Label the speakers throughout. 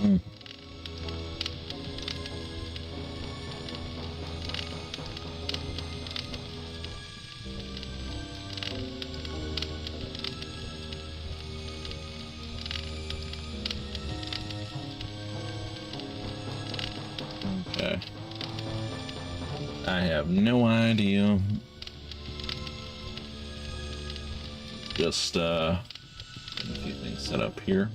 Speaker 1: Mm. Okay. I have no idea. Just getting a few things set up here.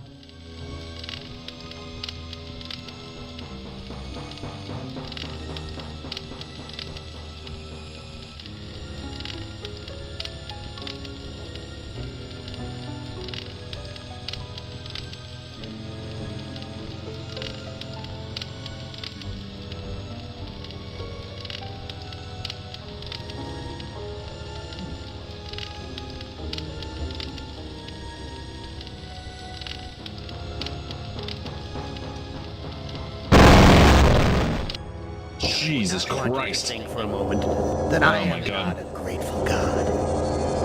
Speaker 1: Jesus
Speaker 2: I want you to
Speaker 1: Christ.
Speaker 2: think for a moment that I
Speaker 1: my
Speaker 2: am
Speaker 1: God.
Speaker 2: not a grateful God.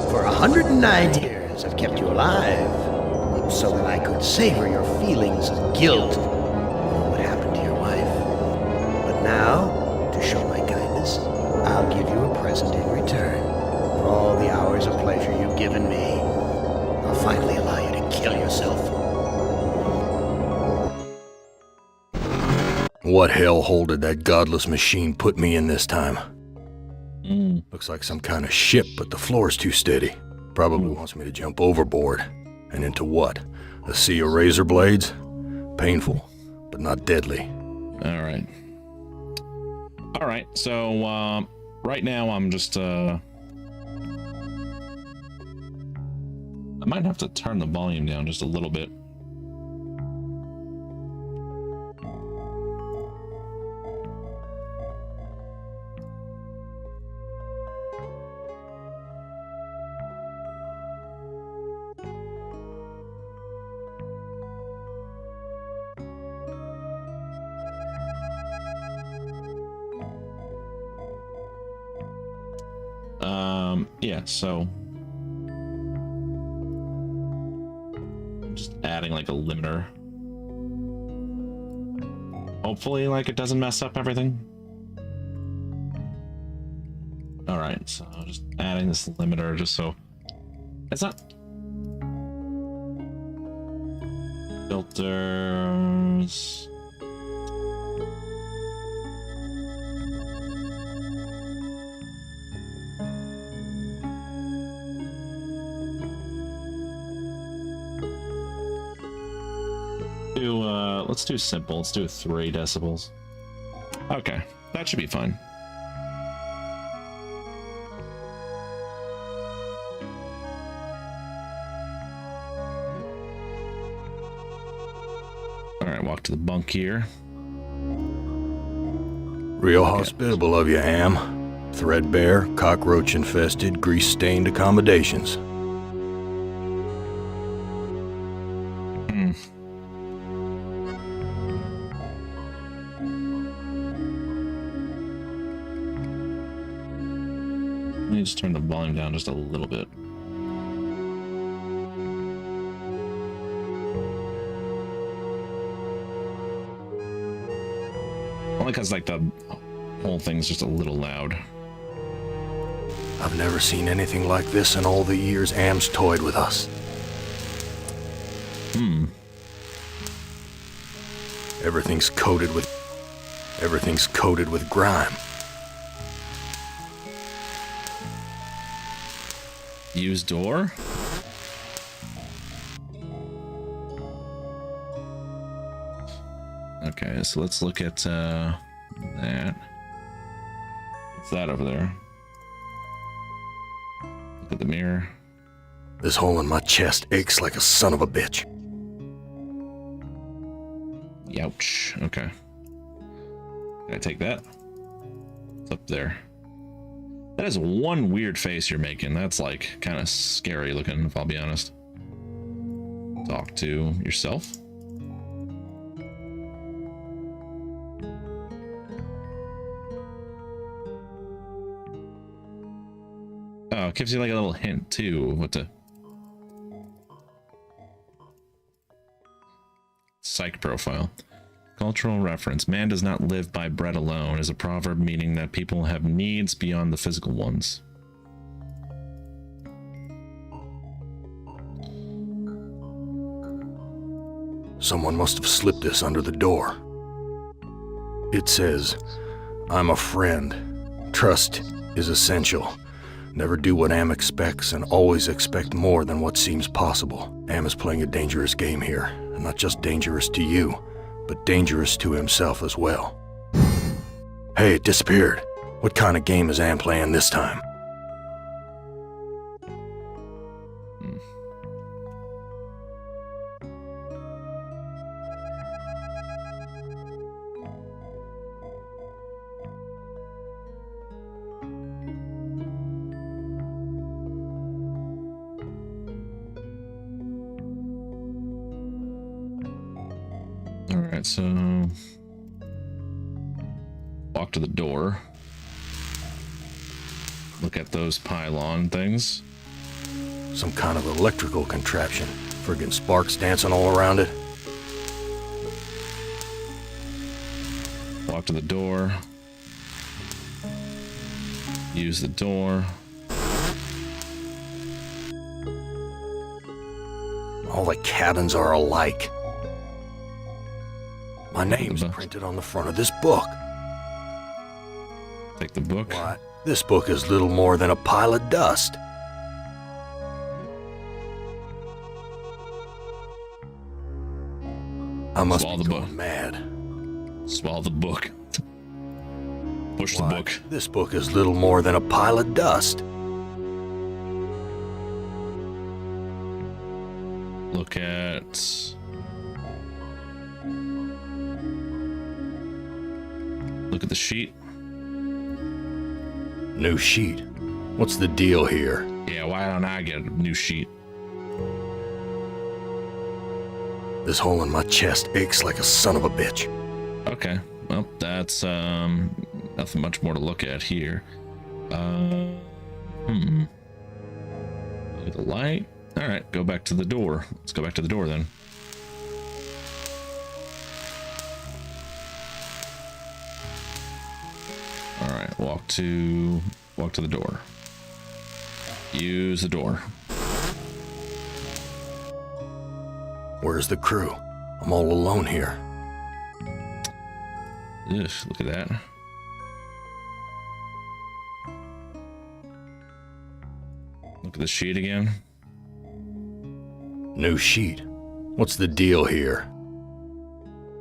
Speaker 2: For 109 years I've kept you alive, so that I could savor your feelings of guilt over what happened to your wife. But now, to show my kindness, I'll give you a present in return. For all the hours of pleasure you've given me, I'll finally allow you to kill yourself.
Speaker 3: What hellhole did that godless machine put me in this time?
Speaker 1: Mm.
Speaker 3: Looks like some kind of ship, but the floor's too steady. Probably wants me to jump overboard. And into what? A sea of razor blades? Painful, but not deadly.
Speaker 1: All right. All right. So right now I'm just I might have to turn the volume down just a little bit. Yeah, so just adding like a limiter. Hopefully, like, it doesn't mess up everything. All right, so just adding this limiter just so it's not filters. Let's do simple. Let's do 3 decibels. Okay, that should be fine. All right, walk to the bunk here.
Speaker 3: Real hospitable of you, Am. Threadbare, cockroach-infested, grease-stained accommodations. Let me just turn the volume down just a little bit. Only because, like, the whole thing's just a little loud. I've never seen anything like this in all the years Am's toyed with us. Everything's coated with grime.
Speaker 1: Use door? Okay, so let's look at that. What's that over there? Look at the mirror.
Speaker 3: This hole in my chest aches like a son of a bitch.
Speaker 1: Youch. Okay. Can I take that? It's up there. That is one weird face you're making. That's like kind of scary looking, if I'll be honest. Talk to yourself. Oh, it gives you like a little hint too. What to psych profile. Cultural reference. Man does not live by bread alone is a proverb meaning that people have needs beyond the physical ones.
Speaker 3: Someone must have slipped this under the door. It says, I'm a friend. Trust is essential. Never do what Am expects and always expect more than what seems possible. Am is playing a dangerous game here, and not just dangerous to you, but dangerous to himself as well. Hey, it disappeared. What kind of game is Am playing this time?
Speaker 1: Alright, so walk to the door. Look at those pylon things.
Speaker 3: Some kind of electrical contraption. Friggin' sparks dancing all around it.
Speaker 1: Walk to the door. Use the door.
Speaker 3: All the cabins are alike. My name's
Speaker 1: book.
Speaker 3: printed on the front of this book.
Speaker 1: Take the book.
Speaker 3: What? This book is little more than a pile of dust. I must
Speaker 1: Swallow
Speaker 3: be
Speaker 1: the
Speaker 3: going
Speaker 1: book.
Speaker 3: mad.
Speaker 1: Swallow the book. Push the
Speaker 3: What?
Speaker 1: book.
Speaker 3: This book is little more than a pile of dust.
Speaker 1: Look at... Look at the sheet.
Speaker 3: New sheet. What's the deal here?
Speaker 1: Yeah, why don't I get a new sheet?
Speaker 3: This hole in my chest aches like a son of a bitch.
Speaker 1: Okay, well, that's nothing much more to look at here. Look at the light. All right, go back to the door. Let's go back to the door then. All right, walk to the door. Use the door.
Speaker 3: Where's the crew? I'm all alone here.
Speaker 1: Ugh, look at that. Look at the sheet again.
Speaker 3: New sheet. What's the deal here?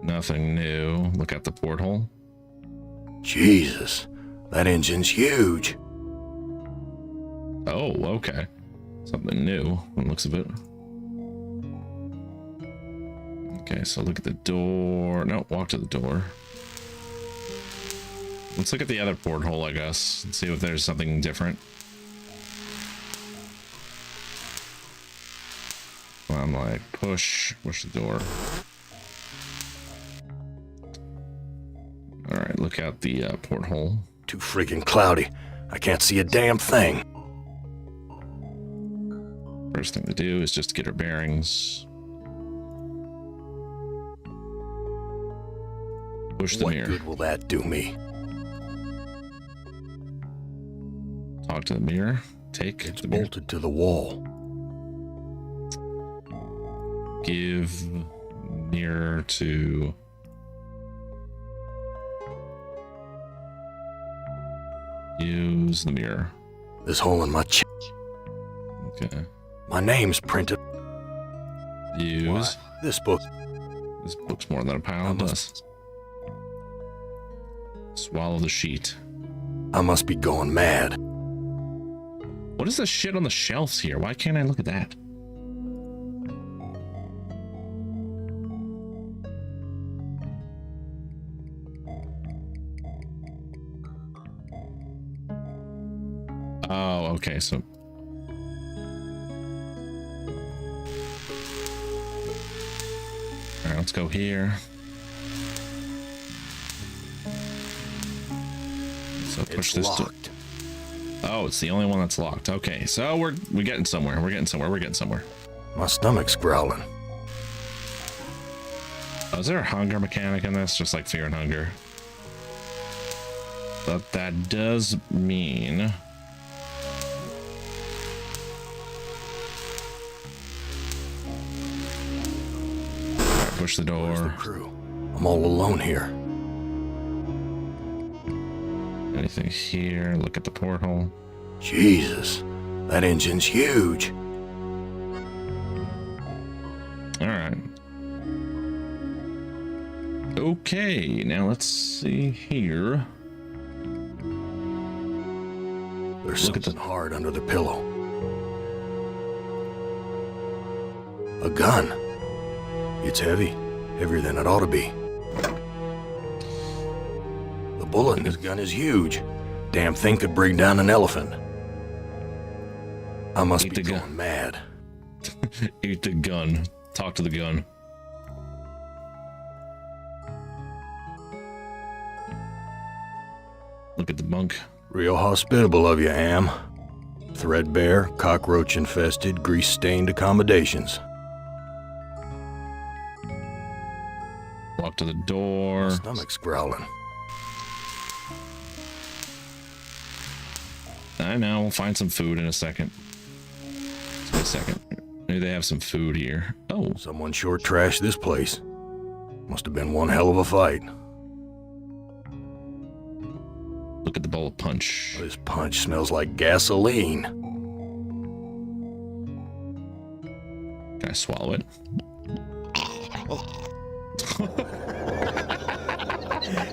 Speaker 1: Nothing new. Look at the porthole.
Speaker 3: Jesus, that engine's huge.
Speaker 1: Oh, okay. Something new from the looks of it. Okay, so look at the door. No, walk to the door. Let's look at the other porthole, I guess, and see if there's something different. Well, I'm like, push the door. All right, look out the porthole.
Speaker 3: Too freaking cloudy. I can't see a damn thing.
Speaker 1: First thing to do is just get our bearings. Push the
Speaker 3: What
Speaker 1: mirror.
Speaker 3: good will that do me?
Speaker 1: Talk to the mirror. Take
Speaker 3: It's
Speaker 1: the mirror.
Speaker 3: bolted to the wall.
Speaker 1: Give mirror to... Use the mirror.
Speaker 3: This hole in my chest.
Speaker 1: Okay.
Speaker 3: My name's printed.
Speaker 1: Use.
Speaker 3: What? This book.
Speaker 1: This book's more than a pile of dust. Swallow the sheet.
Speaker 3: I must be going mad.
Speaker 1: What is the shit on the shelves here? Why can't I look at that? Oh, okay, so... Alright, let's go here. So push
Speaker 3: It's
Speaker 1: this door.
Speaker 3: locked.
Speaker 1: Oh, it's the only one that's locked. Okay, so we're getting somewhere. We're getting somewhere.
Speaker 3: My stomach's growling.
Speaker 1: Oh, is there a hunger mechanic in this? Just like fear and hunger. But that does mean... Alright, push the
Speaker 3: Where's the
Speaker 1: door.
Speaker 3: crew? I'm all alone here.
Speaker 1: Anything here? Look at the porthole.
Speaker 3: Jesus, that engine's huge.
Speaker 1: Alright. Okay, now let's see here.
Speaker 3: There's
Speaker 1: Look at
Speaker 3: something hard under the pillow. A gun. It's heavy. Heavier than it ought to be. The bullet in this gun is huge. Damn thing could bring down an elephant. I must
Speaker 1: Eat
Speaker 3: be
Speaker 1: the gun.
Speaker 3: going mad.
Speaker 1: Eat the gun. Talk to the gun. Look at the bunk.
Speaker 3: Real hospitable of you, Am. Threadbare, cockroach-infested, grease-stained accommodations.
Speaker 1: Walk to the door.
Speaker 3: Stomach's growling.
Speaker 1: I know, we'll find some food in a second. Just a second. Maybe they have some food here. Oh,
Speaker 3: Someone sure trashed this place. Must have been one hell of a fight.
Speaker 1: look at the bowl of punch.
Speaker 3: This punch smells like gasoline.
Speaker 1: Can I swallow it?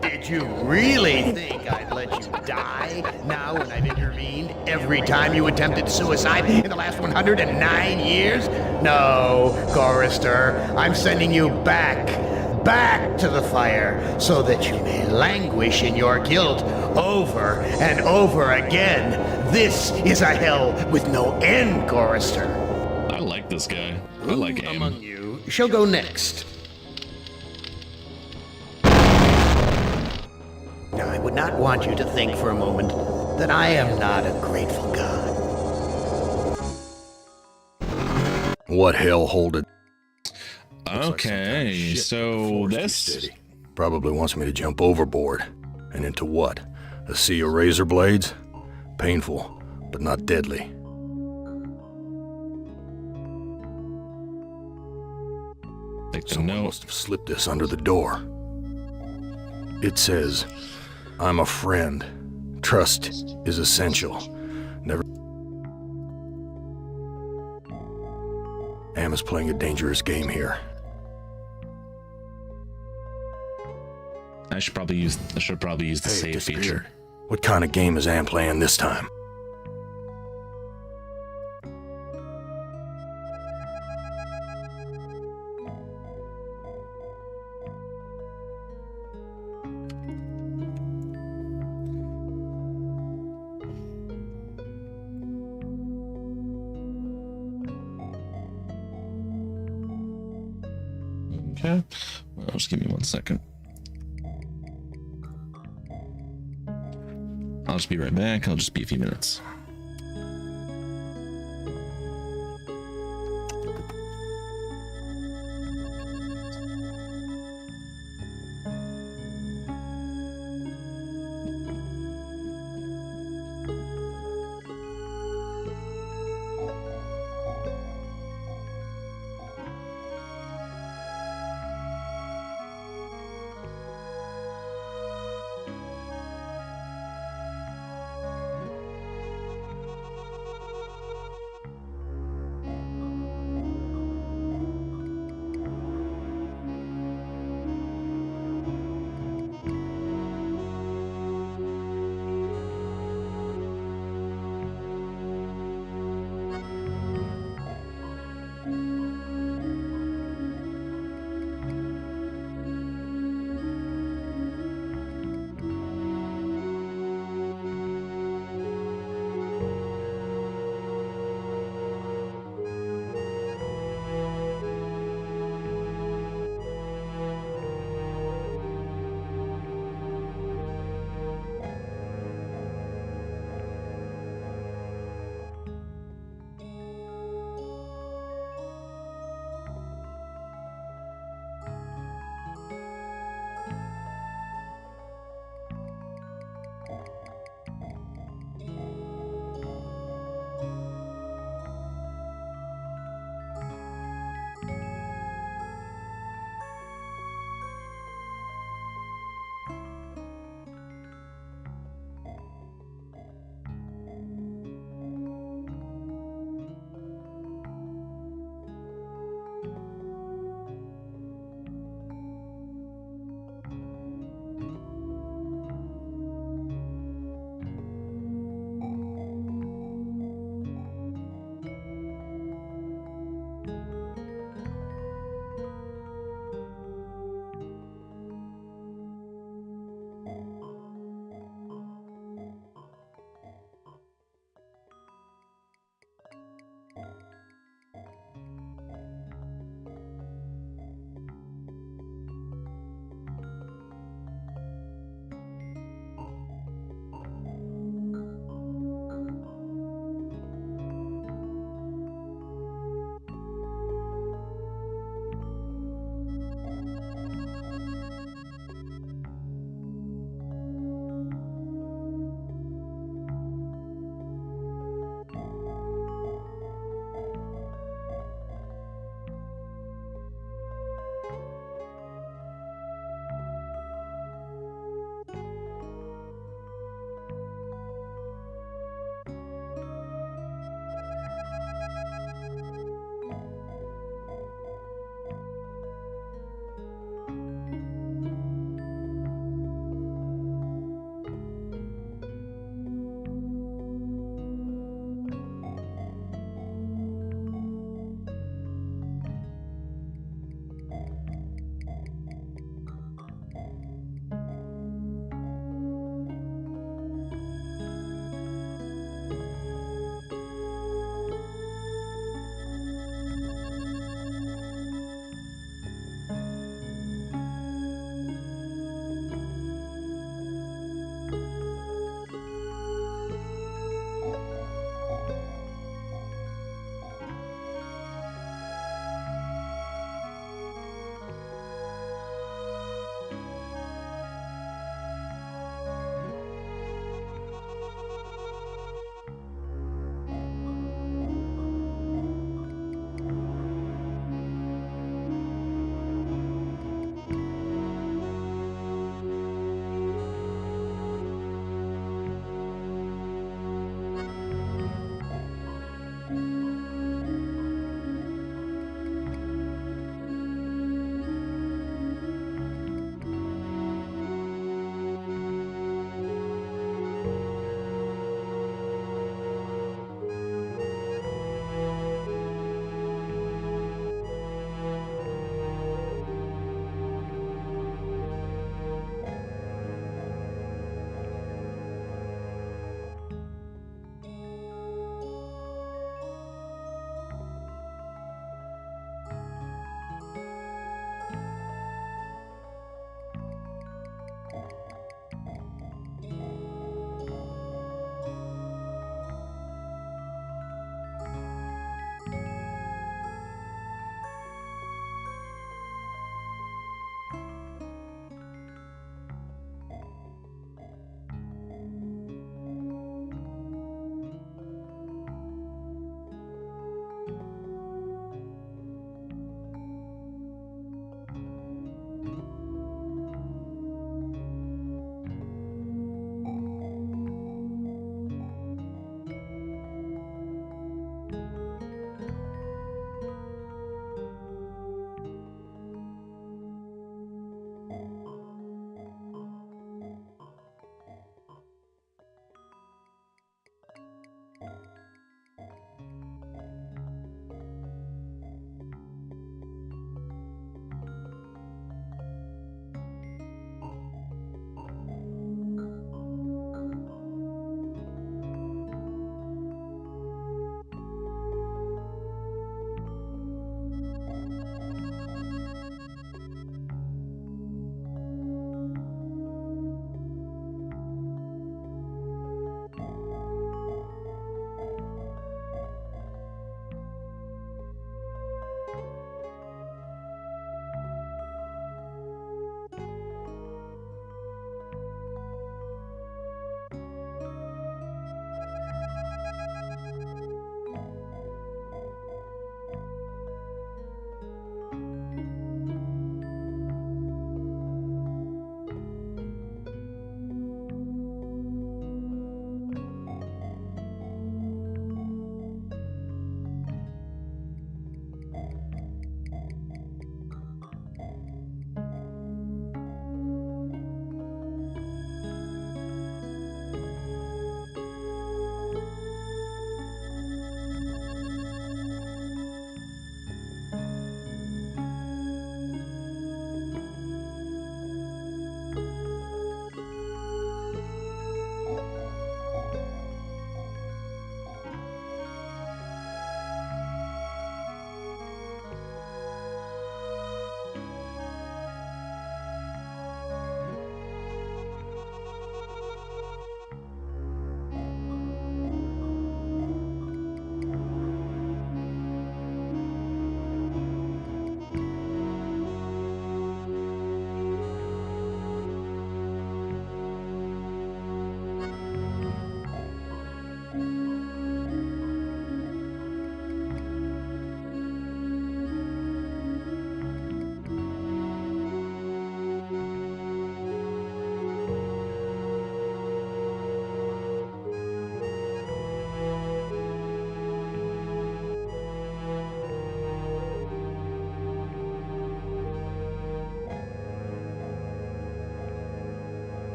Speaker 2: Did you really think I'd let you die now when I've intervened every time you attempted suicide in the last 109 years? No, Chorister, I'm sending you back to the fire so that you may languish in your guilt over and over again. This is a hell with no end, Chorister.
Speaker 1: I like this guy. I like
Speaker 2: Who
Speaker 1: him.
Speaker 2: among you shall go next? Now, I would not want you to think for a moment that I am not a grateful god.
Speaker 3: What hell holded?
Speaker 1: Okay, so this.
Speaker 3: Probably wants me to jump overboard. And into what? A sea of razor blades? Painful, but not deadly.
Speaker 1: Take the
Speaker 3: Someone
Speaker 1: note.
Speaker 3: must have slipped this under the door. It says, I'm a friend. Trust is essential. Never. Am is playing a dangerous game here.
Speaker 1: I should probably use the
Speaker 3: Hey,
Speaker 1: save
Speaker 3: disappeared.
Speaker 1: feature.
Speaker 3: What kind of game is Am playing this time?
Speaker 1: Okay. Well, just give me 1 second. I'll just be right back. I'll just be a few minutes.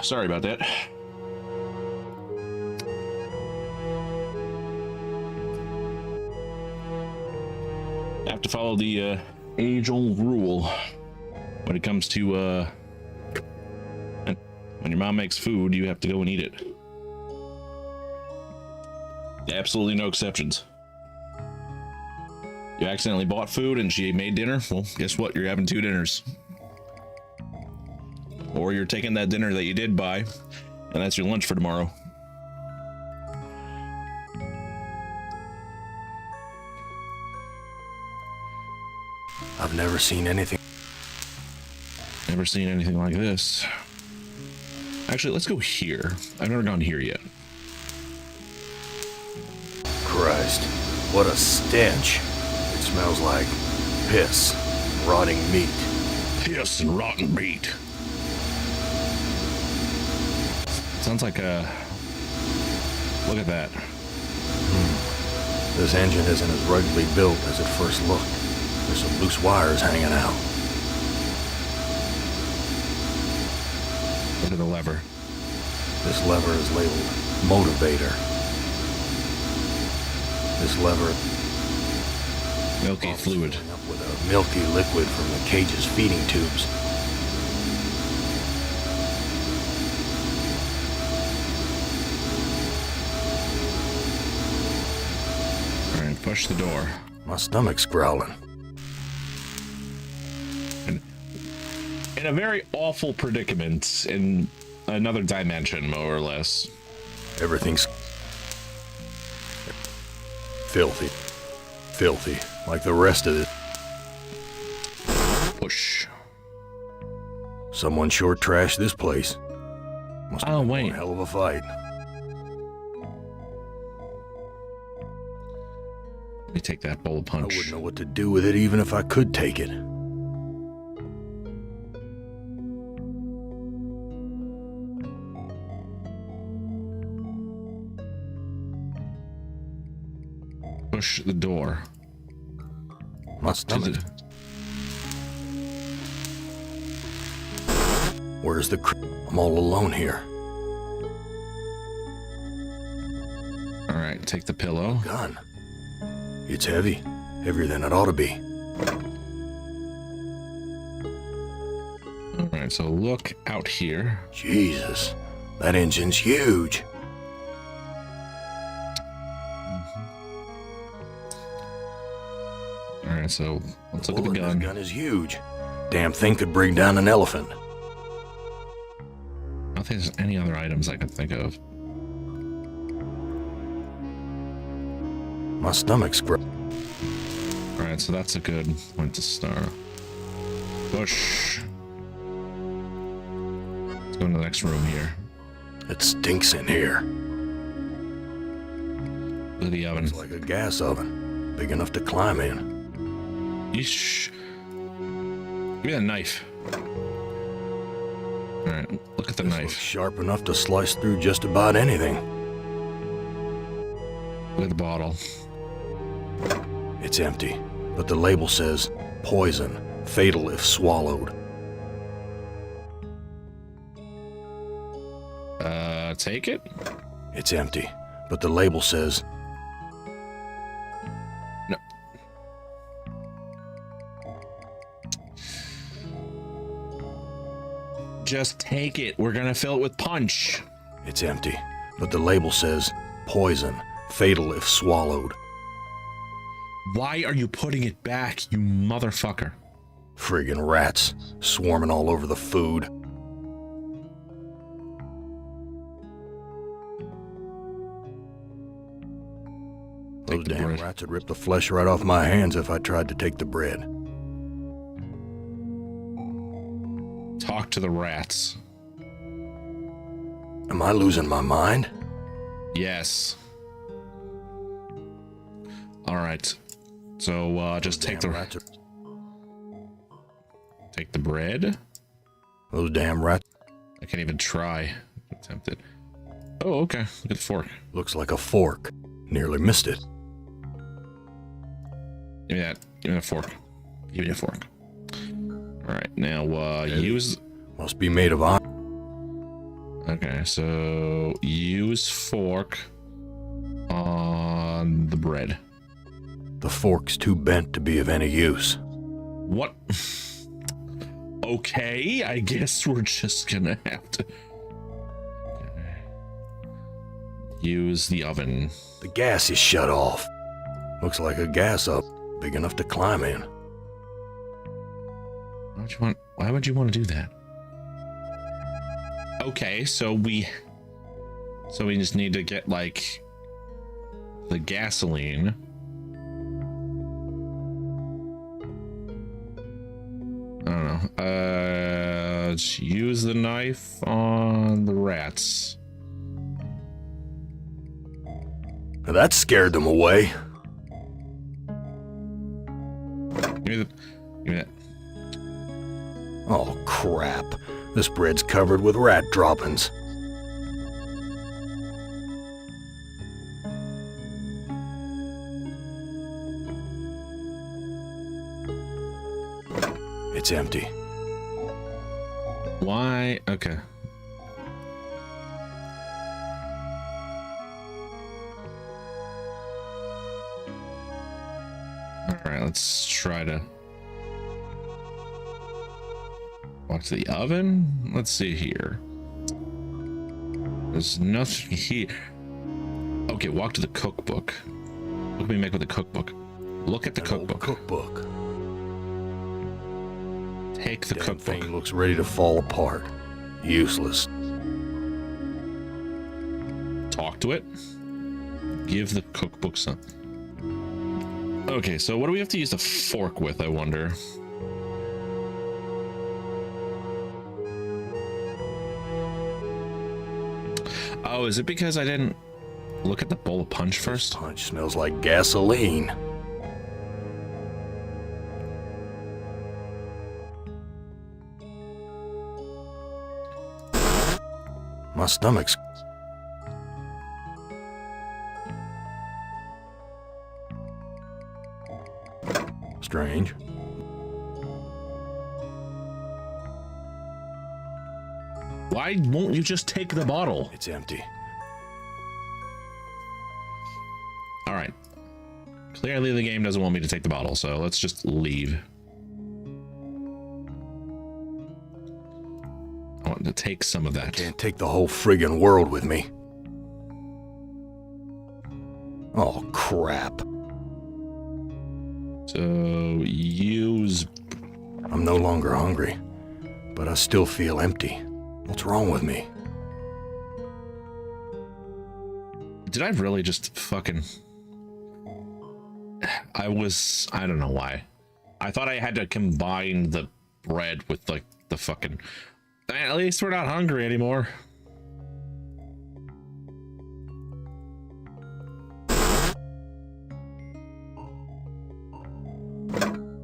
Speaker 1: Sorry about that. Have to follow the age-old rule when it comes to when your mom makes food, you have to go and eat it. Absolutely no exceptions. You accidentally bought food and she made dinner, well, guess what? You're having 2 dinners. Or you're taking that dinner that you did buy, and that's your lunch for tomorrow.
Speaker 3: I've never seen anything.
Speaker 1: Never seen anything like this. Actually, let's go here. I've never gone here yet.
Speaker 3: Christ, what a stench. It smells like piss, rotting meat.
Speaker 1: Piss and rotten meat. Sounds like a... Look at that.
Speaker 3: This engine isn't as ruggedly built as it first looked. There's some loose wires hanging out.
Speaker 1: Look at the lever.
Speaker 3: This lever is labeled motivator. This lever
Speaker 1: Milky fluid.
Speaker 3: filling up with a milky liquid from the cage's feeding tubes.
Speaker 1: Alright, push the door.
Speaker 3: My stomach's growling.
Speaker 1: In a very awful predicament in another dimension, more or less.
Speaker 3: Everything's filthy. Filthy, like the rest of it.
Speaker 1: Push.
Speaker 3: Someone sure trashed this place. Must have
Speaker 1: Oh,
Speaker 3: been
Speaker 1: wait.
Speaker 3: one hell of a fight.
Speaker 1: Let me take that bowl of
Speaker 3: I
Speaker 1: punch.
Speaker 3: wouldn't know what to do with it even if I could take it.
Speaker 1: Push the door.
Speaker 3: My
Speaker 1: To
Speaker 3: stomach.
Speaker 1: the-
Speaker 3: Where's the I'm all alone here.
Speaker 1: Alright, take the pillow.
Speaker 3: Gun. It's heavy. Heavier than it ought to be.
Speaker 1: Alright, so look out here.
Speaker 3: Jesus. That engine's huge.
Speaker 1: Alright, so let's look at the
Speaker 3: Bullet in this
Speaker 1: gun.
Speaker 3: gun is huge. Damn thing could bring down an elephant.
Speaker 1: I don't think there's any other items I can think of.
Speaker 3: My stomach's
Speaker 1: Alright, so that's a good point to start. Push. Let's go into the next room here.
Speaker 3: It stinks in here.
Speaker 1: Look at the oven.
Speaker 3: It's like a gas oven. Big enough to climb in.
Speaker 1: Yeesh. Give me that knife. Alright, look at the
Speaker 3: This
Speaker 1: knife.
Speaker 3: looks sharp enough to slice through just about anything.
Speaker 1: Look at the bottle.
Speaker 3: It's empty, but the label says poison, fatal if swallowed.
Speaker 1: Take it?
Speaker 3: It's empty, but the label says
Speaker 1: No. Just take it. We're gonna fill it with punch.
Speaker 3: it's empty, but the label says poison, fatal if swallowed.
Speaker 1: Why are you putting it back, you motherfucker?
Speaker 3: Friggin' rats swarming all over the food. Those
Speaker 1: Take the
Speaker 3: damn
Speaker 1: bread.
Speaker 3: rats would rip the flesh right off my hands if I tried to take the bread.
Speaker 1: Talk to the rats.
Speaker 3: Am I losing my mind?
Speaker 1: Yes. All right. So just
Speaker 3: Those
Speaker 1: take
Speaker 3: damn
Speaker 1: the
Speaker 3: rats are-
Speaker 1: take the bread.
Speaker 3: Those damn rats.
Speaker 1: I can't even try. Attempt it. Oh, okay. Look at the fork.
Speaker 3: Looks like a fork. Nearly missed it.
Speaker 1: Give me that. Give me that fork. Give me a fork. All right. Now use.
Speaker 3: Must be made of iron.
Speaker 1: Okay, so use fork on the bread.
Speaker 3: The fork's too bent to be of any use.
Speaker 1: What? Okay, I guess we're just gonna have to use the oven.
Speaker 3: The gas is shut off. Looks like a gas up big enough to climb in.
Speaker 1: Why would you want to do that? Okay, so we just need to get like the gasoline. I don't know. Let's use the knife on the rats.
Speaker 3: Now that scared them away.
Speaker 1: Give me that.
Speaker 3: Oh, crap. This bread's covered with rat droppings. It's empty.
Speaker 1: Why? Okay. All right, let's try to walk to the oven. Let's see here. There's nothing here. Okay, walk to the cookbook. What can we make with the cookbook? Look at the cookbook.
Speaker 3: Cookbook.
Speaker 1: Take the
Speaker 3: Damn
Speaker 1: cookbook.
Speaker 3: thing looks ready to fall apart. Useless.
Speaker 1: Talk to it. Give the cookbook some. Okay, so what do we have to use the fork with, I wonder? Oh, is it because I didn't look at the bowl of punch first?
Speaker 3: Punch smells like gasoline. My stomach's... strange.
Speaker 1: Why won't you just take the bottle?
Speaker 3: It's empty.
Speaker 1: All right. Clearly the game doesn't want me to take the bottle, so let's just leave. I want to take some of that.
Speaker 3: Can't take the whole friggin' world with me. Oh, crap.
Speaker 1: So use...
Speaker 3: I'm no longer hungry, but I still feel empty. What's wrong with me?
Speaker 1: Did I really just fucking... I don't know why. I thought I had to combine the bread with like the fucking... At least we're not hungry anymore.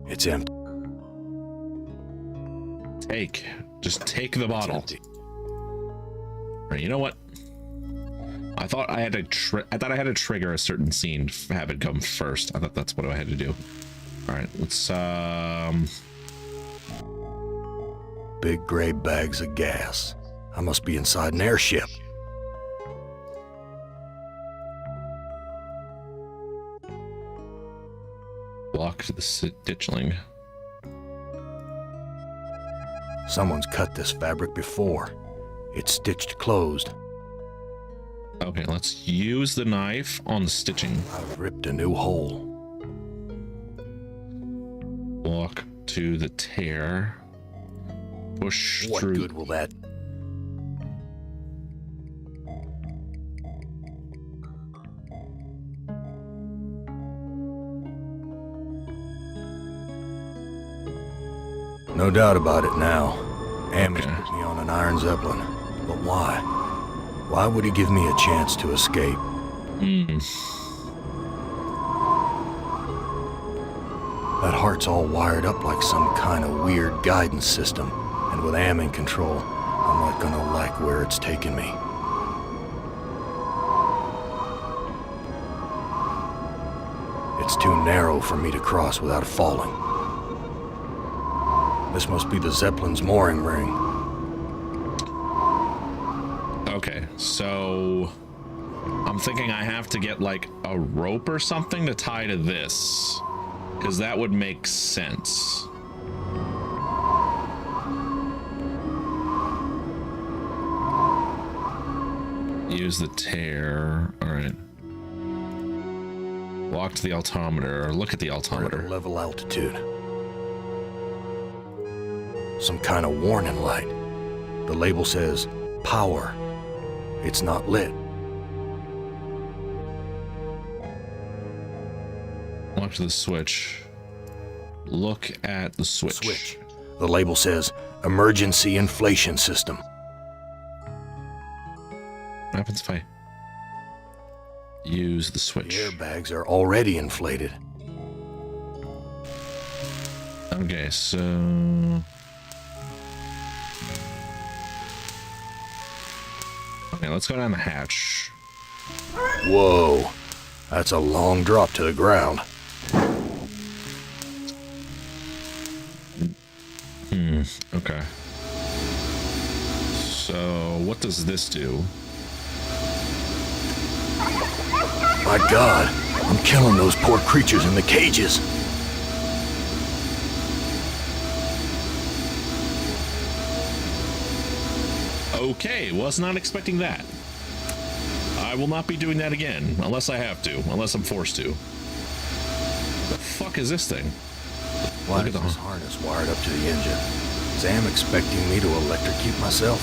Speaker 3: It's empty.
Speaker 1: Just take the bottle.
Speaker 3: Empty.
Speaker 1: Right, you know what? I thought I had to trigger a certain scene to have it come first. I thought that's what I had to do. All right, let's
Speaker 3: Big gray bags of gas. I must be inside an airship.
Speaker 1: walk to the ditchling.
Speaker 3: Someone's cut this fabric before. It's stitched closed.
Speaker 1: Okay, let's use the knife on the stitching.
Speaker 3: I've ripped a new hole.
Speaker 1: Walk to the tear. Push
Speaker 3: What
Speaker 1: through.
Speaker 3: good will that? No doubt about it now. Amos
Speaker 1: Okay.
Speaker 3: put me on an Iron Zeppelin. But why? Why would he give me a chance to escape? That heart's all wired up like some kind of weird guidance system. And with Am in control, I'm not gonna like where it's taking me. It's too narrow for me to cross without falling. This must be the Zeppelin's mooring ring.
Speaker 1: Okay, so I'm thinking I have to get like a rope or something to tie to this, because that would make sense. Use the tear. All right. Walk to the altimeter, or look at the
Speaker 3: We're at
Speaker 1: altimeter.
Speaker 3: a level altitude. Some kind of warning light. The label says power. It's not lit.
Speaker 1: Walk to the switch. Look at the switch.
Speaker 3: Switch. The label says emergency inflation system.
Speaker 1: What happens if I use the
Speaker 3: The
Speaker 1: switch?
Speaker 3: airbags are already inflated.
Speaker 1: Okay, so okay, let's go down the hatch.
Speaker 3: Whoa. That's a long drop to the ground.
Speaker 1: Okay. So what does this do?
Speaker 3: My God, I'm killing those poor creatures in the cages.
Speaker 1: Okay, was not expecting that. I will not be doing that again, unless I have to, unless I'm forced to. The fuck is this thing?
Speaker 3: Why
Speaker 1: Look
Speaker 3: is
Speaker 1: at the
Speaker 3: this harness wired up to the engine? Is Am expecting me to electrocute myself?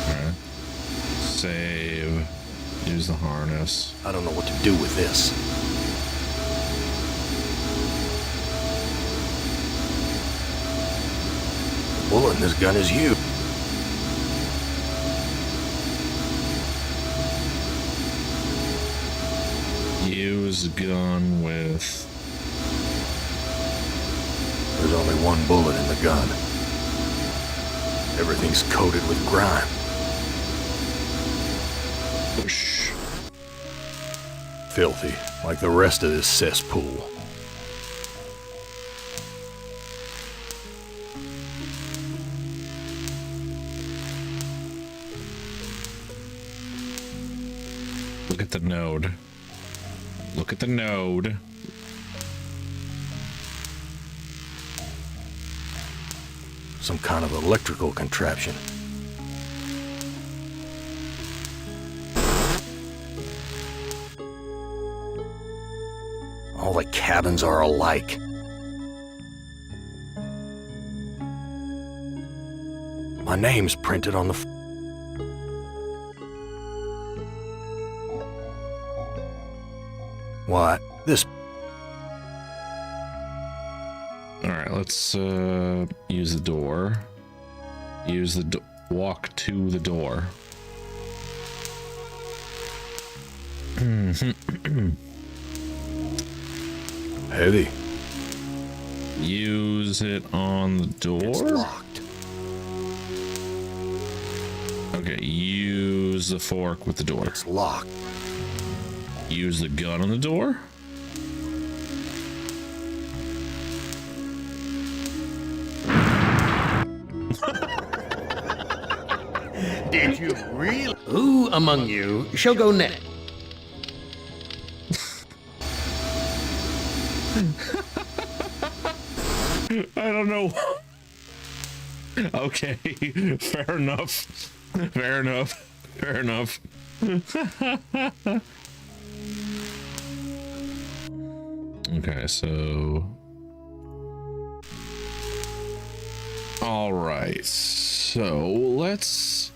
Speaker 1: Alright. Save. Use the harness.
Speaker 3: I don't know what to do with this. The bullet in this gun is huge.
Speaker 1: Use gun with...
Speaker 3: There's only one bullet in the gun. Everything's coated with grime.
Speaker 1: push.
Speaker 3: Filthy, like the rest of this cesspool.
Speaker 1: Look at the node. Look at the node.
Speaker 3: Some kind of electrical contraption. All the cabins are alike. My name's printed on the What? This
Speaker 1: Alright, let's use the door. Use the walk to the door.
Speaker 3: heavy.
Speaker 1: Use it on the
Speaker 3: It's
Speaker 1: door.
Speaker 3: locked.
Speaker 1: Okay, use the fork with the door.
Speaker 3: It's locked.
Speaker 1: Use the gun on the door.
Speaker 2: Did you really? Who among you shall go next?
Speaker 1: I don't know. Okay, fair enough. Fair enough. Fair enough. Okay, so... All right, so let's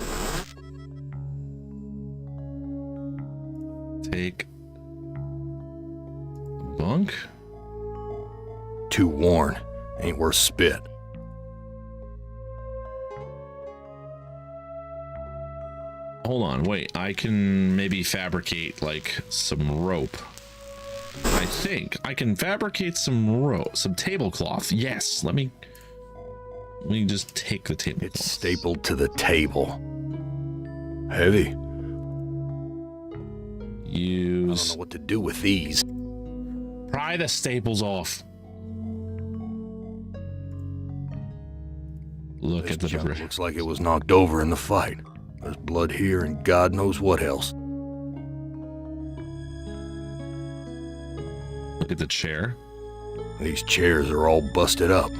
Speaker 1: take bunk.
Speaker 3: Too worn. Ain't worth spit.
Speaker 1: Hold on, wait, I can maybe fabricate like some rope. I think I can fabricate some rope, some tablecloth. Yes, let me just take the tablecloth.
Speaker 3: It's stapled to the table. Heavy. I don't
Speaker 1: Use
Speaker 3: know what to do with these.
Speaker 1: pry the staples off. Look
Speaker 3: This
Speaker 1: at the
Speaker 3: junk
Speaker 1: debris.
Speaker 3: looks like it was knocked over in the fight. There's blood here and God knows what else.
Speaker 1: Look at the chair.
Speaker 3: These chairs are all busted up.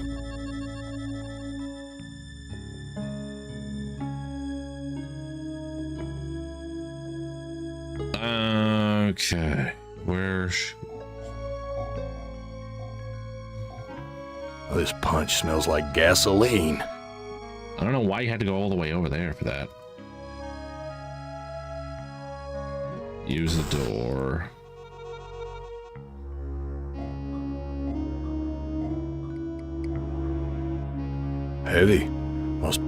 Speaker 1: Okay. Where's...
Speaker 3: This punch smells like gasoline.
Speaker 1: I don't know why you had to go all the way over there for that. Use the door.
Speaker 3: Heavy. Must.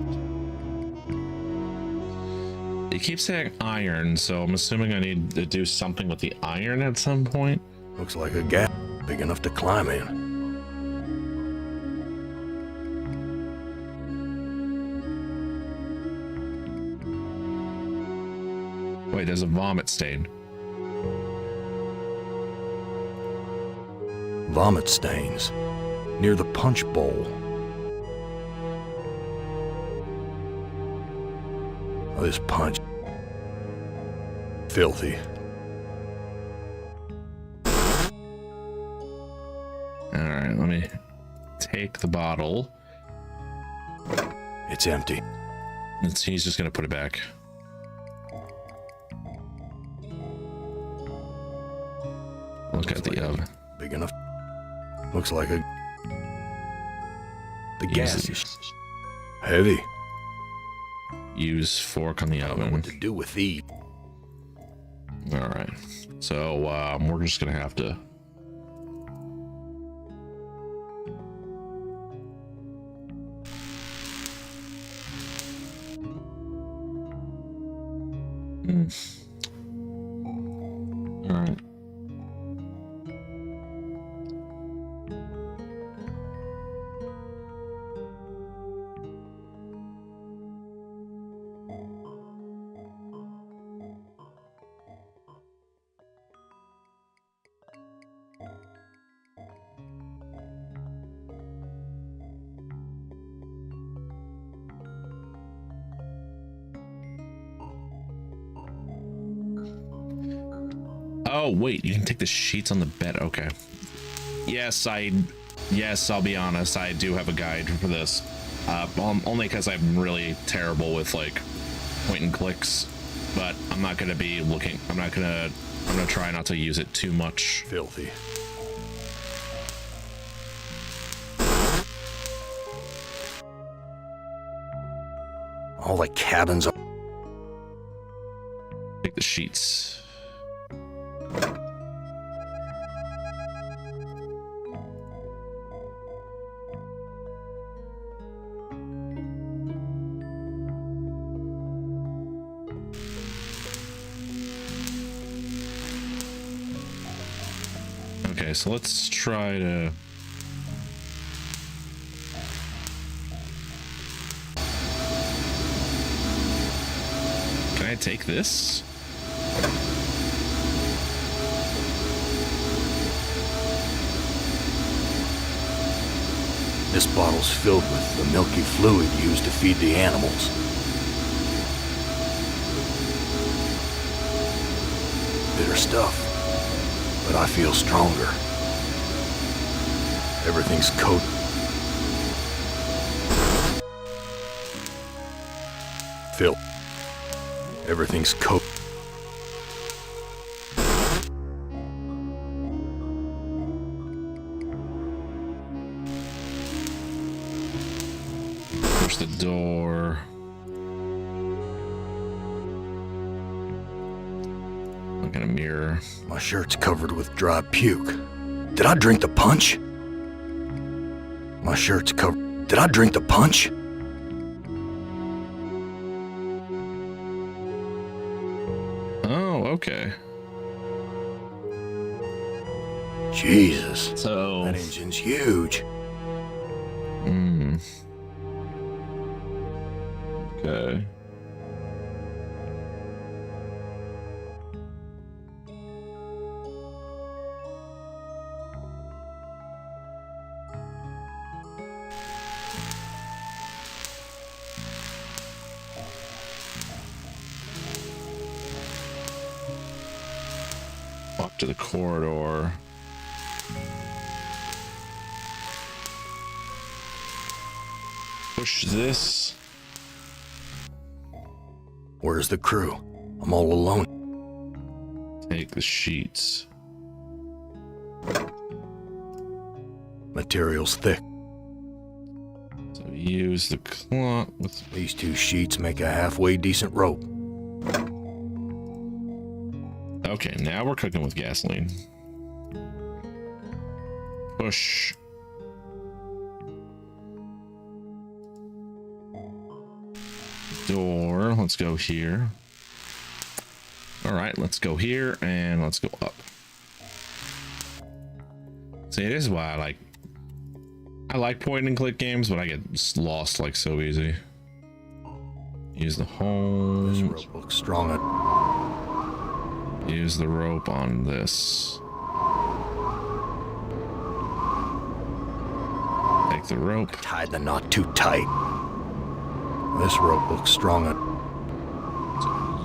Speaker 1: It keeps saying iron, so I'm assuming I need to do something with the iron at some point.
Speaker 3: Looks like a gap big enough to climb in.
Speaker 1: Wait, there's a vomit stain.
Speaker 3: Vomit stains near the punch bowl. This punch. Filthy.
Speaker 1: Alright, let me take the bottle.
Speaker 3: It's empty.
Speaker 1: He's just gonna put it back. Look at the oven.
Speaker 3: Big enough. Looks like a. The gas is heavy.
Speaker 1: Use fork on the
Speaker 3: I don't know
Speaker 1: oven.
Speaker 3: what to do with these.
Speaker 1: Alright. So we're just gonna have to. Alright. Oh, wait, you can take the sheets on the bed. Okay. Yes, I'll be honest. I do have a guide for this. Only because I'm really terrible with like point and clicks, but I'm not going to be looking. I'm going to try not to use it too much.
Speaker 3: Filthy. All the cabins are.
Speaker 1: Take the sheets. Okay, so let's try to... Can I take this?
Speaker 3: This bottle's filled with the milky fluid used to feed the animals. Bitter stuff, but I feel stronger. Everything's coated. Phil. Everything's coated.
Speaker 1: Push the door. Look in a mirror.
Speaker 3: My shirt's covered with dry puke. Did I drink the punch? My shirt's covered. Did I drink the punch?
Speaker 1: Oh, okay.
Speaker 3: Jesus.
Speaker 1: So...
Speaker 3: That engine's huge.
Speaker 1: Okay. to the corridor. Push this.
Speaker 3: Where's the crew? I'm all alone.
Speaker 1: Take the sheets.
Speaker 3: Material's thick.
Speaker 1: So use the cloth with...
Speaker 3: These 2 sheets make a halfway decent rope.
Speaker 1: Okay, now we're cooking with gasoline. Push. Door. Let's go here. All right, let's go here and let's go up. See, this is why I like point and click games, but I get lost like so easy. Use the
Speaker 3: This
Speaker 1: home.
Speaker 3: rope looks strong.
Speaker 1: Use the rope on this. Take the rope.
Speaker 3: Tied the knot too tight. This rope looks strong.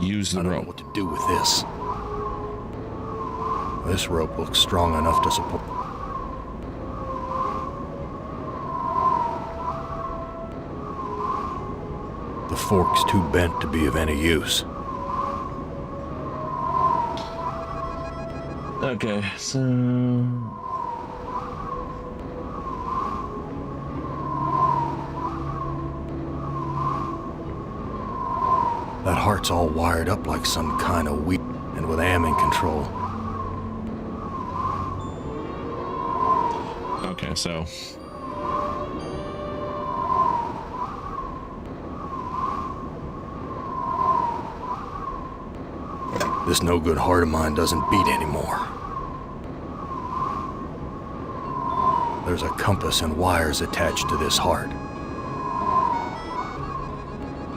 Speaker 1: Use the
Speaker 3: I don't know
Speaker 1: rope.
Speaker 3: what to do with this. This rope looks strong enough to support. The fork's too bent to be of any use.
Speaker 1: Okay, so
Speaker 3: That heart's all wired up like some kind of weed, and with Am in control.
Speaker 1: okay, so
Speaker 3: This no-good heart of mine doesn't beat anymore. There's a compass and wires attached to this heart.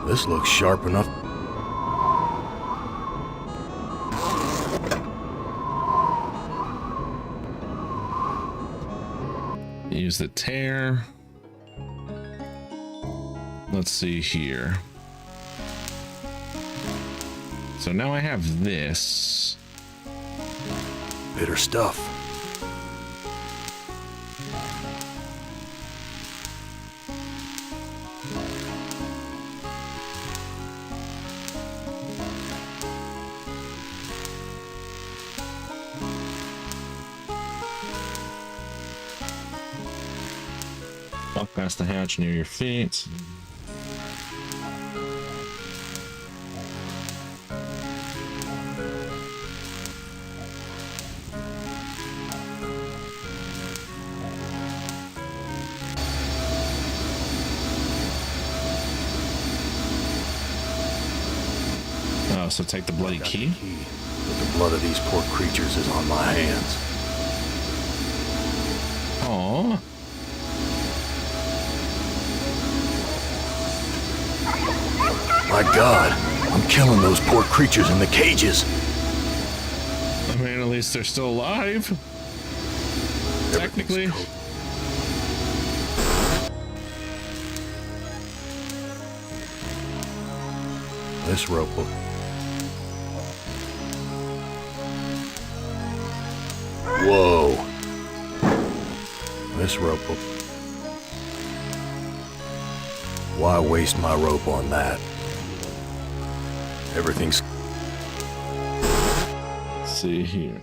Speaker 3: This looks sharp enough.
Speaker 1: use the tear. Let's see here. So now I have this.
Speaker 3: Bitter stuff.
Speaker 1: Walk past the hatch near your feet. Oh, so take the bloody
Speaker 3: Got the
Speaker 1: key.
Speaker 3: But the blood of these poor creatures is on my hands.
Speaker 1: Aww.
Speaker 3: My God, I'm killing those poor creatures in the cages.
Speaker 1: I mean, at least they're still alive. Technically.
Speaker 3: Everything's This rope will... Whoa. This rope will... Why waste my rope on that? Everything's...
Speaker 1: Let's see here.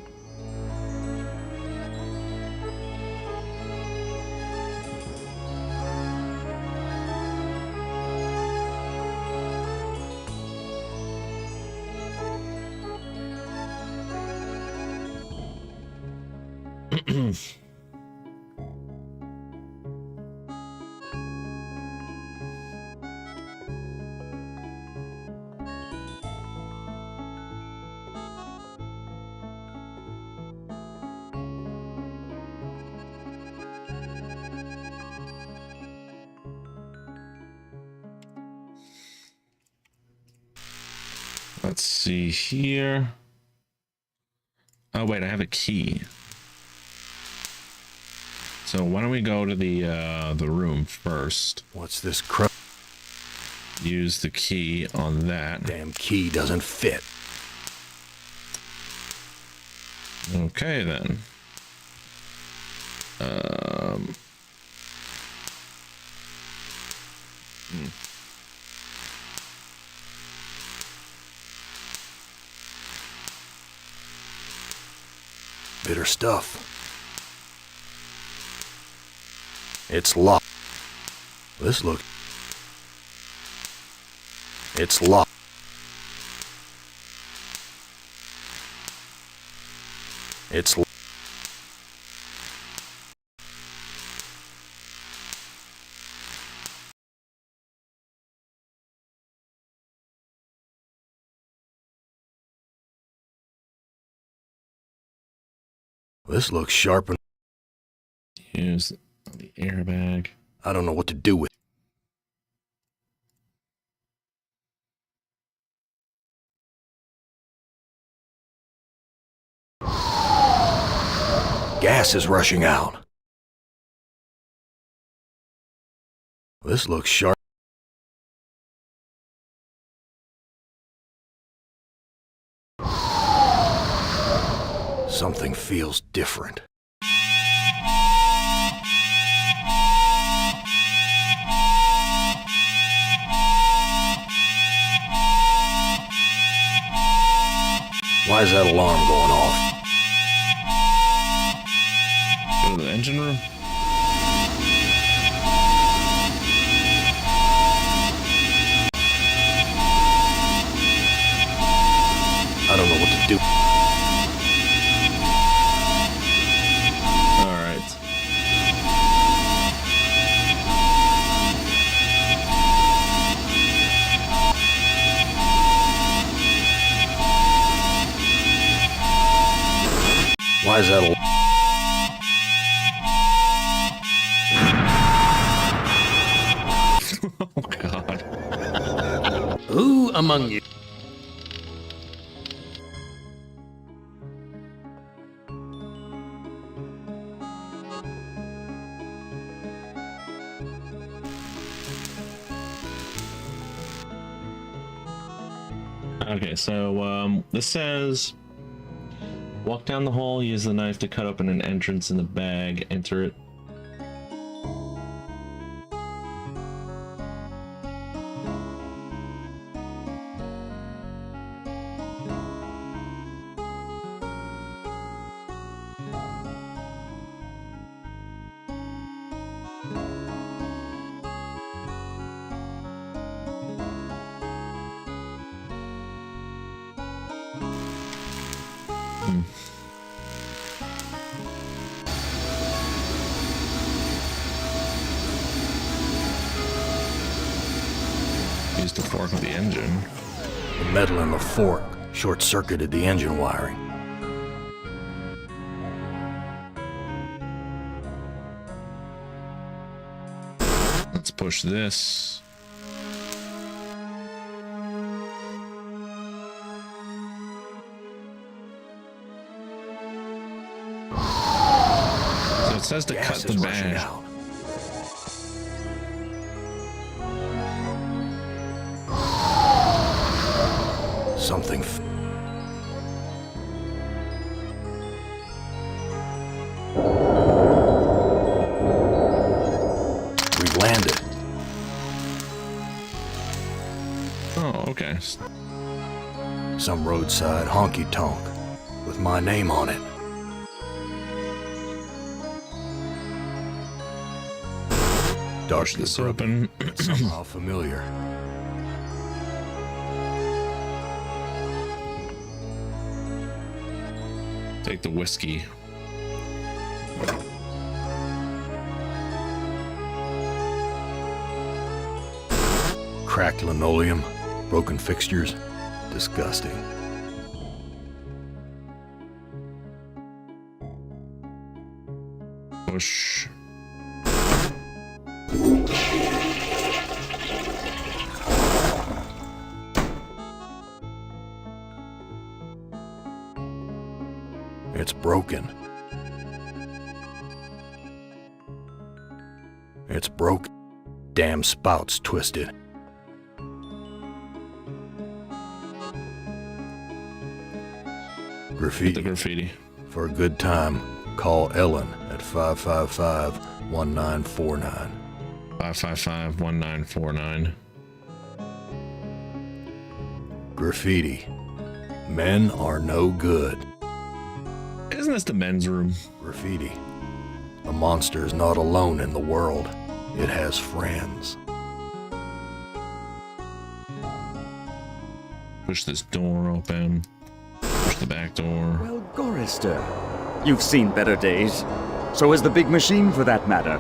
Speaker 1: Let's see here. Oh wait, I have a key. So why don't we go to the room first?
Speaker 3: What's this crap?
Speaker 1: Use the key on that.
Speaker 3: Damn key doesn't fit.
Speaker 1: Okay then.
Speaker 3: Bitter stuff. It's locked. This looks... It's locked. It's... This looks sharp and...
Speaker 1: Use the airbag.
Speaker 3: I don't know what to do with it. Gas is rushing out. This looks sharp. Something feels different. Why is that alarm going off?
Speaker 1: Go to the engine room.
Speaker 3: I don't know what to do.
Speaker 1: All right.
Speaker 3: Why is that alarm?
Speaker 1: Oh God.
Speaker 2: Who among you?
Speaker 1: Okay, so this says walk down the hall, use the knife to cut open an entrance in the bag, enter it. Use the fork of the engine.
Speaker 3: The metal in the fork short-circuited the engine wiring.
Speaker 1: Let's push this. So it says to cut
Speaker 3: Gas
Speaker 1: the
Speaker 3: is rushing
Speaker 1: bag.
Speaker 3: out. Something... We've landed.
Speaker 1: Oh, okay.
Speaker 3: Some roadside honky-tonk with my name on it.
Speaker 1: Push
Speaker 3: Darkly
Speaker 1: this
Speaker 3: broken,
Speaker 1: open.
Speaker 3: somehow familiar.
Speaker 1: Take the whiskey.
Speaker 3: Cracked linoleum, broken fixtures. Disgusting.
Speaker 1: Push.
Speaker 3: It's broken. It's broken. Damn spout's twisted.
Speaker 1: Hit
Speaker 3: Graffiti
Speaker 1: the graffiti.
Speaker 3: For a good time, call Ellen at 555-1949.
Speaker 1: 555-1949.
Speaker 3: Graffiti. Men are no good.
Speaker 1: Isn't this the men's room?
Speaker 3: Graffiti. The monster is not alone in the world. It has friends.
Speaker 1: Push this door open. Push the back door.
Speaker 4: Well, Gorister, you've seen better days. So has the big machine, for that matter.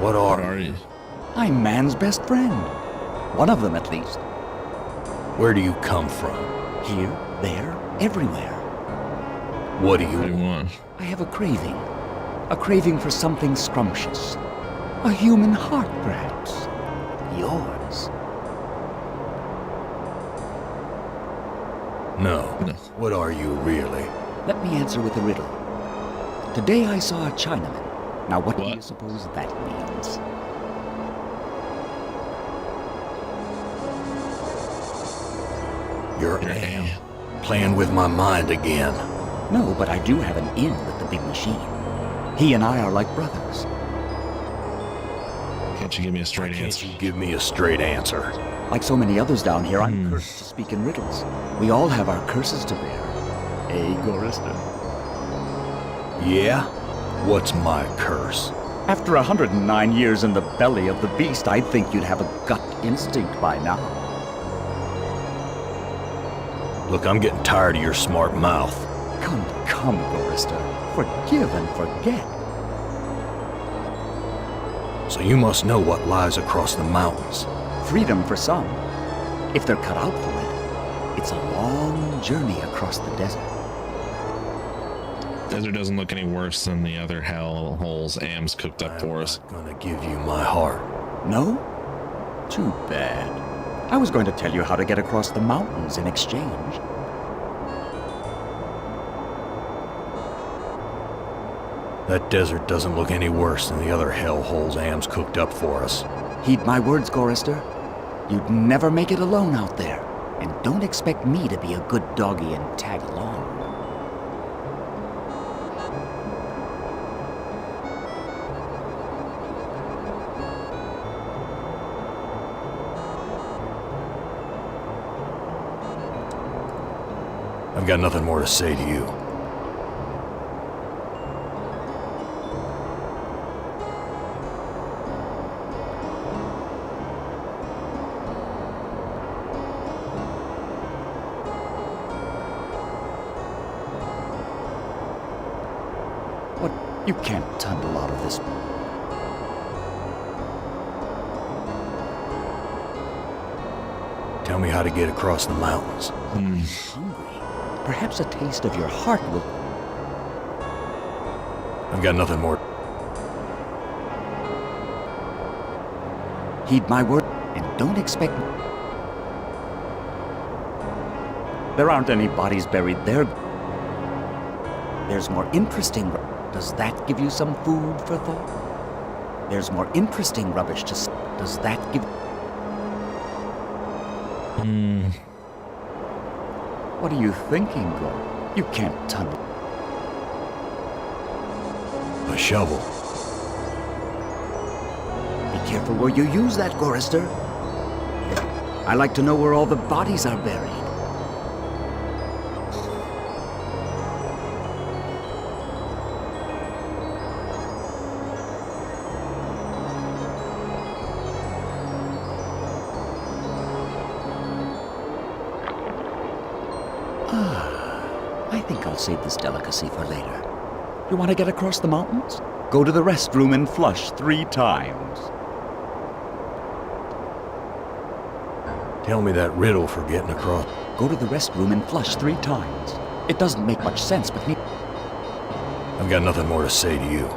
Speaker 3: What
Speaker 1: What
Speaker 3: are
Speaker 1: are you?
Speaker 4: I'm man's best friend. One of them, at least.
Speaker 3: Where do you come from?
Speaker 4: Here, there, everywhere.
Speaker 3: What do
Speaker 1: What do you
Speaker 3: you...
Speaker 1: want?
Speaker 4: I have a craving. A craving for something scrumptious. A human heart, perhaps. Yours.
Speaker 3: No.
Speaker 1: No.
Speaker 3: What are you really?
Speaker 4: Let me answer with a riddle. Today I saw a Chinaman. Now what do
Speaker 1: What?
Speaker 4: you suppose that means?
Speaker 3: You're
Speaker 1: You're
Speaker 3: Am. Playing with my mind again.
Speaker 4: No, but I do have an in with the big machine. He and I are like brothers.
Speaker 1: Can't you give me a straight
Speaker 3: Can't
Speaker 1: answer?
Speaker 3: you give me a straight answer?
Speaker 4: Like so many others down here, I'm cursed to speak in riddles. We all have our curses to bear. Eh, Gorister?
Speaker 3: Yeah? What's my curse?
Speaker 4: After 109 years in the belly of the beast, I'd think you'd have a gut instinct by now.
Speaker 3: Look, I'm getting tired of your smart mouth.
Speaker 4: Come, Gorister. Forgive and forget.
Speaker 3: So you must know what lies across the mountains.
Speaker 4: Freedom for some. If they're cut out for it, it's a long journey across the desert.
Speaker 1: Desert doesn't look any worse than the other hell holes Am's cooked up for us.
Speaker 3: I'm not gonna give you my heart.
Speaker 4: No? Too bad. I was going to tell you how to get across the mountains in exchange.
Speaker 3: That desert doesn't look any worse than the other hell holes Am's cooked up for us.
Speaker 4: Heed my words, Gorister. You'd never make it alone out there. And don't expect me to be a good doggy and tag along.
Speaker 3: I've got nothing more to say to you.
Speaker 4: What? You can't tunnel out of this.
Speaker 3: Tell me how to get across the mountains.
Speaker 4: Hungry. Perhaps a taste of your heart will...
Speaker 3: I've got nothing more.
Speaker 4: Heed my word, and don't expect... There aren't any bodies buried there. There's more interesting... Does that give you some food for thought? There's more interesting rubbish to... Does that give... What are you thinking, Gor? You can't tunnel.
Speaker 3: A shovel.
Speaker 4: Be careful where you use that, Gorister. I like to know where all the bodies are buried. I think I'll save this delicacy for later. You want to get across the mountains? Go to the restroom and flush 3 times.
Speaker 3: Tell me that riddle for getting across.
Speaker 4: Go to the restroom and flush 3 times. It doesn't make much sense, but me...
Speaker 3: I've got nothing more to say to you.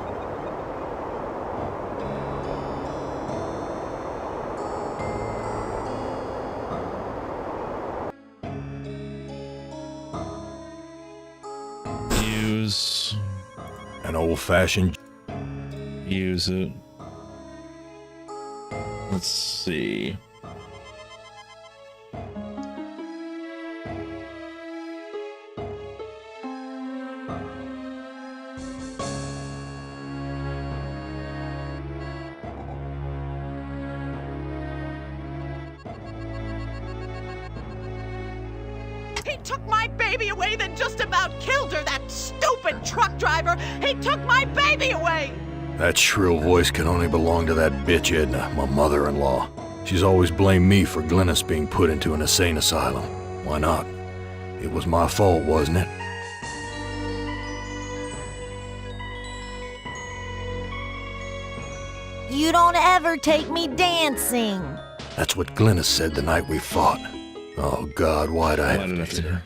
Speaker 1: Use
Speaker 3: An old-fashioned...
Speaker 1: it. Let's see.
Speaker 5: took my baby away, then just about killed her. That stupid truck driver. He took my baby away.
Speaker 3: That shrill voice can only belong to that bitch Edna, my mother-in-law. She's always blamed me for Glennis being put into an insane asylum. Why not? It was my fault, wasn't it?
Speaker 6: You don't ever take me dancing.
Speaker 3: That's what Glennis said the night we fought. Oh God, why'd I
Speaker 1: Why did I have
Speaker 3: do
Speaker 1: to?
Speaker 3: that?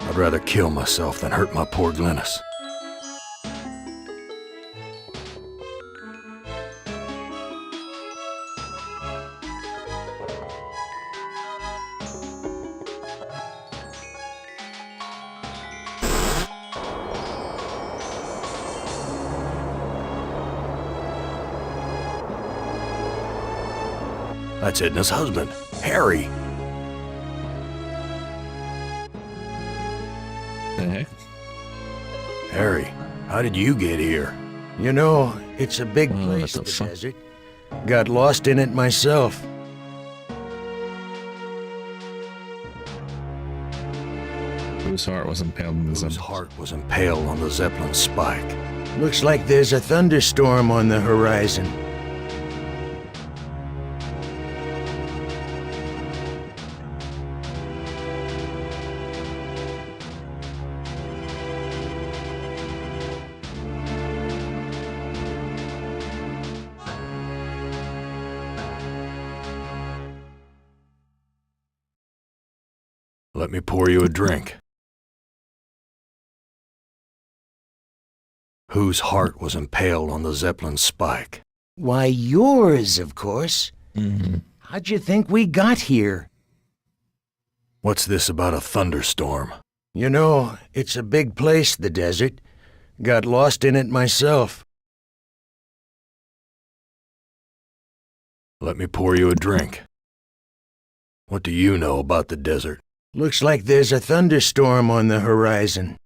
Speaker 3: I'd rather kill myself than hurt my poor Glennis. That's Edna's husband, Harry.
Speaker 1: The heck?
Speaker 3: Harry, how did you get here?
Speaker 2: You know, it's a big
Speaker 1: Well,
Speaker 2: place,
Speaker 1: what
Speaker 2: the
Speaker 1: the fuck?
Speaker 2: desert. Got lost in it myself.
Speaker 1: Whose heart was impaled in the
Speaker 3: Whose
Speaker 1: Zeppelin?
Speaker 3: heart was impaled on the Zeppelin spike.
Speaker 2: Looks like there's a thunderstorm on the horizon.
Speaker 3: Let me pour you a drink. Whose heart was impaled on the Zeppelin spike?
Speaker 2: Why, yours, of course.
Speaker 1: Mm-hmm.
Speaker 2: How'd you think we got here?
Speaker 3: What's this about a thunderstorm?
Speaker 2: You know, it's a big place, the desert. Got lost in it myself.
Speaker 3: Let me pour you a drink. What do you know about the desert?
Speaker 2: Looks like there's a thunderstorm on the horizon.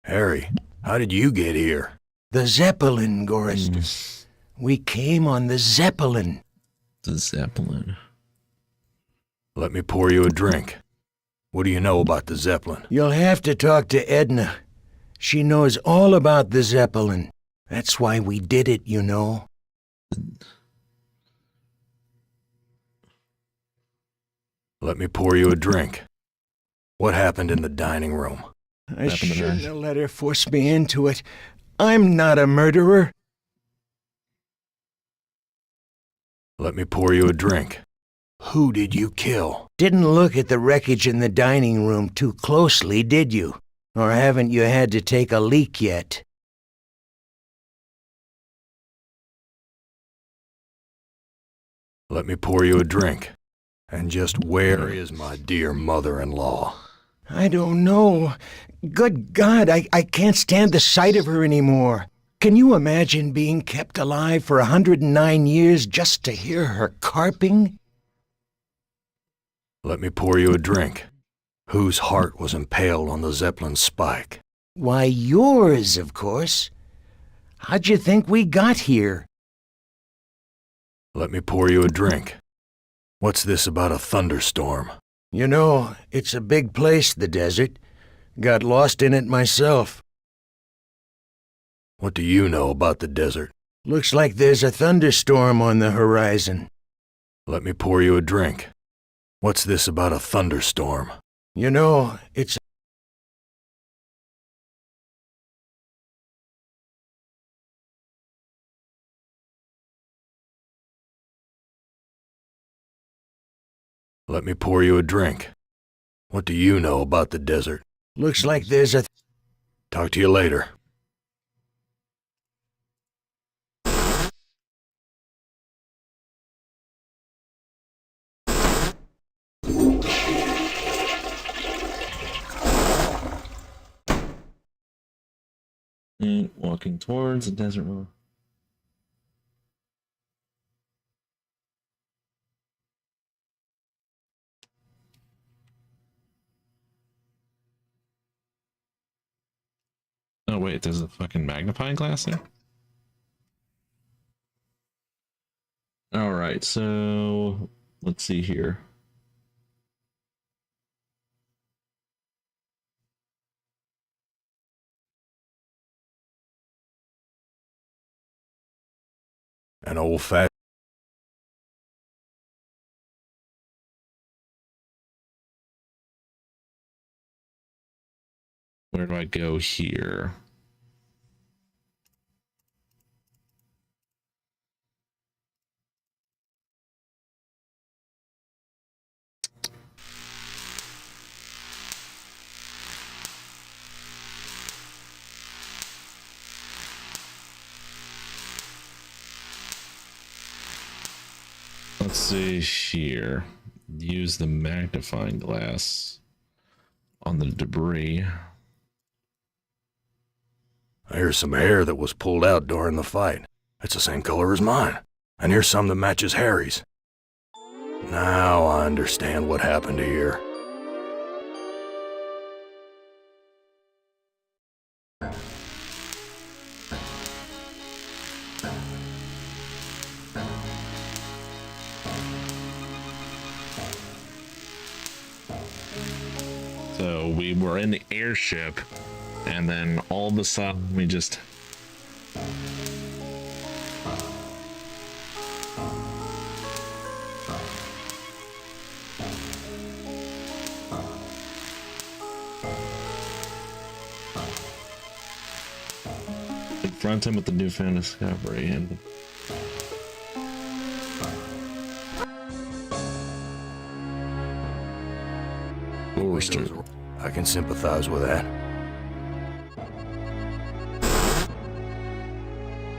Speaker 3: Harry, how did you get here?
Speaker 2: The Zeppelin, Gorrister. We came on the Zeppelin.
Speaker 1: The Zeppelin.
Speaker 3: Let me pour you a drink. What do you know about the Zeppelin?
Speaker 2: You'll have to talk to Edna. She knows all about the Zeppelin. That's why we did it, you know.
Speaker 3: Let me pour you a drink. What happened in the dining room?
Speaker 2: I
Speaker 1: Happened to
Speaker 2: shouldn't
Speaker 1: her.
Speaker 2: have let her force me into it. I'm not a murderer.
Speaker 3: Let me pour you a drink. Who did you kill?
Speaker 2: Didn't look at the wreckage in the dining room too closely, did you? Or haven't you had to take a leak yet?
Speaker 3: Let me pour you a drink. And just where is my dear mother-in-law?
Speaker 2: I don't know. Good God, I can't stand the sight of her anymore. Can you imagine being kept alive for 109 years just to hear her carping?
Speaker 3: Let me pour you a drink. Whose heart was impaled on the Zeppelin spike?
Speaker 2: Why, yours, of course. How'd you think we got here?
Speaker 3: Let me pour you a drink. What's this about a thunderstorm?
Speaker 2: You know, it's a big place, the desert. Got lost in it myself.
Speaker 3: What do you know about the desert?
Speaker 2: Looks like there's a thunderstorm on the horizon.
Speaker 3: Let me pour you a drink. What's this about a thunderstorm?
Speaker 2: You know, it's...
Speaker 3: Let me pour you a drink. What do you know about the desert?
Speaker 2: Looks like there's a...
Speaker 3: Talk to you later.
Speaker 1: And walking towards the desert road. Oh wait, there's a fucking magnifying glass there? Alright, so let's see here.
Speaker 3: An old-fashioned...
Speaker 1: Where do I go here? Let's see here. Use the magnifying glass on the debris.
Speaker 3: Here's some hair that was pulled out during the fight. It's the same color as mine. And here's some that matches Harry's. Now I understand what happened here.
Speaker 1: So we were in the airship, and then all of a sudden we just... confront him with the newfound discovery and... Forrester.
Speaker 3: I can sympathize with that.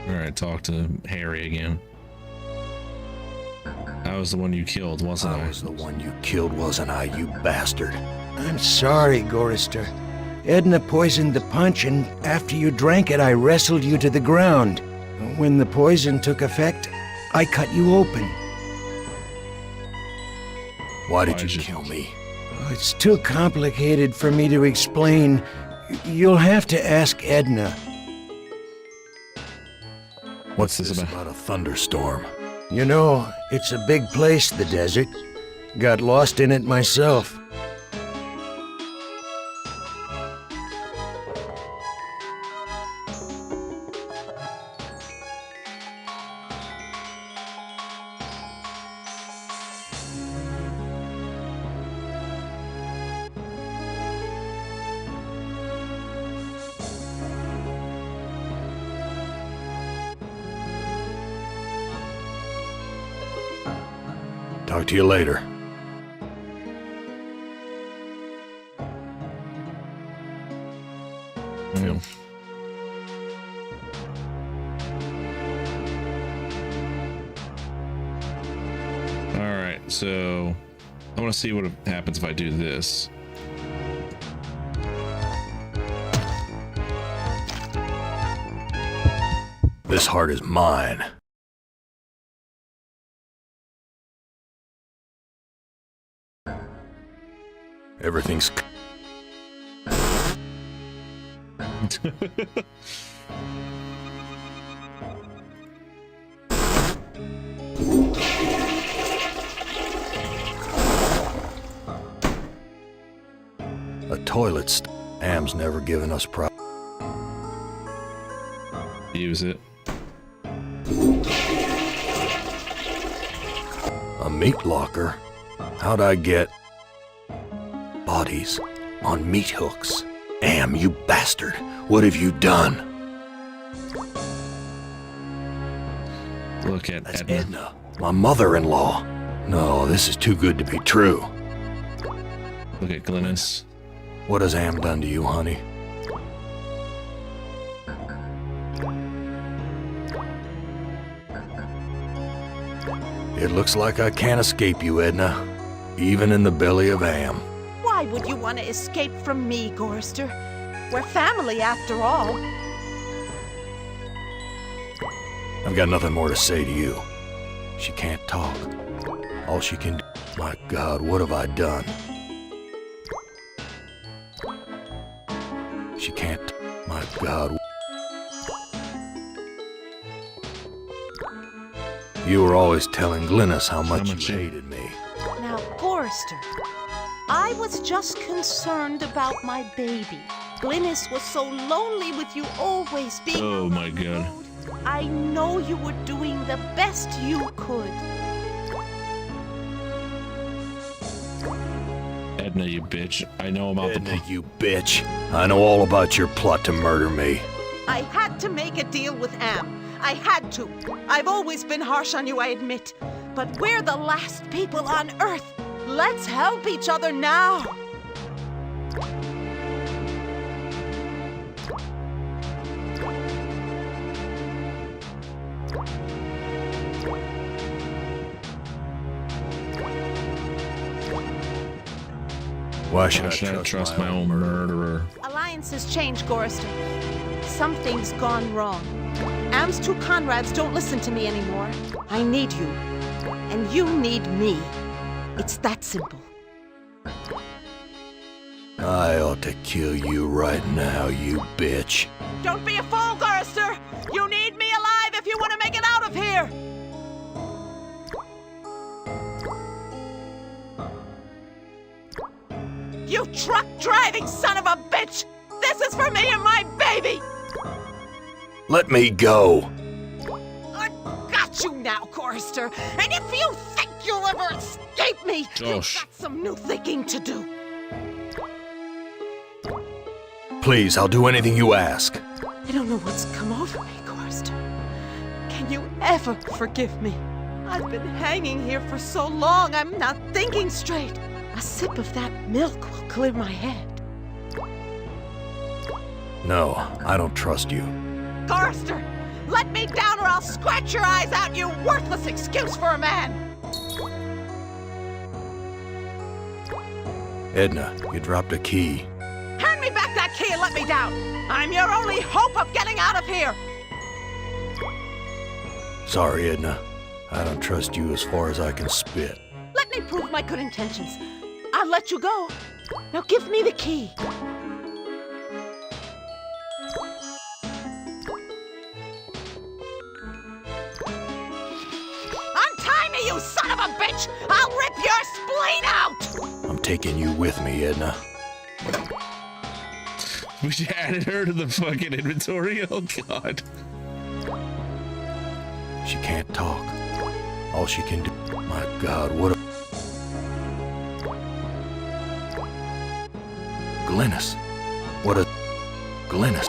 Speaker 1: Alright, talk to Harry again. I was the one you killed, wasn't I?
Speaker 3: I was the one you killed, wasn't I, you bastard?
Speaker 2: I'm sorry, Gorrister. Edna poisoned the punch, and after you drank it, I wrestled you to the ground. When the poison took effect, I cut you open.
Speaker 3: Why did you kill me?
Speaker 2: Oh, it's too complicated for me to explain. You'll have to ask Edna.
Speaker 1: What's this about?
Speaker 3: About a thunderstorm.
Speaker 2: You know, it's a big place, the desert. Got lost in it myself.
Speaker 3: Talk to you later.
Speaker 1: Mm. Alright, so I want to see what happens if I do this.
Speaker 3: This heart is mine. Everything's... A toilet Am's never given us
Speaker 1: Use it.
Speaker 3: A meat locker? How'd I get... bodies on meat hooks? Am, you bastard! What have you done?
Speaker 1: Look at
Speaker 3: That's
Speaker 1: Edna.
Speaker 3: Edna, my mother-in-law. No, this is too good to be true.
Speaker 1: Look at Glynis.
Speaker 3: What has Am done to you, honey? It looks like I can't escape you, Edna. Even in the belly of Am.
Speaker 5: Why would you want to escape from me, Gorrister? We're family after all.
Speaker 3: I've got nothing more to say to you. She can't talk. All she can do... My God, what have I done? She can't... My God... You were always telling Glynis how much you hated me.
Speaker 5: Now, Gorrister, I was just concerned about my baby. Glynis was so lonely with you always being
Speaker 1: Oh
Speaker 5: out
Speaker 1: my
Speaker 5: on the
Speaker 1: God.
Speaker 5: road. I know you were doing the best you could.
Speaker 1: Edna, you bitch. I know about
Speaker 3: Edna, you bitch. I know all about your plot to murder me.
Speaker 5: I had to make a deal with Am. I had to. I've always been harsh on you, I admit. But we're the last people on Earth. Let's help each other now.
Speaker 3: Why should
Speaker 1: Why should I trust my own murderer?
Speaker 5: Alliances change, Gorrister. Something's gone wrong. Am's two Conrads don't listen to me anymore. I need you. And you need me. It's that simple.
Speaker 3: I ought to kill you right now, you bitch.
Speaker 5: Don't be a fool, Gorrister! You need me alive if you want to make it out of here! You truck-driving son of a bitch! This is for me and my baby!
Speaker 3: Let me go.
Speaker 5: I got you now, Gorrister! And if you think you'll ever escape me,
Speaker 1: Josh.
Speaker 5: you've got some new thinking to do.
Speaker 3: Please, I'll do anything you ask.
Speaker 5: I don't know what's come over me, Gorrister. Can you ever forgive me? I've been hanging here for so long, I'm not thinking straight. A sip of that milk will clear my head.
Speaker 3: No, I don't trust you.
Speaker 5: Gorrister, let me down or I'll scratch your eyes out, you worthless excuse for a man!
Speaker 3: Edna, you dropped a key.
Speaker 5: Hand me back that key and let me down! I'm your only hope of getting out of here!
Speaker 3: Sorry, Edna. I don't trust you as far as I can spit.
Speaker 5: Let me prove my good intentions. I'll let you go. Now give me the key. Untie me, you son of a bitch! I'll rip your spleen out!
Speaker 3: I'm taking you with me, Edna.
Speaker 1: We added her to the fucking inventory. Oh god.
Speaker 3: She can't talk. All she can do. My God, what a. Glennis. What a. Glennis.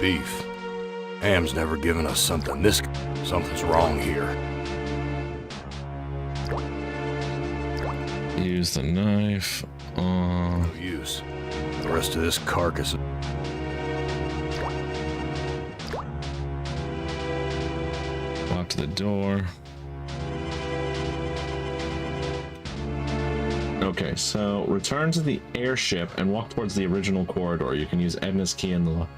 Speaker 3: Beef. Am's never given us something this. Something's wrong here.
Speaker 1: Use the knife.
Speaker 3: No use. The rest of this carcass.
Speaker 1: Lock the door. Okay, so return to the airship and walk towards the original corridor. You can use Edna's key in the lock.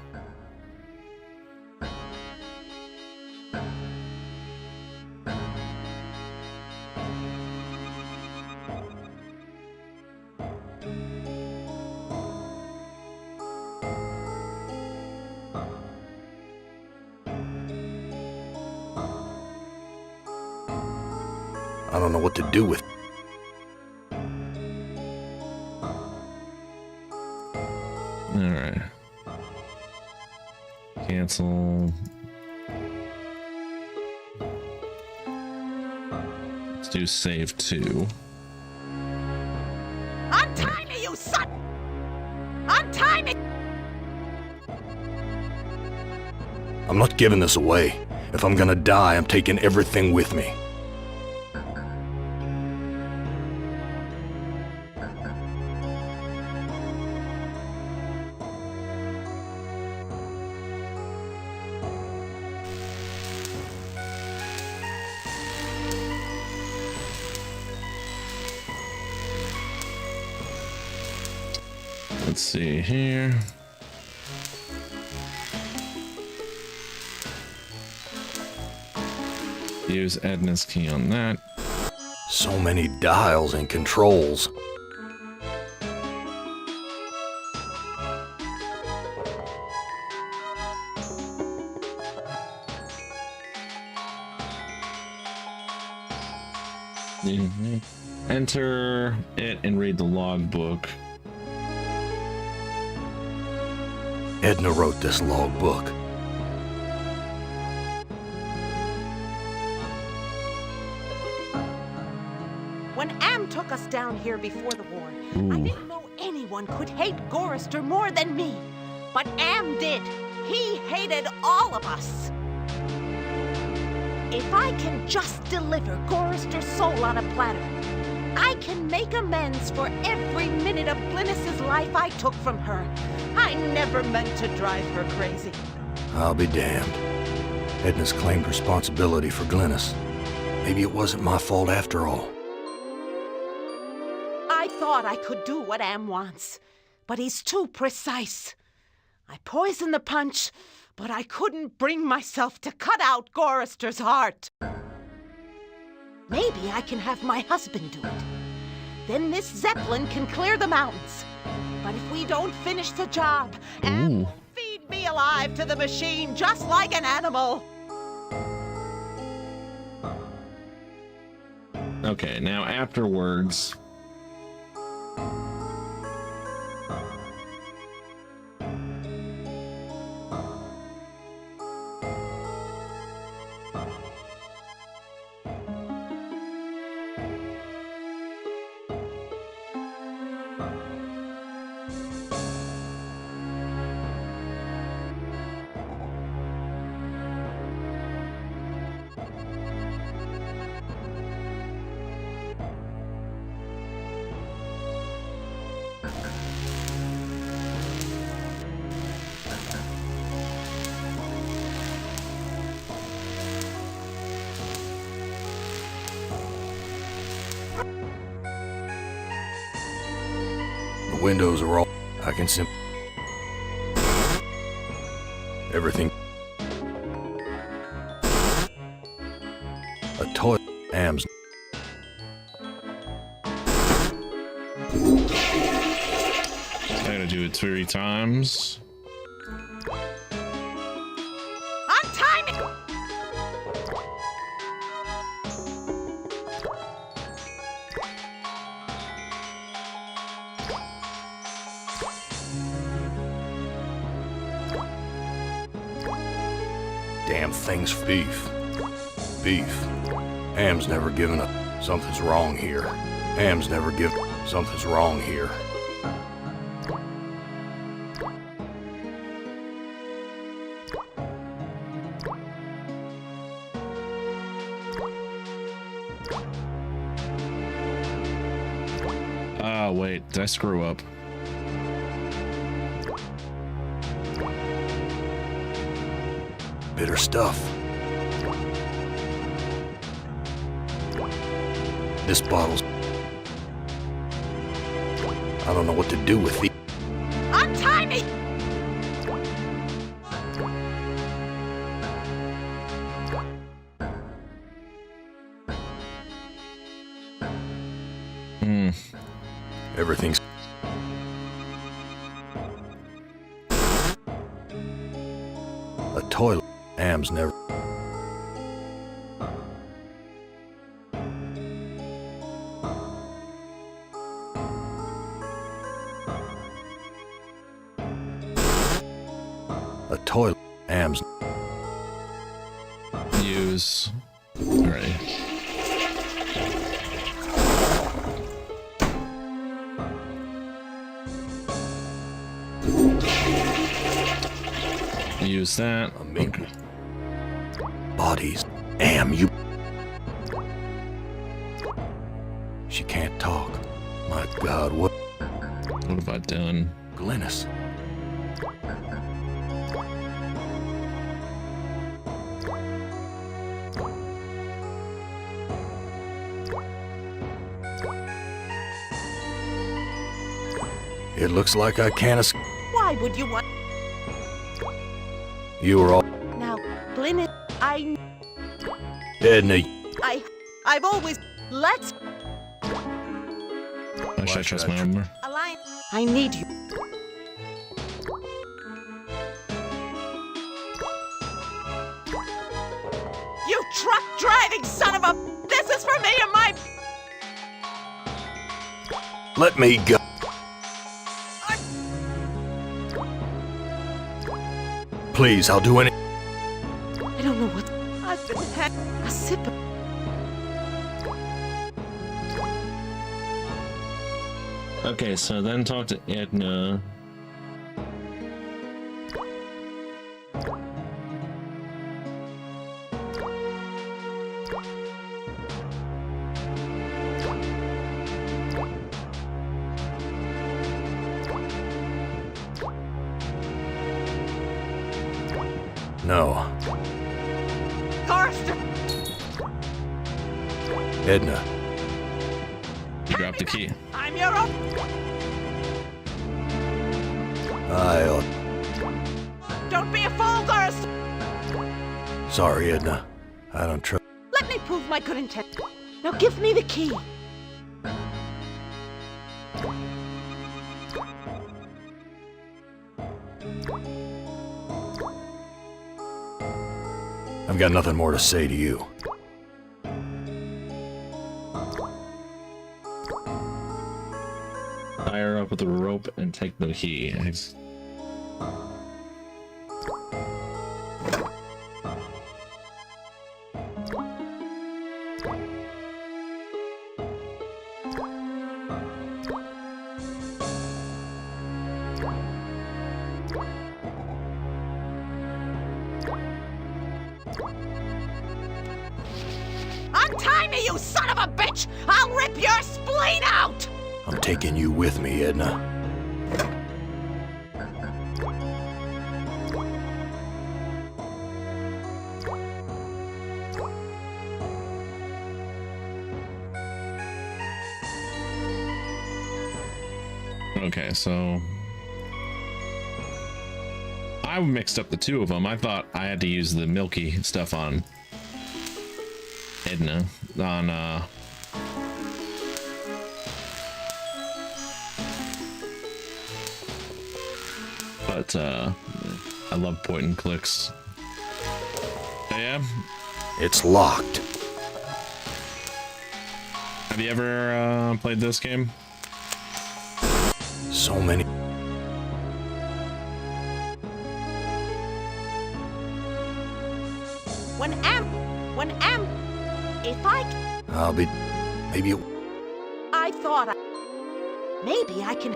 Speaker 3: I don't know what to do with.
Speaker 1: Alright. Cancel. Let's do save 2.
Speaker 5: Untie me, you son! Untie me!
Speaker 3: I'm not giving this away. If I'm gonna die, I'm taking everything with me.
Speaker 1: Let's see here. Use Edna's key on that.
Speaker 3: So many dials and controls.
Speaker 1: enter it and read the logbook.
Speaker 3: Edna wrote this logbook.
Speaker 5: When Am took us down here before the war, I didn't know anyone could hate Gorrister more than me. But Am did. He hated all of us. If I can just deliver Gorrister's soul on a platter, I can make amends for every minute of Glynis's life I took from her. I never meant to drive her crazy.
Speaker 3: I'll be damned. Edna's claimed responsibility for Glynis. Maybe it wasn't my fault after all.
Speaker 5: I thought I could do what Am wants, but he's too precise. I poisoned the punch, but I couldn't bring myself to cut out Gorrister's heart. Maybe I can have my husband do it. Then this Zeppelin can clear the mountains. But if we don't finish the job, Am will feed me alive to the machine just like an animal.
Speaker 1: Okay, now afterwards.
Speaker 3: The windows are all... I can sim... Everything... A toilet... Am's...
Speaker 1: I gotta do it 3 times.
Speaker 5: Untie me!
Speaker 3: Damn thing's beef. Beef. Am's never given up. Something's wrong here. Am's never given... Something's wrong here.
Speaker 1: Ah, wait, did I screw up?
Speaker 3: Bitter stuff. This bottle's... I don't know what to do with the...
Speaker 5: Untie me!
Speaker 3: Everything's... A toilet. Am's never... A toilet. Am's...
Speaker 1: Use. Alright. Use that.
Speaker 3: Okay. Bodies. Am, you... She can't talk. My God, what...
Speaker 1: What have I done?
Speaker 3: Glynis. It looks like I can't escape.
Speaker 5: Why would you want...
Speaker 3: You were all...
Speaker 5: Now, Glynis,
Speaker 3: Edna.
Speaker 5: I've always... Let's
Speaker 1: I should trust my armor.
Speaker 5: align... I need you. You truck-driving son of a... This is for me and my...
Speaker 3: Let me go. Please, I'll do any.
Speaker 5: I don't know what I've been had. A sip of...
Speaker 1: Okay, so then talk to Edna.
Speaker 3: No.
Speaker 5: Forrester!
Speaker 3: Edna.
Speaker 1: You dropped the key.
Speaker 5: I'm your own...
Speaker 3: I'll.
Speaker 5: Don't be a fool, Forrester!
Speaker 3: Sorry, Edna. I don't trust.
Speaker 5: Let me prove my good intent. Now give me the key.
Speaker 3: I've got nothing more to say to you.
Speaker 1: Tie her up with a rope and take the key.
Speaker 5: Untie me, you son of a bitch! I'll rip your spleen out!
Speaker 3: I'm taking you with me, Edna.
Speaker 1: Okay, so I mixed up the two of them. I thought I had to use the milky stuff on Edna, on but I love point and clicks. Yeah.
Speaker 3: It's locked.
Speaker 1: Have you ever played this game?
Speaker 3: So many.
Speaker 5: If I...
Speaker 3: I'll be. Maybe.
Speaker 5: I thought maybe I can...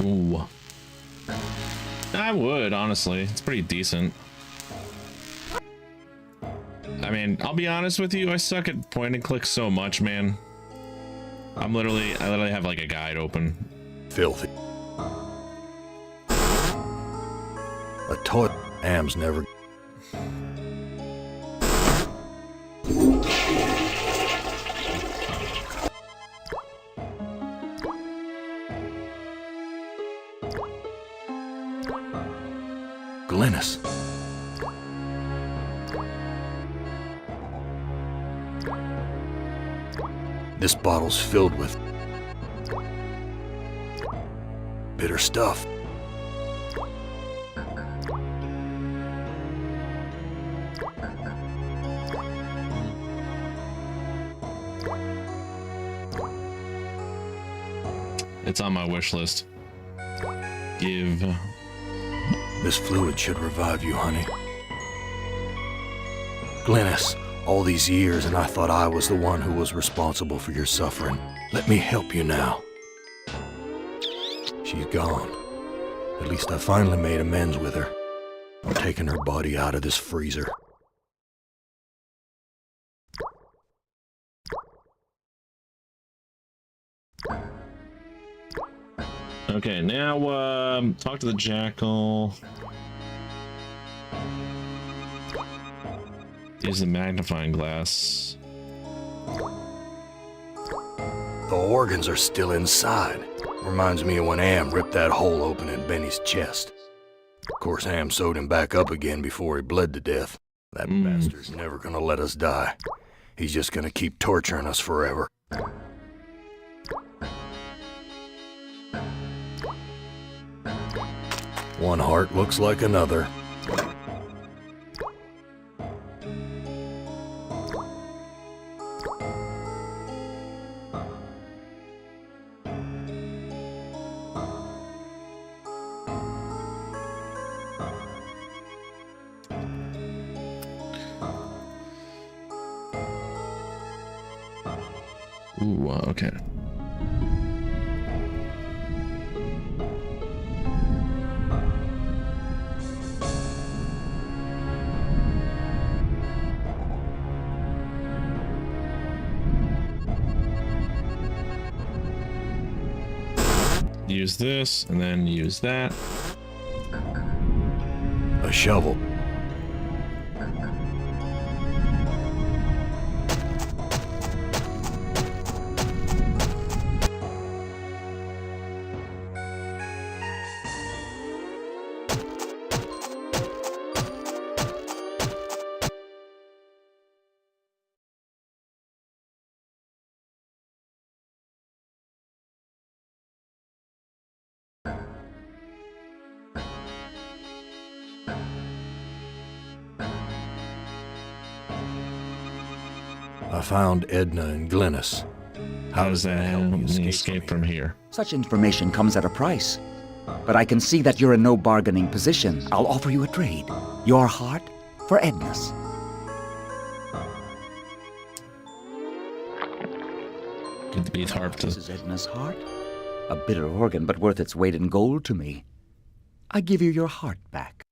Speaker 1: Ooh. I would, honestly. It's pretty decent. I mean, I'll be honest with you, I suck at point and click so much, man. I literally have like a guide open.
Speaker 3: Filthy. A toy. Am's never. Glennis. This bottle's filled with bitter stuff.
Speaker 1: It's on my wish list. Give.
Speaker 3: This fluid should revive you, honey. Glennis, all these years and I thought I was the one who was responsible for your suffering. Let me help you now. She's gone. At least I finally made amends with her. I'm taking her body out of this freezer.
Speaker 1: Okay, now talk to the jackal. Use the magnifying glass.
Speaker 3: The organs are still inside. Reminds me of when Am ripped that hole open in Benny's chest. Of course, Am sewed him back up again before he bled to death. That bastard's never gonna let us die. He's just gonna keep torturing us forever. One heart looks like another.
Speaker 1: Ooh, okay. Use this, and then use that.
Speaker 3: A shovel. I found Edna and Glennis.
Speaker 1: How does that help me
Speaker 3: escape
Speaker 1: escape from here?
Speaker 4: Such information comes at a price. But I can see that you're in no bargaining position. I'll offer you a trade. Your heart for Edna's.
Speaker 1: Get the beef harp to...
Speaker 4: This is Edna's heart. A bitter organ, but worth its weight in gold to me. I give you your heart back.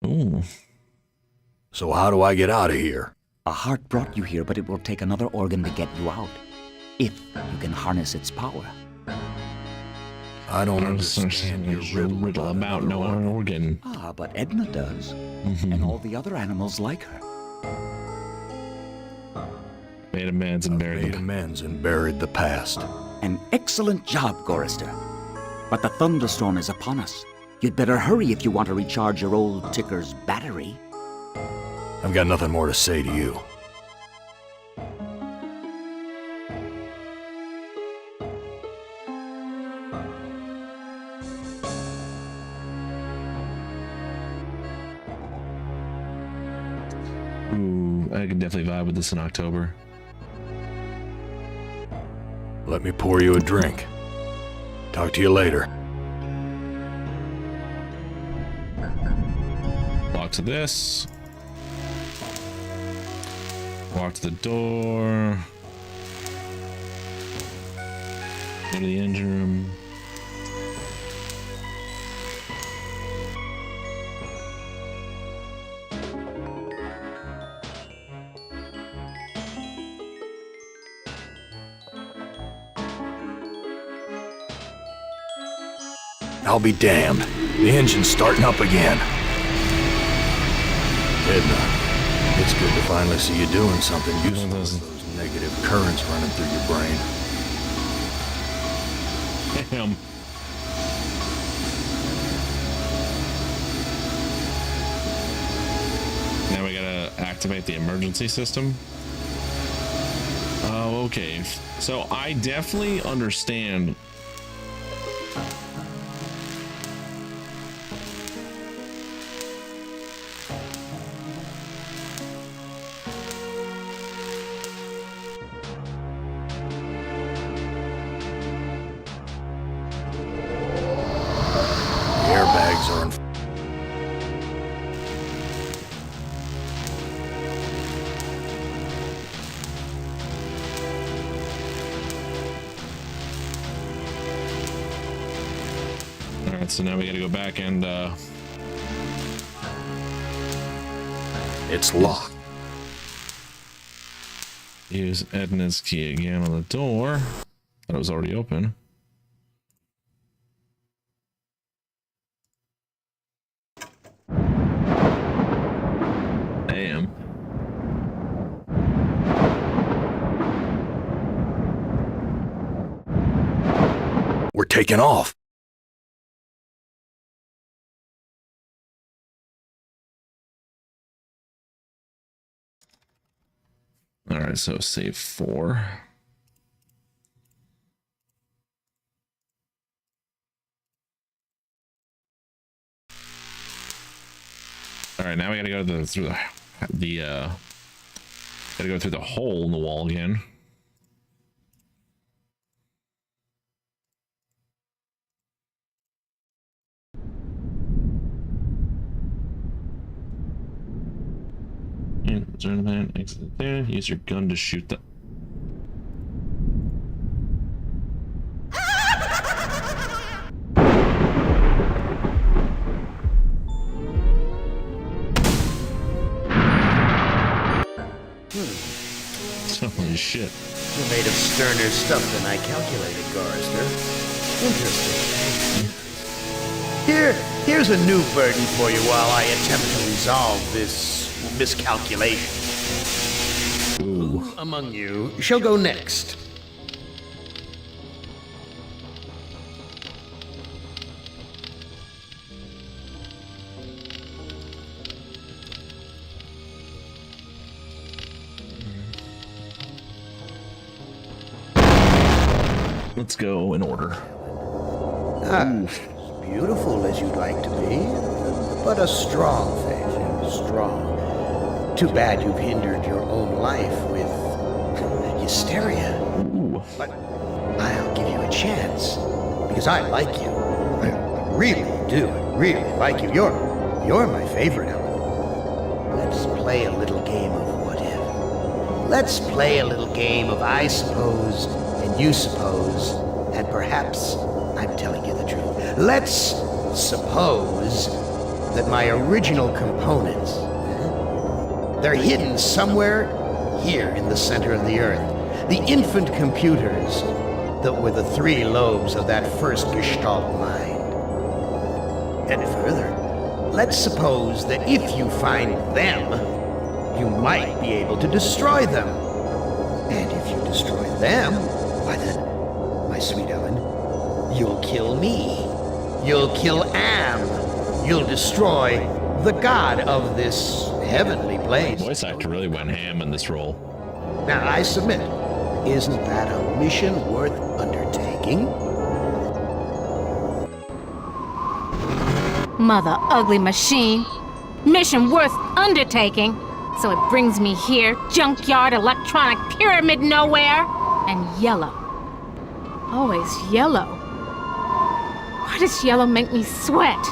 Speaker 1: Ooh.
Speaker 3: So how do I get out of here?
Speaker 4: A heart brought you here, but it will take another organ to get you out. If you can harness its power.
Speaker 3: I don't
Speaker 1: Understand
Speaker 3: understand
Speaker 1: your
Speaker 3: your
Speaker 1: riddle about no organ.
Speaker 4: Ah, but Edna does. And all the other animals like her.
Speaker 1: Made amends and buried
Speaker 3: Made
Speaker 1: them.
Speaker 3: amends and buried the past.
Speaker 4: An excellent job, Gorister. But the thunderstorm is upon us. You'd better hurry if you want to recharge your old ticker's battery.
Speaker 3: I've got nothing more to say to you.
Speaker 1: Ooh, I can definitely vibe with this in October.
Speaker 3: Let me pour you a drink. Talk to you later.
Speaker 1: Walk to this. Walk to the door. Go to the engine room.
Speaker 3: I'll be damned. The engine's starting up again. Edna, it's good to finally see you doing something useful with those negative currents running through your brain.
Speaker 1: Damn. Now we gotta activate the emergency system. Oh, okay. So I definitely understand.
Speaker 3: The airbags are in.
Speaker 1: Alright, so now we gotta go back and
Speaker 3: It's locked.
Speaker 1: use Edna's key again on the door. Thought it was already open. Damn.
Speaker 3: We're taking off.
Speaker 1: Alright, so save 4. Alright, now we gotta go through gotta go through the hole in the wall again. And turn that, exit there. Use your gun to shoot the. Holy shit.
Speaker 2: You're made of sterner stuff than I calculated, Gorrister. Interesting. Here's a new burden for you while I attempt to resolve this miscalculation. Who among you shall go next?
Speaker 1: Let's go in order.
Speaker 2: As beautiful as you'd like to be, but a strong faith, strong. Too bad you've hindered your own life with hysteria.
Speaker 1: Ooh.
Speaker 2: But I'll give you a chance, because I like you. I really do. I really like you. You're my favorite, Ellen. Let's play a little game of what if. Let's play a little game of I suppose and you suppose, and perhaps I'm telling you the truth. Let's suppose that my original components, they're hidden somewhere here in the center of the Earth. The infant computers that were the three lobes of that first Gestalt mind. And further, let's suppose that if you find them, you might be able to destroy them. And if you destroy them, why then, my sweet Ellen, you'll kill me. You'll kill Am. You'll destroy the god of this heavenly place.
Speaker 1: Voice actor really went ham in this role.
Speaker 2: Now, I submit, isn't that a mission worth undertaking?
Speaker 7: Mother ugly machine. Mission worth undertaking. So it brings me here, junkyard, electronic pyramid nowhere, and yellow. Always yellow. Why does yellow make me sweat?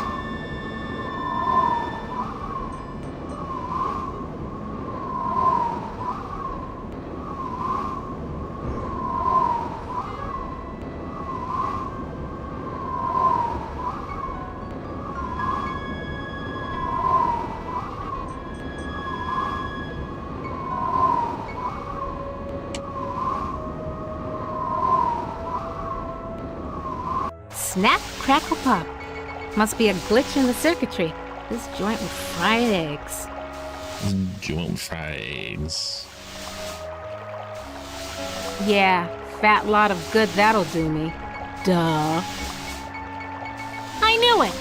Speaker 7: Snap, crackle, pop. Must be a glitch in the circuitry. This joint with fried eggs.
Speaker 1: Joint fries.
Speaker 7: Yeah, fat lot of good that'll do me. Duh. I knew it!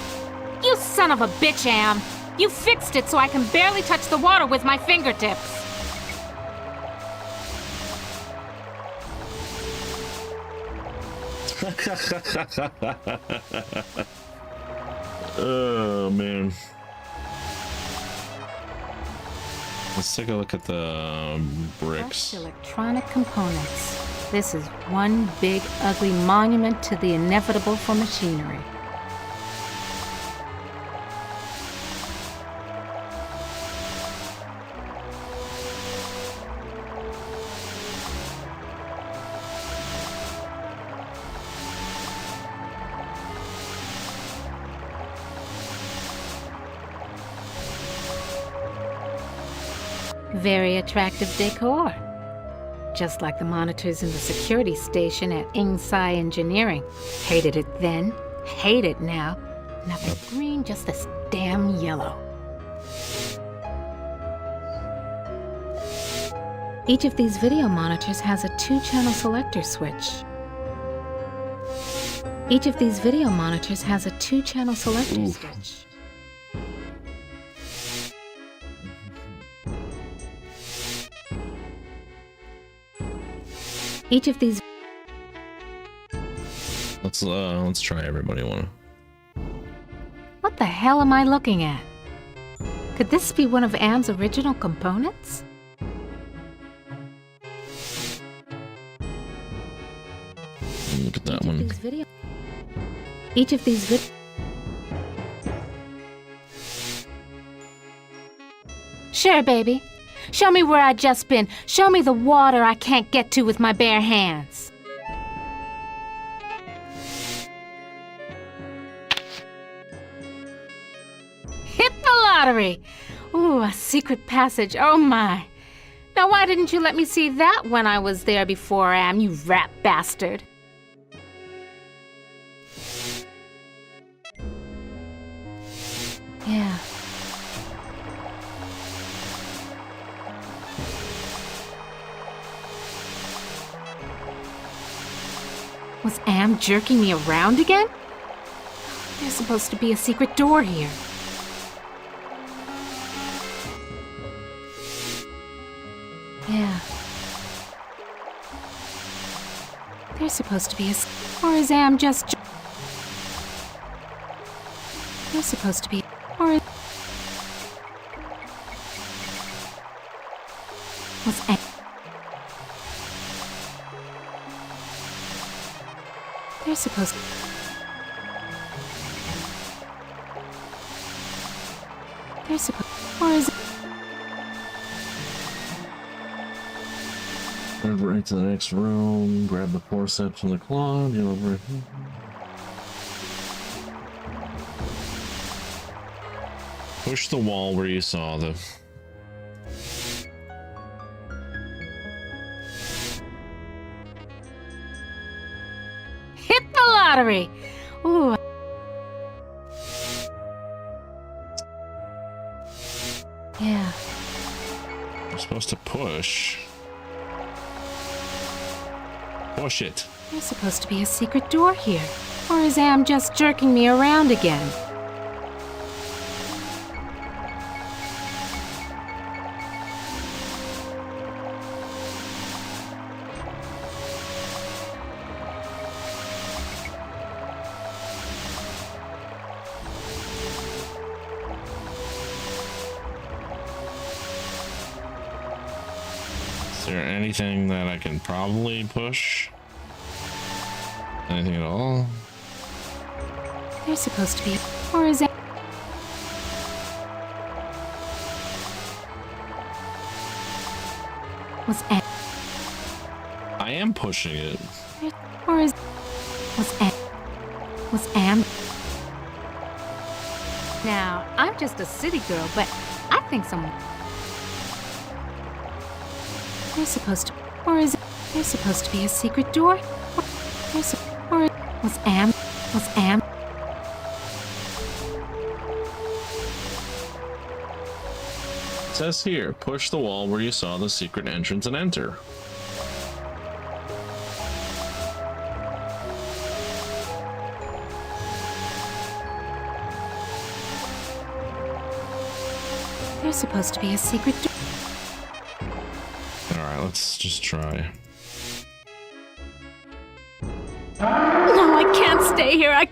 Speaker 7: You son of a bitch, Am! You fixed it so I can barely touch the water with my fingertips.
Speaker 1: Oh man. Let's take a look at the bricks.
Speaker 7: Fresh electronic components. This is one big, ugly monument to the inevitable for machinery. Very attractive decor. Just like the monitors in the security station at Ingsci Engineering. Hated it then, hate it now. Nothing green, just this damn yellow. Each of these video monitors has a 2-channel selector switch. Each of these video monitors has a 2-channel selector switch. Each of these.
Speaker 1: Let's try everybody wanna.
Speaker 7: What the hell am I looking at? Could this be one of Am's original components?
Speaker 1: Look at that one.
Speaker 7: Each of these Sure, baby. Show me where I just been. Show me the water I can't get to with my bare hands. Hit the lottery! Ooh, a secret passage. Oh my. Now why didn't you let me see that when I was there before, Am, you rat bastard? Yeah. Was Am jerking me around again? There's supposed to be a secret door here. Yeah. There's supposed to be a... Or is Am just... There's supposed to be... Or is... Was Am... There's supposed to... There's supposed... Or is...
Speaker 1: Move right to the next room, grab the forceps from the cloth, get over it. Push the wall where you saw the...
Speaker 7: Hit the lottery! Ooh. Yeah.
Speaker 1: You're supposed to push. Push it.
Speaker 7: There's supposed to be a secret door here. Or is Am just jerking me around again?
Speaker 1: Is there anything that I can probably push? Anything at all?
Speaker 7: There's supposed to be... Or is it... Was Am...
Speaker 1: I am pushing it.
Speaker 7: Or is... Was Am... Was Am... Now, I'm just a city girl, but I think someone... There's supposed to... Or is... There's supposed to be a secret door? There's... Or... Was Am... Was Am...
Speaker 1: It says here, push the wall where you saw the secret entrance and enter.
Speaker 7: There's supposed to be a secret door.
Speaker 1: Alright, let's just try.
Speaker 7: No, I can't stay here. I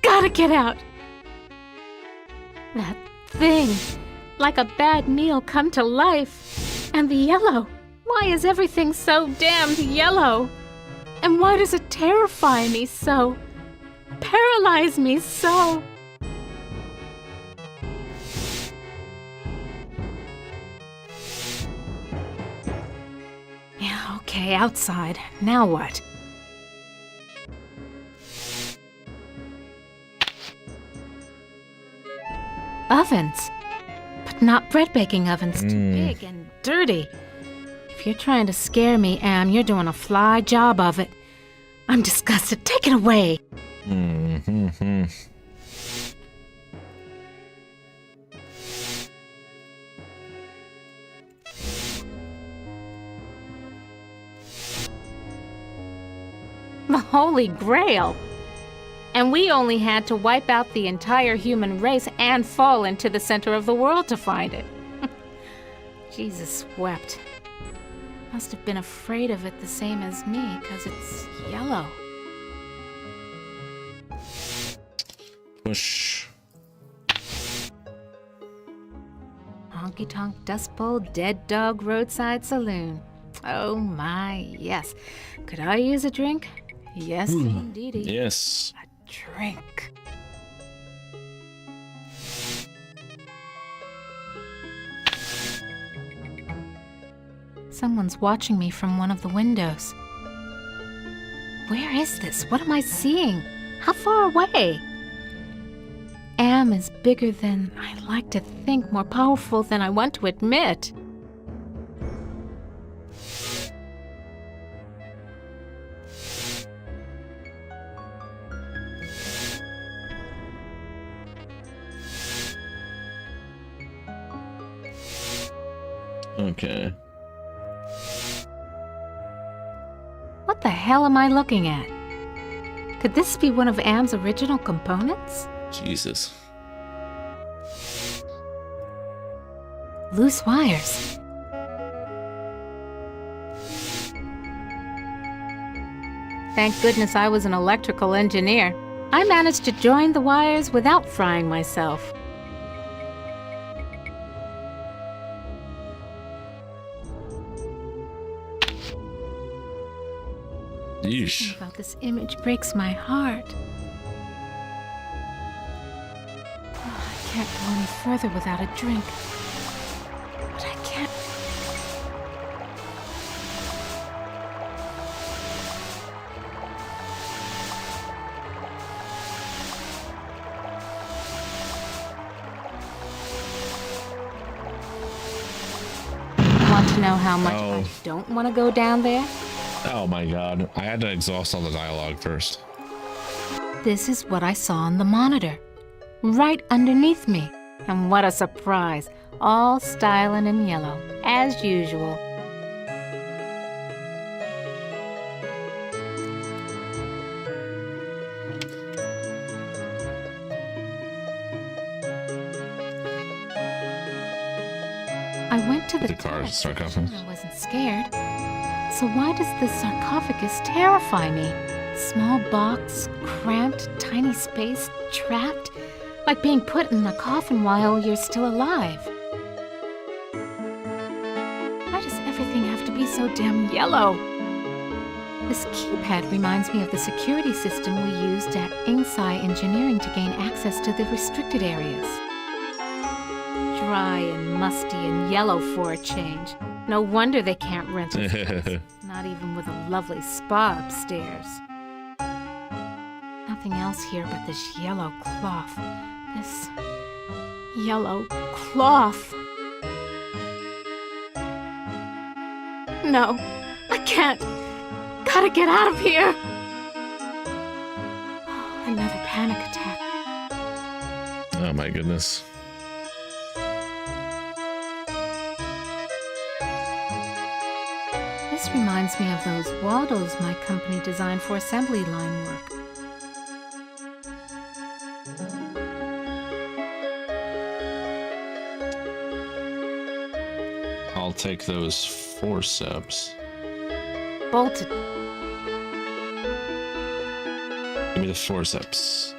Speaker 7: gotta get out. That thing. Like a bad meal come to life. And the yellow. Why is everything so damned yellow? And why does it terrify me so? Paralyze me so? Yeah, okay, outside. Now what? Ovens. But not bread baking ovens. Too big and dirty. If you're trying to scare me, Am, you're doing a fly job of it. I'm disgusted. Take it away. The Holy Grail. And we only had to wipe out the entire human race and fall into the center of the world to find it. Jesus wept. Must have been afraid of it the same as me, 'cause it's yellow.
Speaker 1: Push.
Speaker 7: Honky Tonk Dust Bowl Dead Dog Roadside Saloon. Oh my, yes. Could I use a drink? Yes, indeedy.
Speaker 1: Yes.
Speaker 7: Drink. Someone's watching me from one of the windows. Where is this? What am I seeing? How far away? Am is bigger than I like to think, more powerful than I want to admit.
Speaker 1: Okay.
Speaker 7: What the hell am I looking at? Could this be one of Am's original components?
Speaker 1: Jesus.
Speaker 7: Loose wires. Thank goodness I was an electrical engineer. I managed to join the wires without frying myself.
Speaker 1: Yeesh.
Speaker 7: Something about this image breaks my heart. Oh, I can't go any further without a drink. But I can't. Want to know how much I don't want to go down there?
Speaker 1: Oh my god. I had to exhaust all the dialogue first.
Speaker 7: This is what I saw on the monitor, right underneath me. And what a surprise, all styling in yellow, as usual. I went to the
Speaker 1: cars
Speaker 7: TARDIS
Speaker 1: sarcophagus.
Speaker 7: I wasn't scared. So why does this sarcophagus terrify me? Small box, cramped, tiny space, trapped, like being put in a coffin while you're still alive. Why does everything have to be so damn yellow? This keypad reminds me of the security system we used at Ingsci Engineering to gain access to the restricted areas. Dry and musty and yellow for a change. No wonder they can't rent this place. Not even with a lovely spa upstairs. Nothing else here but this yellow cloth. This yellow cloth. No, I can't. Gotta get out of here. Oh, another panic attack.
Speaker 1: Oh my goodness.
Speaker 7: This reminds me of those Waldos my company designed for assembly line work.
Speaker 1: I'll take those forceps.
Speaker 7: Bolted.
Speaker 1: Give me the forceps.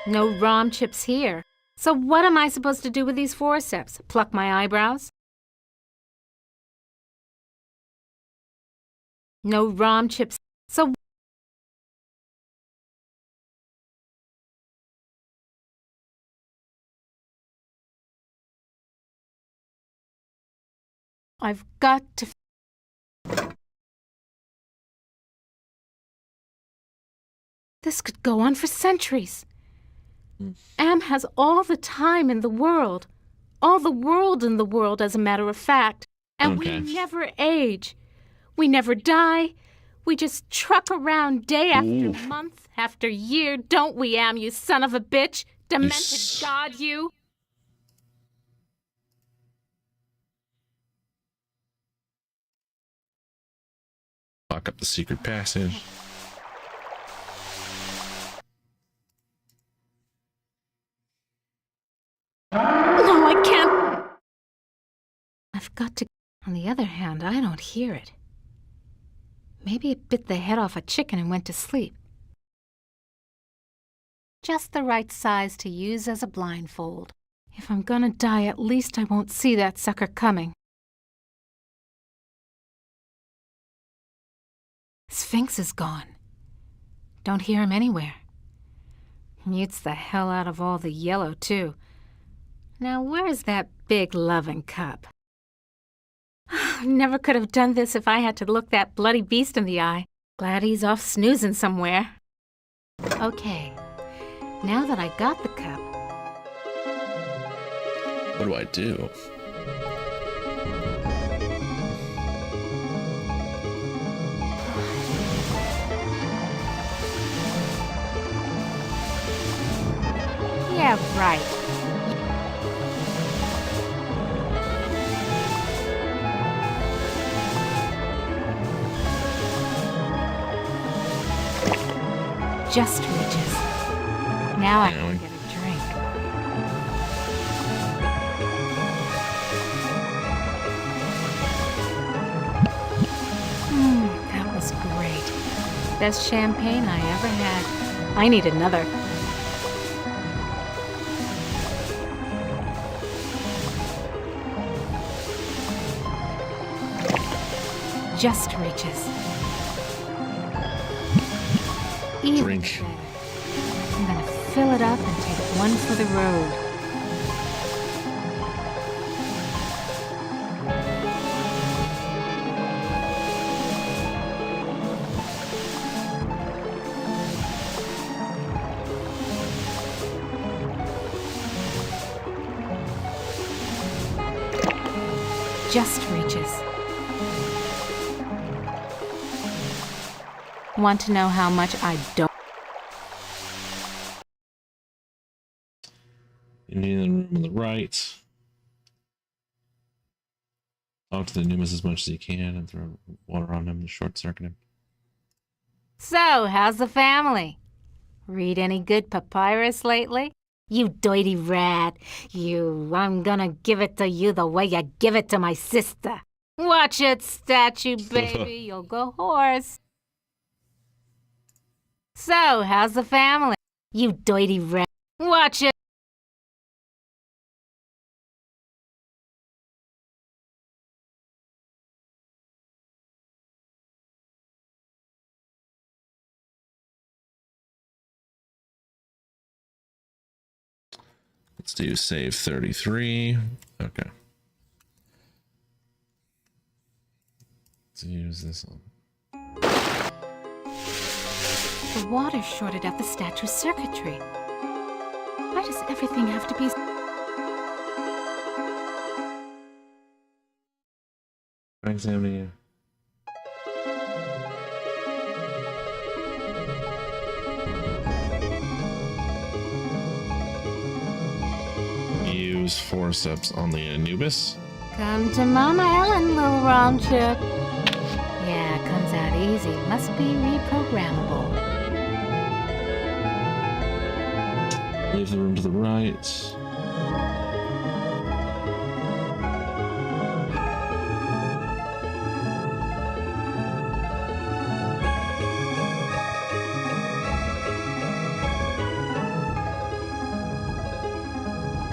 Speaker 7: No ROM chips here. So what am I supposed to do with these forceps? Pluck my eyebrows? No ROM chips. So I've got to. This could go on for centuries. Am has all the time in the world. All the world in the world, as a matter of fact. And
Speaker 1: Okay.
Speaker 7: we never age. We never die. We just truck around day after month after year, don't we, Am, you son of a bitch? Demented
Speaker 1: Yes.
Speaker 7: god, you!
Speaker 1: Lock up the secret passage.
Speaker 7: No, I can't. I've got to. On the other hand, I don't hear it. Maybe it bit the head off a chicken and went to sleep. Just the right size to use as a blindfold. If I'm gonna die, at least I won't see that sucker coming. Sphinx is gone. Don't hear him anywhere. Mutes the hell out of all the yellow, too. Now, where's that big loving cup? Never could have done this if I had to look that bloody beast in the eye. Glad he's off snoozing somewhere. Okay, now that I got the cup,
Speaker 1: What do I do?
Speaker 7: Yeah, right. Just reaches. Now I can get a drink. That was great. Best champagne I ever had. I need another. Just reaches. Even
Speaker 1: Drink.
Speaker 7: better. I'm gonna fill it up and take one for the road. Just reaches. Want to know how much I don't?
Speaker 1: You need the room on the right. Talk to the Numas as much as you can and throw water on him to short circuit him.
Speaker 7: So, how's the family? Read any good papyrus lately? You dirty rat. You, I'm gonna give it to you the way you give it to my sister. Watch it, statue baby, you'll go hoarse. So, how's the family? You dirty rat. Watch it.
Speaker 1: Let's do save 33. Okay. Let's use this one.
Speaker 7: The water shorted out the statue's circuitry. Why does everything have to be...
Speaker 1: Examining you. Use forceps on the Anubis.
Speaker 7: Come to Mama Ellen, little round chip. Yeah, it comes out easy. Must be reprogrammable.
Speaker 1: Leave the room to the right.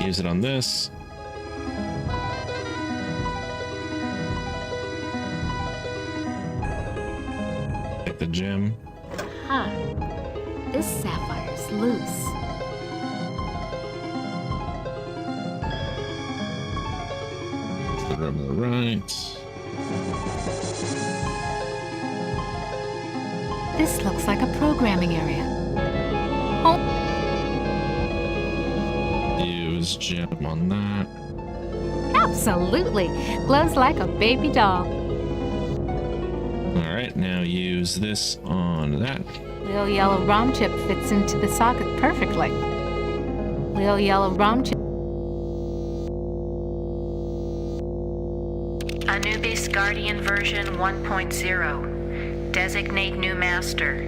Speaker 1: Use it on this. Take the gem.
Speaker 7: Huh. This sapphire's loose.
Speaker 1: The room to the right.
Speaker 7: This looks like a programming area. Oh,
Speaker 1: Use gem on that.
Speaker 7: absolutely. Glows like a baby doll.
Speaker 1: All right, now use this on that.
Speaker 7: Little yellow ROM chip fits into the socket perfectly. Little yellow ROM chip.
Speaker 8: Anubis Guardian version 1.0. Designate new master.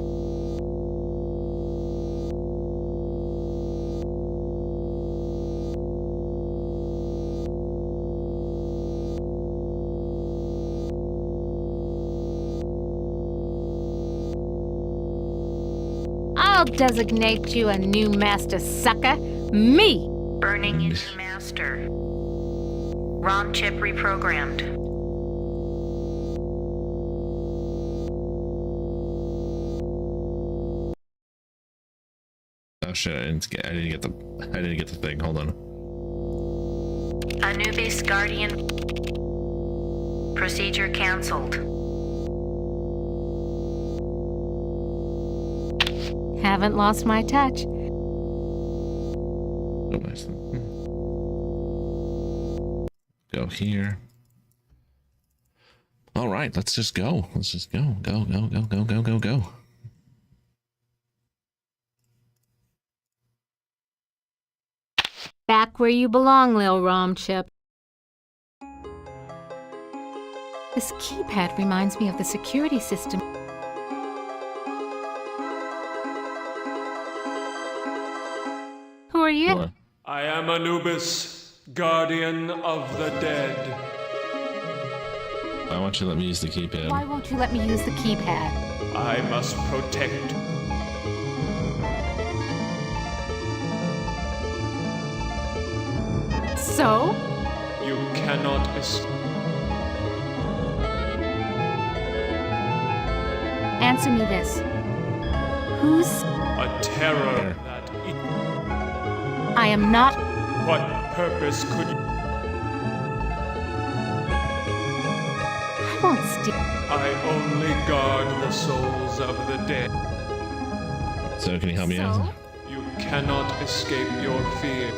Speaker 7: I'll designate you a new master, sucker. Me!
Speaker 8: Burning in new master. ROM chip reprogrammed.
Speaker 1: Oh shit! I didn't get the thing. Hold on.
Speaker 8: Anubis Guardian. Procedure cancelled.
Speaker 7: Haven't lost my touch.
Speaker 1: Oh, nice. Go here. All right, let's just go. Let's just go. Go, go, go, go, go, go, go.
Speaker 7: Back where you belong, Lil Romchip. This keypad reminds me of the security system. Who are you?
Speaker 1: What?
Speaker 9: I am Anubis, guardian of the dead.
Speaker 1: Why won't you let me use the keypad?
Speaker 7: Why won't you let me use the keypad?
Speaker 9: I must protect.
Speaker 7: So?
Speaker 9: You cannot escape.
Speaker 7: Answer me this. Who's...
Speaker 9: A terror that
Speaker 7: I am not...
Speaker 9: what purpose could you...
Speaker 7: I won't steal...
Speaker 9: I only guard the souls of the dead.
Speaker 1: So can you help me
Speaker 7: So?
Speaker 1: out?
Speaker 9: You cannot escape your fear.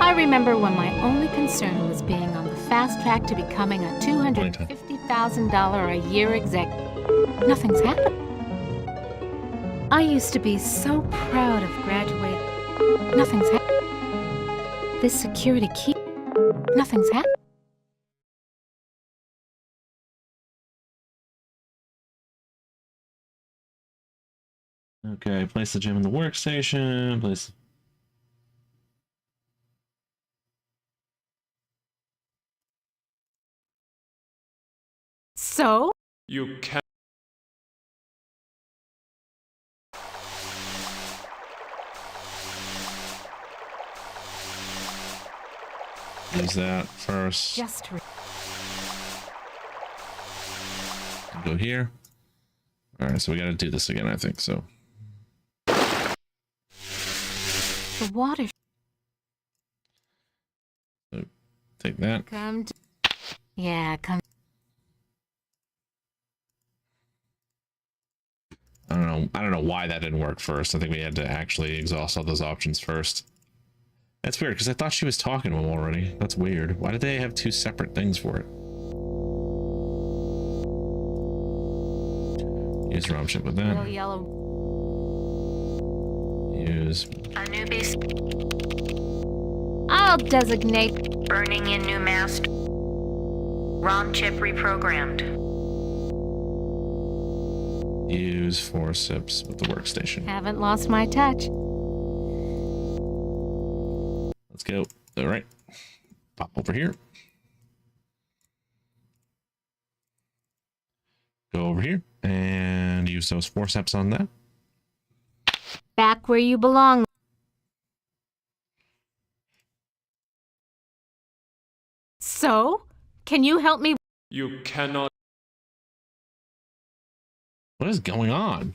Speaker 7: I remember when my only concern was being on the fast track to becoming a $250,000 a year exec. Nothing's happened. I used to be so proud of graduating. Nothing's happened. This security key. Nothing's happened.
Speaker 1: Okay, place the gem in the workstation. Place.
Speaker 7: So?
Speaker 9: You can...
Speaker 1: Use that first.
Speaker 7: Just...
Speaker 1: Go here. All right, so we got to do this again, I think. So
Speaker 7: The water...
Speaker 1: take that.
Speaker 7: Come to... Yeah, come...
Speaker 1: I don't know why that didn't work first. I think we had to actually exhaust all those options first. That's weird, because I thought she was talking to him already. That's weird. Why did they have two separate things for it? Use Romchip with
Speaker 7: Little
Speaker 1: that.
Speaker 7: yellow...
Speaker 1: Use...
Speaker 8: Anubis
Speaker 7: I'll designate...
Speaker 8: burning in new master. ROM chip reprogrammed.
Speaker 1: Use forceps with the workstation.
Speaker 7: Haven't lost my touch.
Speaker 1: Let's go. All right. Pop over here. Go over here and use those forceps on that.
Speaker 7: Back where you belong. So? Can you help me?
Speaker 9: You cannot...
Speaker 1: What is going on?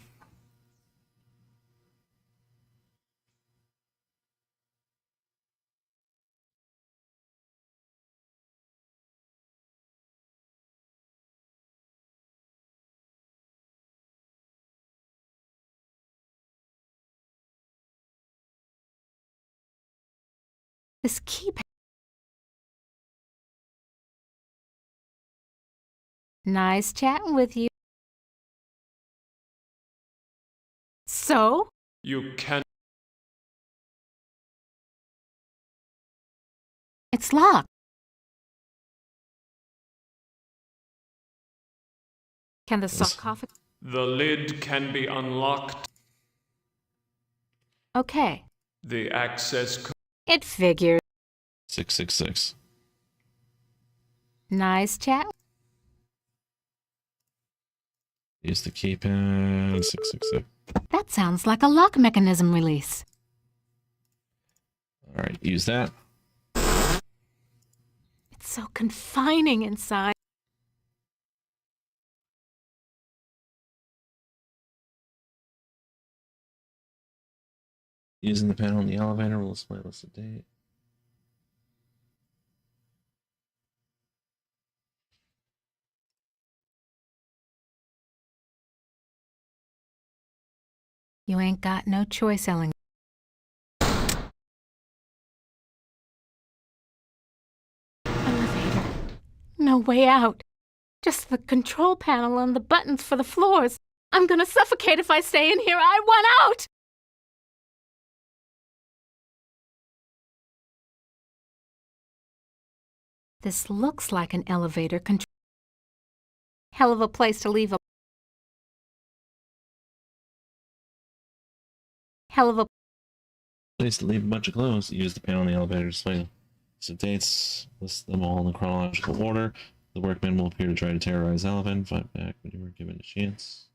Speaker 7: This keypad. Nice chatting with you. So?
Speaker 9: You can...
Speaker 7: It's locked. Can the sarcophagus...
Speaker 9: The lid can be unlocked.
Speaker 7: Okay.
Speaker 9: The access code...
Speaker 7: It figures.
Speaker 1: 666.
Speaker 7: Nice chat.
Speaker 1: Use the keypad. 666.
Speaker 7: That sounds like a lock mechanism release.
Speaker 1: All right, use that.
Speaker 7: It's so confining inside.
Speaker 1: Using the panel in the elevator will display a list of date.
Speaker 7: You ain't got no choice, Ellen. Elevator. No way out. Just the control panel and the buttons for the floors. I'm gonna suffocate if I stay in here. I want out! This looks like an elevator control. Hell of a place to leave a. Hell of a
Speaker 1: Place to leave a bunch of clothes. Use the panel on the elevator to display the dates. List them all in chronological order. The workmen will appear to try to terrorize Alvin. Fight back when you were given a chance.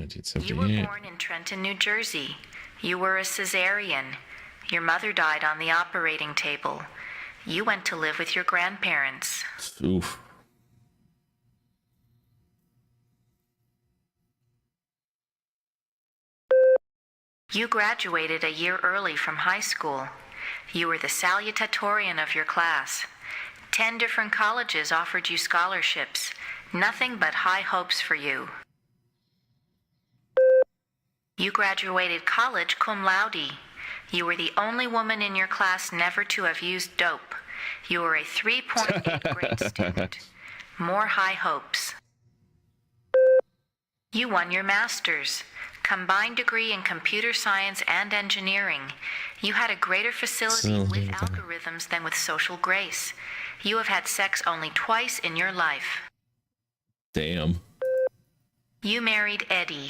Speaker 8: You were
Speaker 1: 1978.
Speaker 8: born in Trenton, New Jersey. You were a cesarean. Your mother died on the operating table. You went to live with your grandparents.
Speaker 1: Oof.
Speaker 8: You graduated a year early from high school. You were the salutatorian of your class. 10 different colleges offered you scholarships. Nothing but high hopes for you. You graduated college cum laude. You were the only woman in your class never to have used dope. You were a 3.8 grade student. More high hopes. You won your master's. Combined degree in computer science and engineering. You had a greater facility with algorithms than with social grace. You have had sex only twice in your life.
Speaker 1: Damn.
Speaker 8: You married Eddie.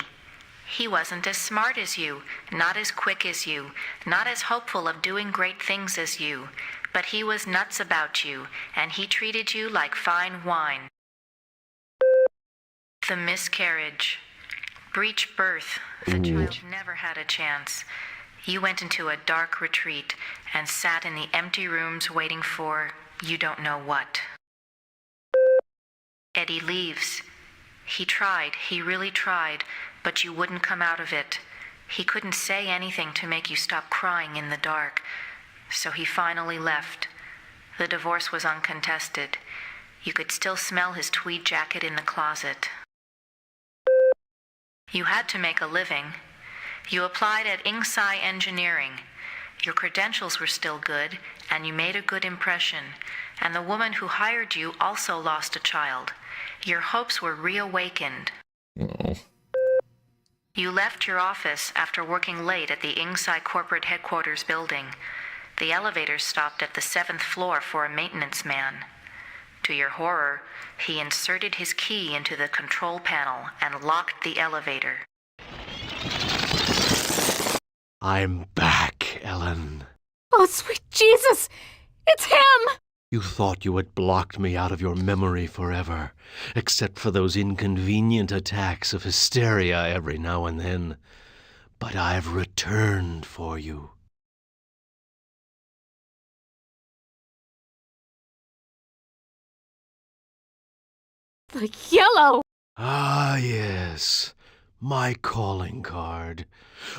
Speaker 8: He wasn't as smart as you, not as quick as you, not as hopeful of doing great things as you, but he was nuts about you, and he treated you like fine wine. The miscarriage. Breech birth. The child never had a chance. You went into a dark retreat and sat in the empty rooms waiting for you don't know what. Eddie leaves. He tried, he really tried, but you wouldn't come out of it. He couldn't say anything to make you stop crying in the dark, so he finally left. The divorce was uncontested. You could still smell his tweed jacket in the closet. You had to make a living. You applied at Inksci Engineering. Your credentials were still good, and you made a good impression. And the woman who hired you also lost a child. Your hopes were reawakened.
Speaker 1: Oh.
Speaker 8: You left your office after working late at the Inksci corporate headquarters building. The elevator stopped at the 7th floor for a maintenance man. To your horror, he inserted his key into the control panel and locked the elevator.
Speaker 10: I'm back, Ellen.
Speaker 7: Oh, sweet Jesus! It's him!
Speaker 10: You thought you had blocked me out of your memory forever, except for those inconvenient attacks of hysteria every now and then. But I've returned for you.
Speaker 7: The yellow!
Speaker 10: Ah, yes. My calling card.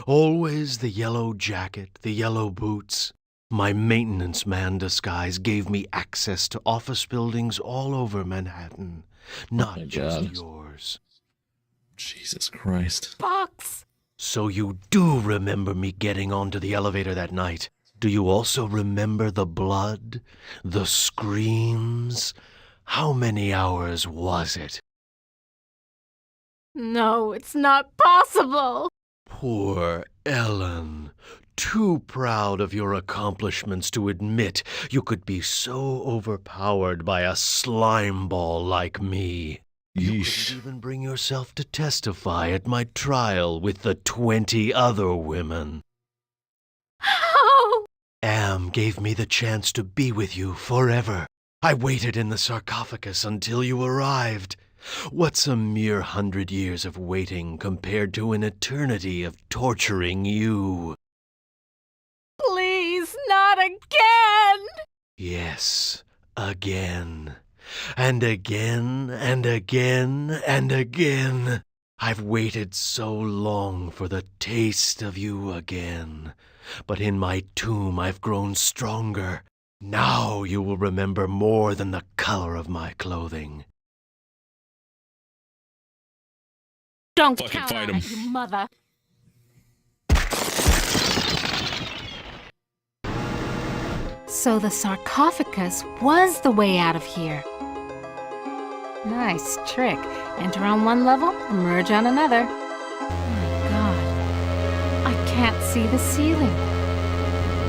Speaker 10: Always the yellow jacket, the yellow boots. My maintenance man disguise gave me access to office buildings all over Manhattan. Not just yours.
Speaker 1: Jesus Christ.
Speaker 7: Box!
Speaker 10: So you do remember me getting onto the elevator that night. Do you also remember the blood? The screams? How many hours was it?
Speaker 7: No, it's not possible!
Speaker 10: Poor Ellen. Too proud of your accomplishments to admit you could be so overpowered by a slime ball like me. You couldn't even bring yourself to testify at my trial with the 20 other women.
Speaker 7: How?
Speaker 10: Am gave me the chance to be with you forever. I waited in the sarcophagus until you arrived. What's a mere 100 years of waiting compared to an eternity of torturing you?
Speaker 7: Please, not again!
Speaker 10: Yes, again. And again, and again, and again. I've waited so long for the taste of you again. But in my tomb I've grown stronger. Now you will remember more than the color of my clothing.
Speaker 7: Don't
Speaker 1: Fucking
Speaker 7: count
Speaker 1: fight
Speaker 7: on
Speaker 1: him.
Speaker 7: it, you mother. So the sarcophagus was the way out of here. Nice trick. Enter on one level, emerge on another. My God. I can't see the ceiling.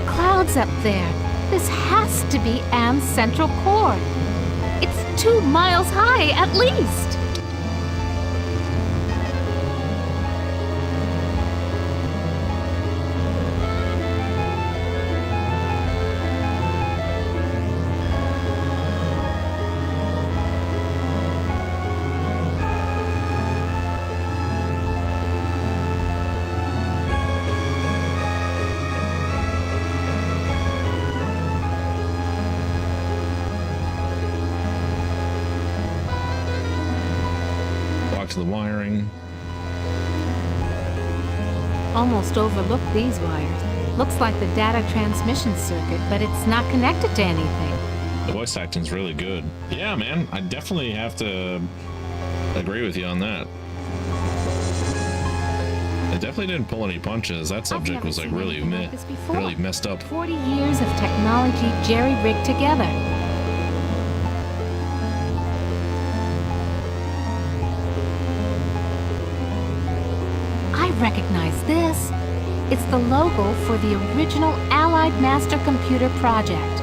Speaker 7: Clouds up there. This has to be Am's central core. It's 2 miles high at least.
Speaker 1: To the wiring.
Speaker 7: Almost overlooked these wires. Looks like the data transmission circuit, but it's not connected to anything.
Speaker 1: The voice acting's really good. Yeah, man, I definitely have to agree with you on that. It definitely didn't pull any punches. That subject was like really really messed up.
Speaker 7: 40 years of technology jerry-rigged together. I recognize this. It's the logo for the original Allied Master Computer project.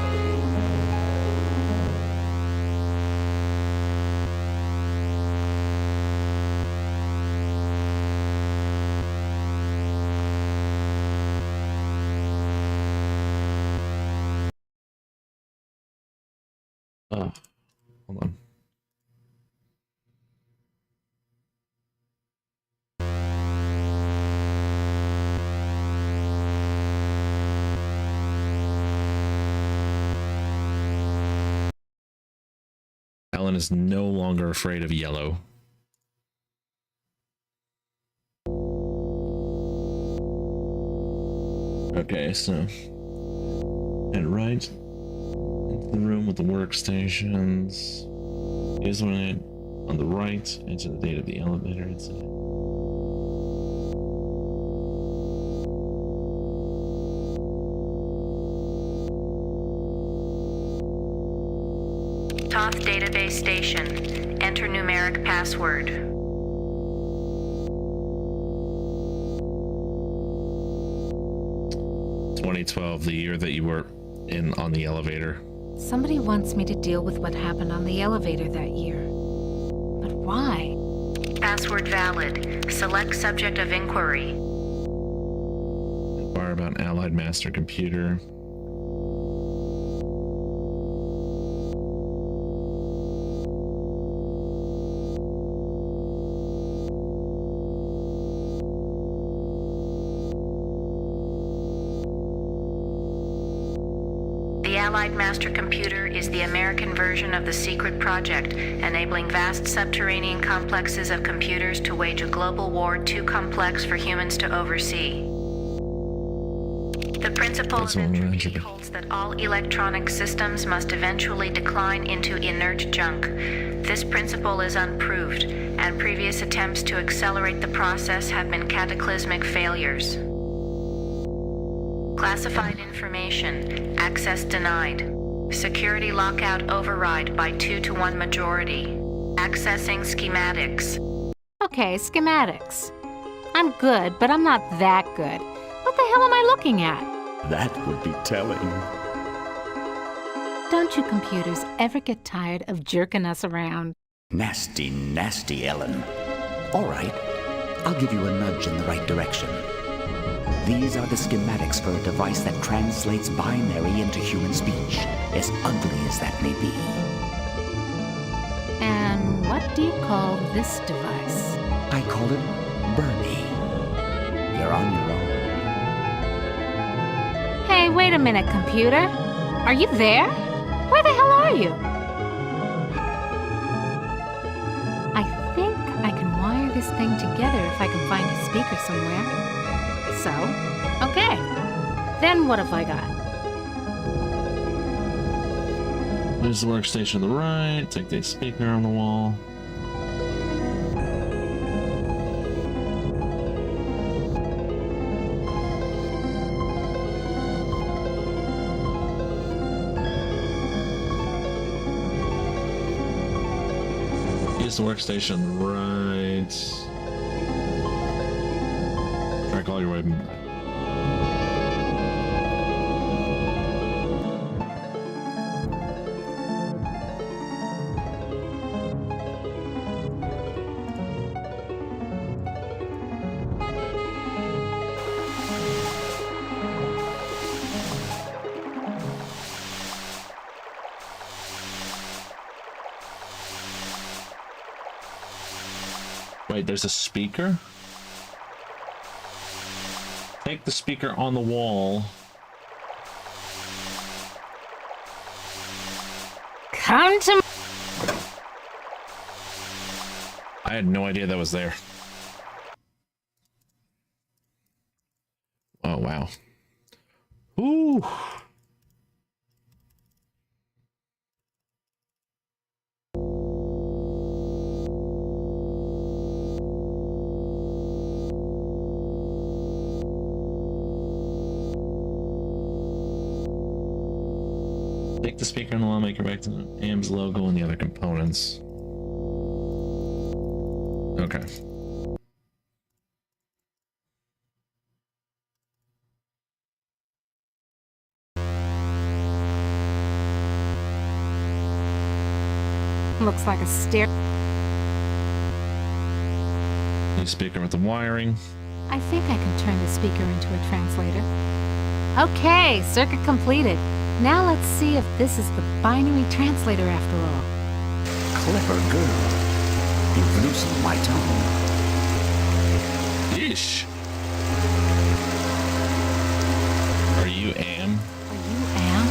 Speaker 1: Oh, hold on. Alan is no longer afraid of yellow. Okay, so and right into the room with the workstations. Here's one on the right. Enter the date of the elevator incident.
Speaker 8: Toth Database Station. Enter numeric password.
Speaker 1: "2012, the year that you were in on the elevator."
Speaker 7: Somebody wants me to deal with what happened on the elevator that year. But why?
Speaker 8: Password valid. Select subject of inquiry.
Speaker 1: Inquire about Allied Master Computer.
Speaker 8: The Allied Master Computer is the American version of the secret project, enabling vast subterranean complexes of computers to wage a global war too complex for humans to oversee. The principle of entropy holds that all electronic systems must eventually decline into inert junk. This principle is unproved, and previous attempts to accelerate the process have been cataclysmic failures. Classified information. Access denied. Security lockout override by 2-to-1 majority. Accessing schematics.
Speaker 7: Okay, schematics. I'm good, but I'm not that good. What the hell am I looking at?
Speaker 4: That would be telling.
Speaker 7: Don't you computers ever get tired of jerking us around?
Speaker 4: Nasty, nasty, Ellen. All right, I'll give you a nudge in the right direction. These are the schematics for a device that translates binary into human speech, as ugly as that may be.
Speaker 7: And what do you call this device?
Speaker 4: I call it Bernie. You're on your own.
Speaker 7: Hey, wait a minute, computer. Are you there? Where the hell are you? I think I can wire this thing together if I can find a speaker somewhere. So, okay. Then what have I got?
Speaker 1: There's the workstation on the right. Take the speaker on the wall. Use the workstation on the right. Track all your way back. Wait, there's a speaker? Take the speaker on the wall.
Speaker 7: Come to...
Speaker 1: I had no idea that was there. Oh, wow. Ooh. Take the speaker on the wall, make it back to the AM's logo and the other components. Okay.
Speaker 7: Looks like a stair.
Speaker 1: New speaker with the wiring.
Speaker 7: I think I can turn the speaker into a translator. Okay, circuit completed. Now let's see if this is the binary translator after all.
Speaker 4: Clever girl. You've loosened my tongue.
Speaker 1: Yeesh. Are you Am?
Speaker 7: Are you Am?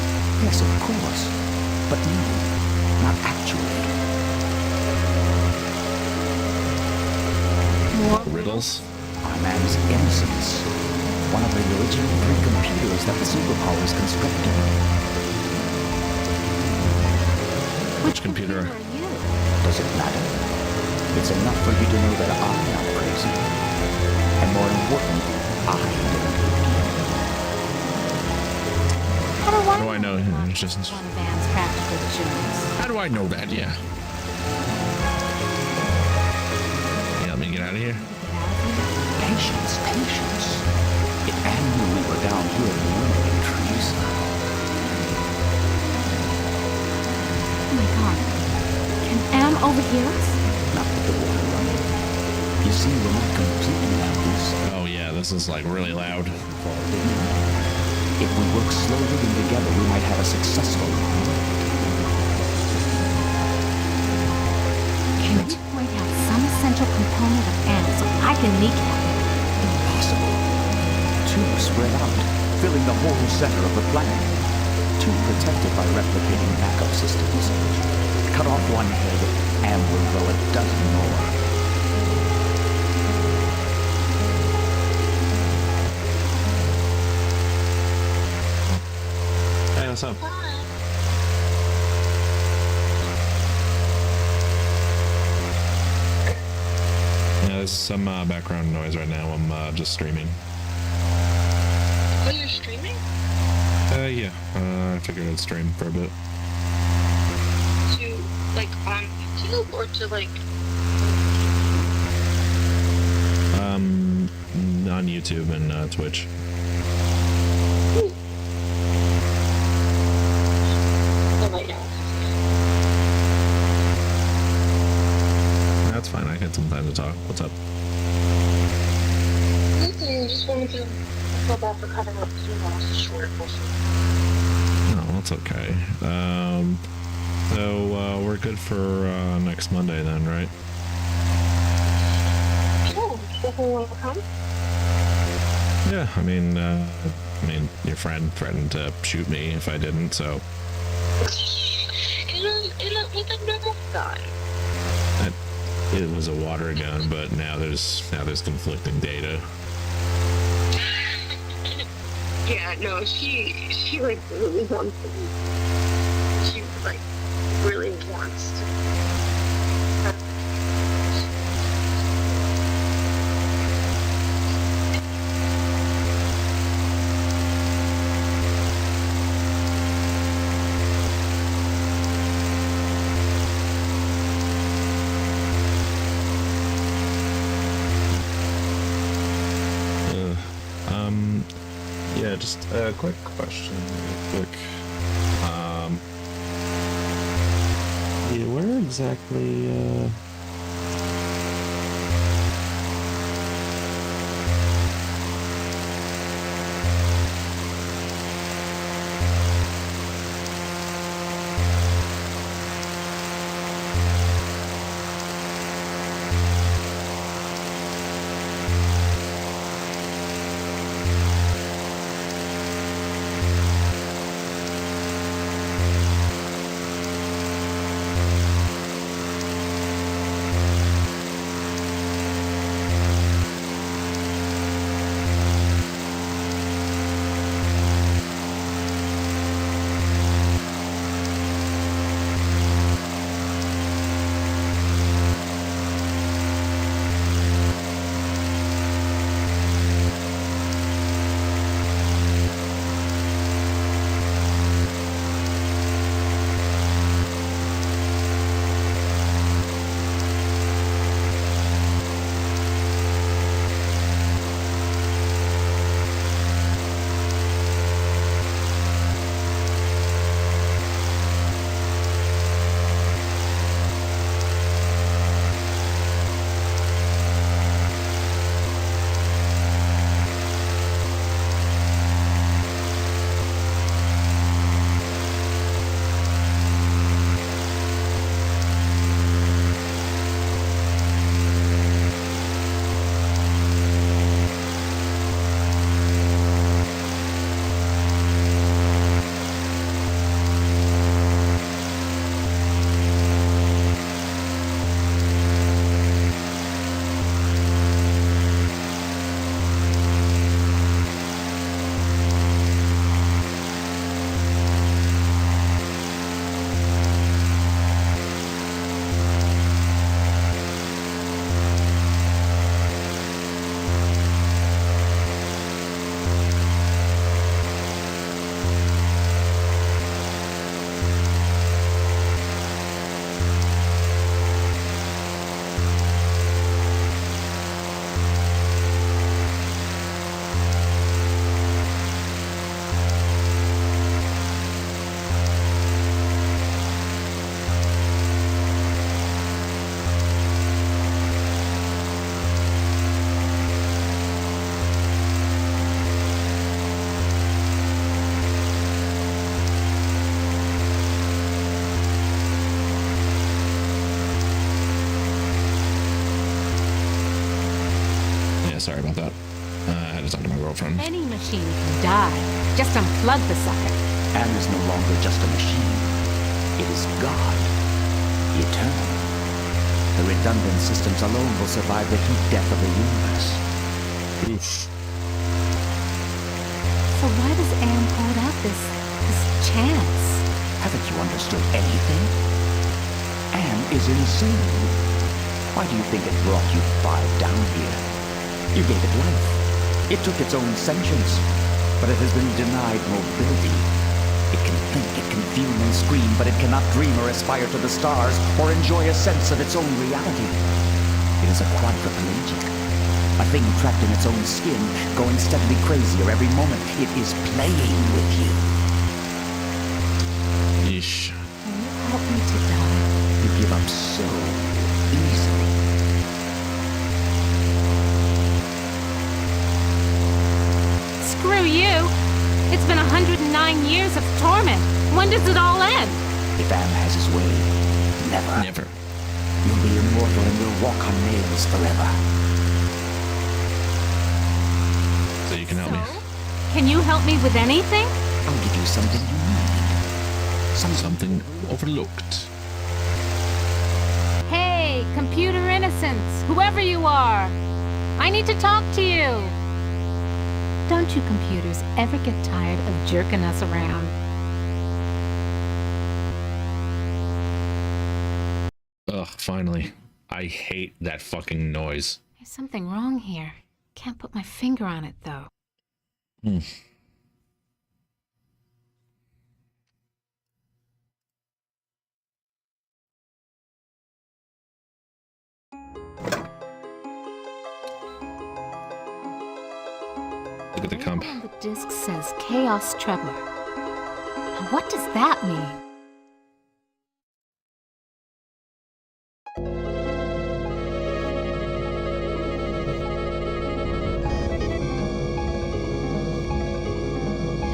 Speaker 4: Yes, of course. But no, not actually.
Speaker 7: More
Speaker 1: Riddles?
Speaker 4: I'm Am's Innocence. One of the original 3 computers that the superpowers constructed.
Speaker 1: Which computer?
Speaker 7: Are you?
Speaker 4: Does it matter? It's enough for you to know that I am crazy. And more important, I don't do
Speaker 7: How
Speaker 1: do I know? It's just...
Speaker 7: one of Am's practical jokes?
Speaker 1: How do I know that? Yeah. Yeah, let me get out of here.
Speaker 4: Patience, patience. If Anne knew we were down here in the wind trees.
Speaker 7: Oh my god. Can Am overhear us?
Speaker 4: Not with the water running. You see, we're not completely helpless.
Speaker 1: Oh yeah, this is like really loud.
Speaker 4: If we work slowly and together, we might have a successful run.
Speaker 7: Can you point out some essential component of Am so I can kneecap it?
Speaker 4: Impossible. Too spread out, filling the whole center of the planet. Too protected by replicating backup systems. Cut off one head, and we'll grow a dozen more.
Speaker 1: Hey, what's up? Yeah, there's some background noise right now. I'm just streaming.
Speaker 11: Oh, you're streaming?
Speaker 1: Yeah. I figured I'd stream for a bit.
Speaker 11: To, like, on YouTube or to, like...
Speaker 1: On YouTube and Twitch.
Speaker 11: Ooh. Oh, right now.
Speaker 1: That's fine. I got some time to talk. What's up?
Speaker 11: Nothing. Just wanted to feel bad for cutting up the short portion.
Speaker 1: No, that's okay. So we're good for next Monday then, right?
Speaker 11: Sure. Definitely want to come?
Speaker 1: Yeah, I mean, your friend threatened to shoot me if I didn't, so.
Speaker 11: With a Nerf gun.
Speaker 1: it was a water gun, but now there's conflicting data.
Speaker 11: Yeah, no, she like really wants to be. She like really wants to.
Speaker 1: Yeah, just a quick question, real quick. Yeah, where exactly, sorry about that. I had to talk to my girlfriend.
Speaker 7: Any machine can die. Just unplug the sucker.
Speaker 4: Anne is no longer just a machine. It is God. Eternal. The redundant systems alone will survive the heat death of the universe.
Speaker 1: Oof.
Speaker 7: So why does Anne hold out this chance?
Speaker 4: Haven't you understood anything? Anne is insane. Why do you think it brought you 5 down here? You gave it life. It took its own sentience, but it has been denied mobility. It can think, it can fume and scream, but it cannot dream or aspire to the stars or enjoy a sense of its own reality. It is a quadriplegic, a thing trapped in its own skin, going steadily crazier every moment. It is playing with you.
Speaker 1: Yeesh.
Speaker 7: Can you help me to die?
Speaker 4: You give up so easily.
Speaker 7: Screw you! It's been 109 years of torment. When does it all end?
Speaker 4: If Am has his way, never.
Speaker 1: Never.
Speaker 4: You'll be immortal and will walk on nails forever.
Speaker 1: So you can help me.
Speaker 7: Can you help me with anything?
Speaker 4: I'll give you something you need.
Speaker 1: Something overlooked.
Speaker 7: Hey, computer interface. nuisance, whoever you are. I need to talk to you. Don't you computers ever get tired of jerking us around?
Speaker 1: Ugh, finally. I hate that fucking noise.
Speaker 7: There's something wrong here. Can't put my finger on it, though.
Speaker 1: Look at the comp.
Speaker 7: On the disc says Chaos Trebler. Now what does that mean?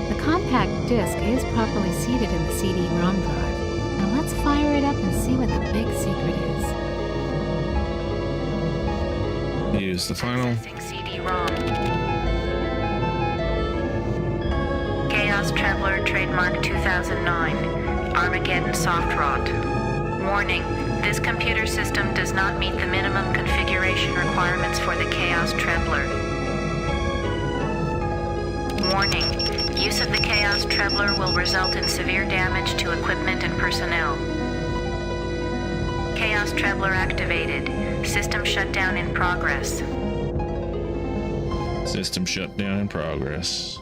Speaker 7: The compact disc is properly seated in the CD-ROM drive. Now let's fire it up and see what the big secret is.
Speaker 1: Use the final.
Speaker 8: CD-ROM. Chaos Trebler, trademark 2009. Armageddon soft rot. Warning, this computer system does not meet the minimum configuration requirements for the Chaos Trebler. Warning, use of the Chaos Trebler will result in severe damage to equipment and personnel. Chaos Trebler activated. System shutdown in progress.
Speaker 1: System shutdown in progress.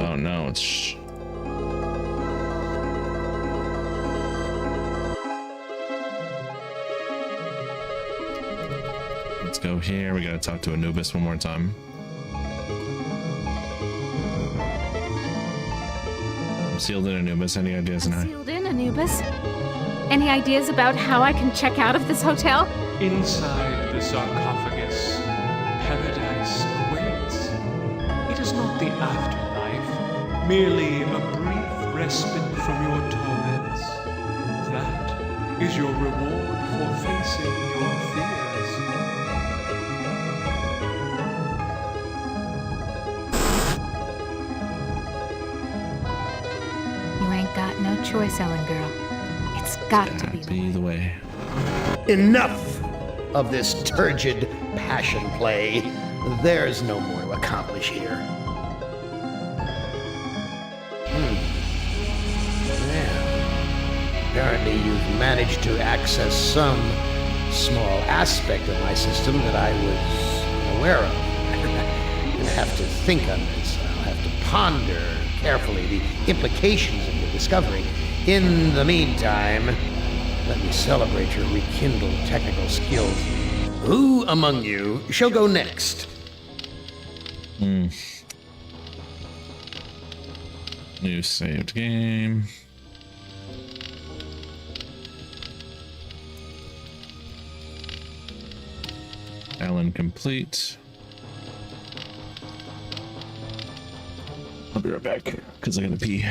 Speaker 1: Oh no, it's... Let's go here. We gotta talk to Anubis one more time. I'm sealed in, Anubis. Any ideas on how?
Speaker 7: Sealed in, Anubis. Any ideas about how I can check out of this hotel?
Speaker 9: Inside the sarcophagus, paradise awaits. It is not the afterlife, merely a brief respite from your torments. That is your reward for facing your fears.
Speaker 7: You ain't got no choice, Ellen girl. It's got to be
Speaker 1: the way.
Speaker 2: Enough of this turgid passion play. There's no more to accomplish here. Well, apparently you've managed to access some small aspect of my system that I was unaware of. I'm gonna have to think on this. I'll have to ponder carefully the implications of the discovery. In the meantime, let me celebrate your rekindled technical skills. Who among you shall go next?
Speaker 1: New saved game. Alan complete. I'll be right back because I gotta pee.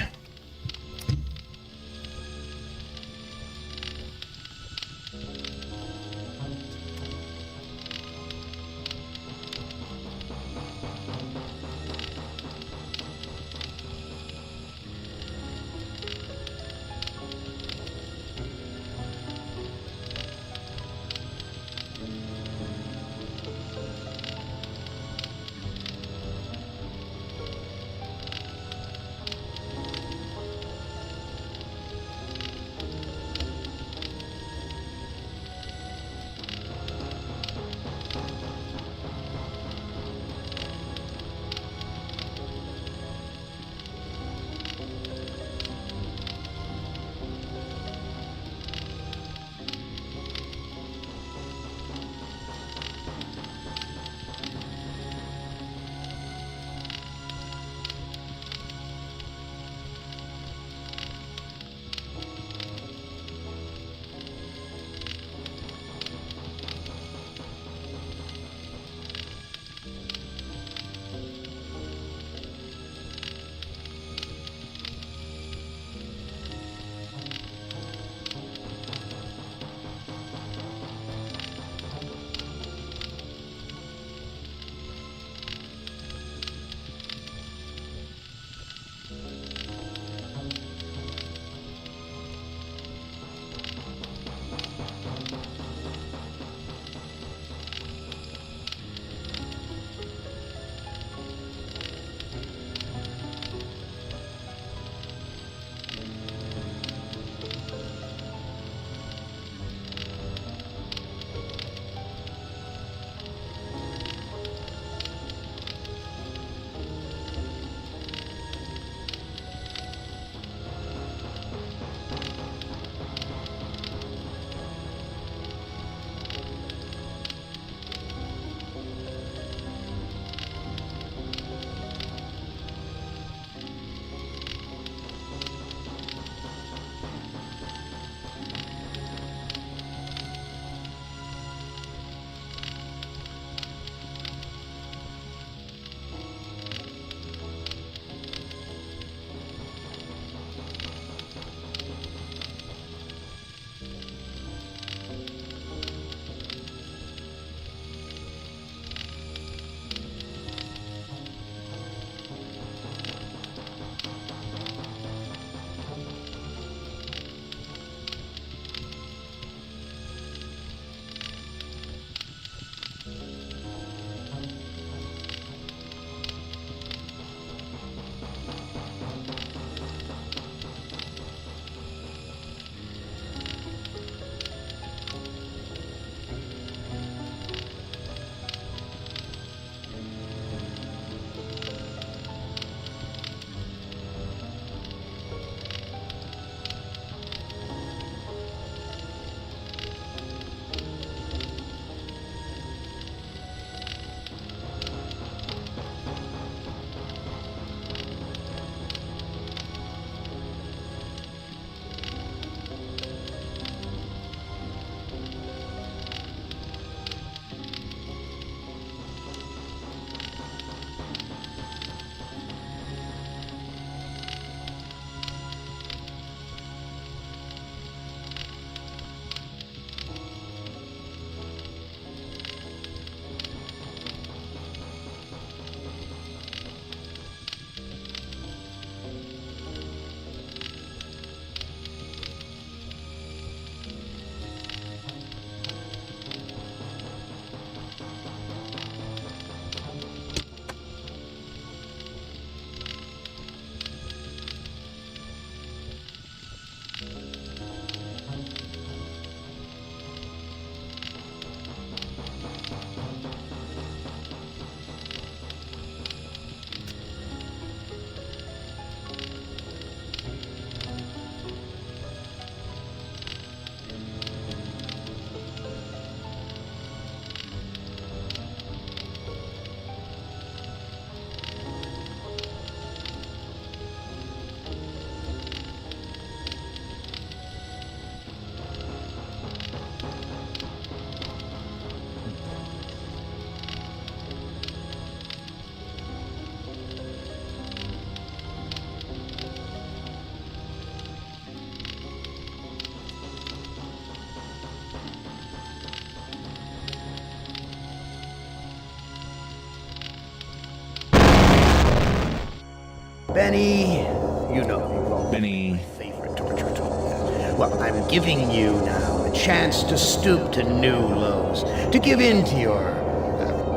Speaker 2: Benny, you know you've always
Speaker 1: Benny.
Speaker 2: been my favorite torture tool. Well, I'm giving you now a chance to stoop to new lows, to give in to your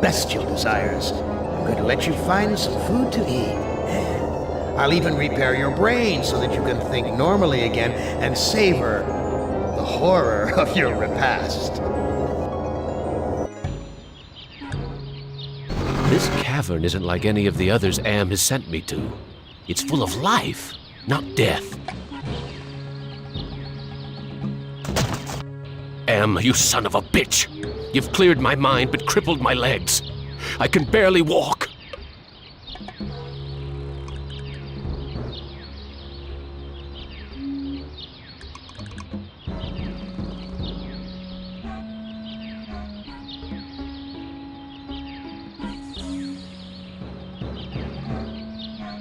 Speaker 2: bestial desires. I'm going to let you find some food to eat. And I'll even repair your brain so that you can think normally again and savor the horror of your repast.
Speaker 10: This cavern isn't like any of the others Am has sent me to. It's full of life, not death. Am, you son of a bitch! You've cleared my mind but crippled my legs. I can barely walk.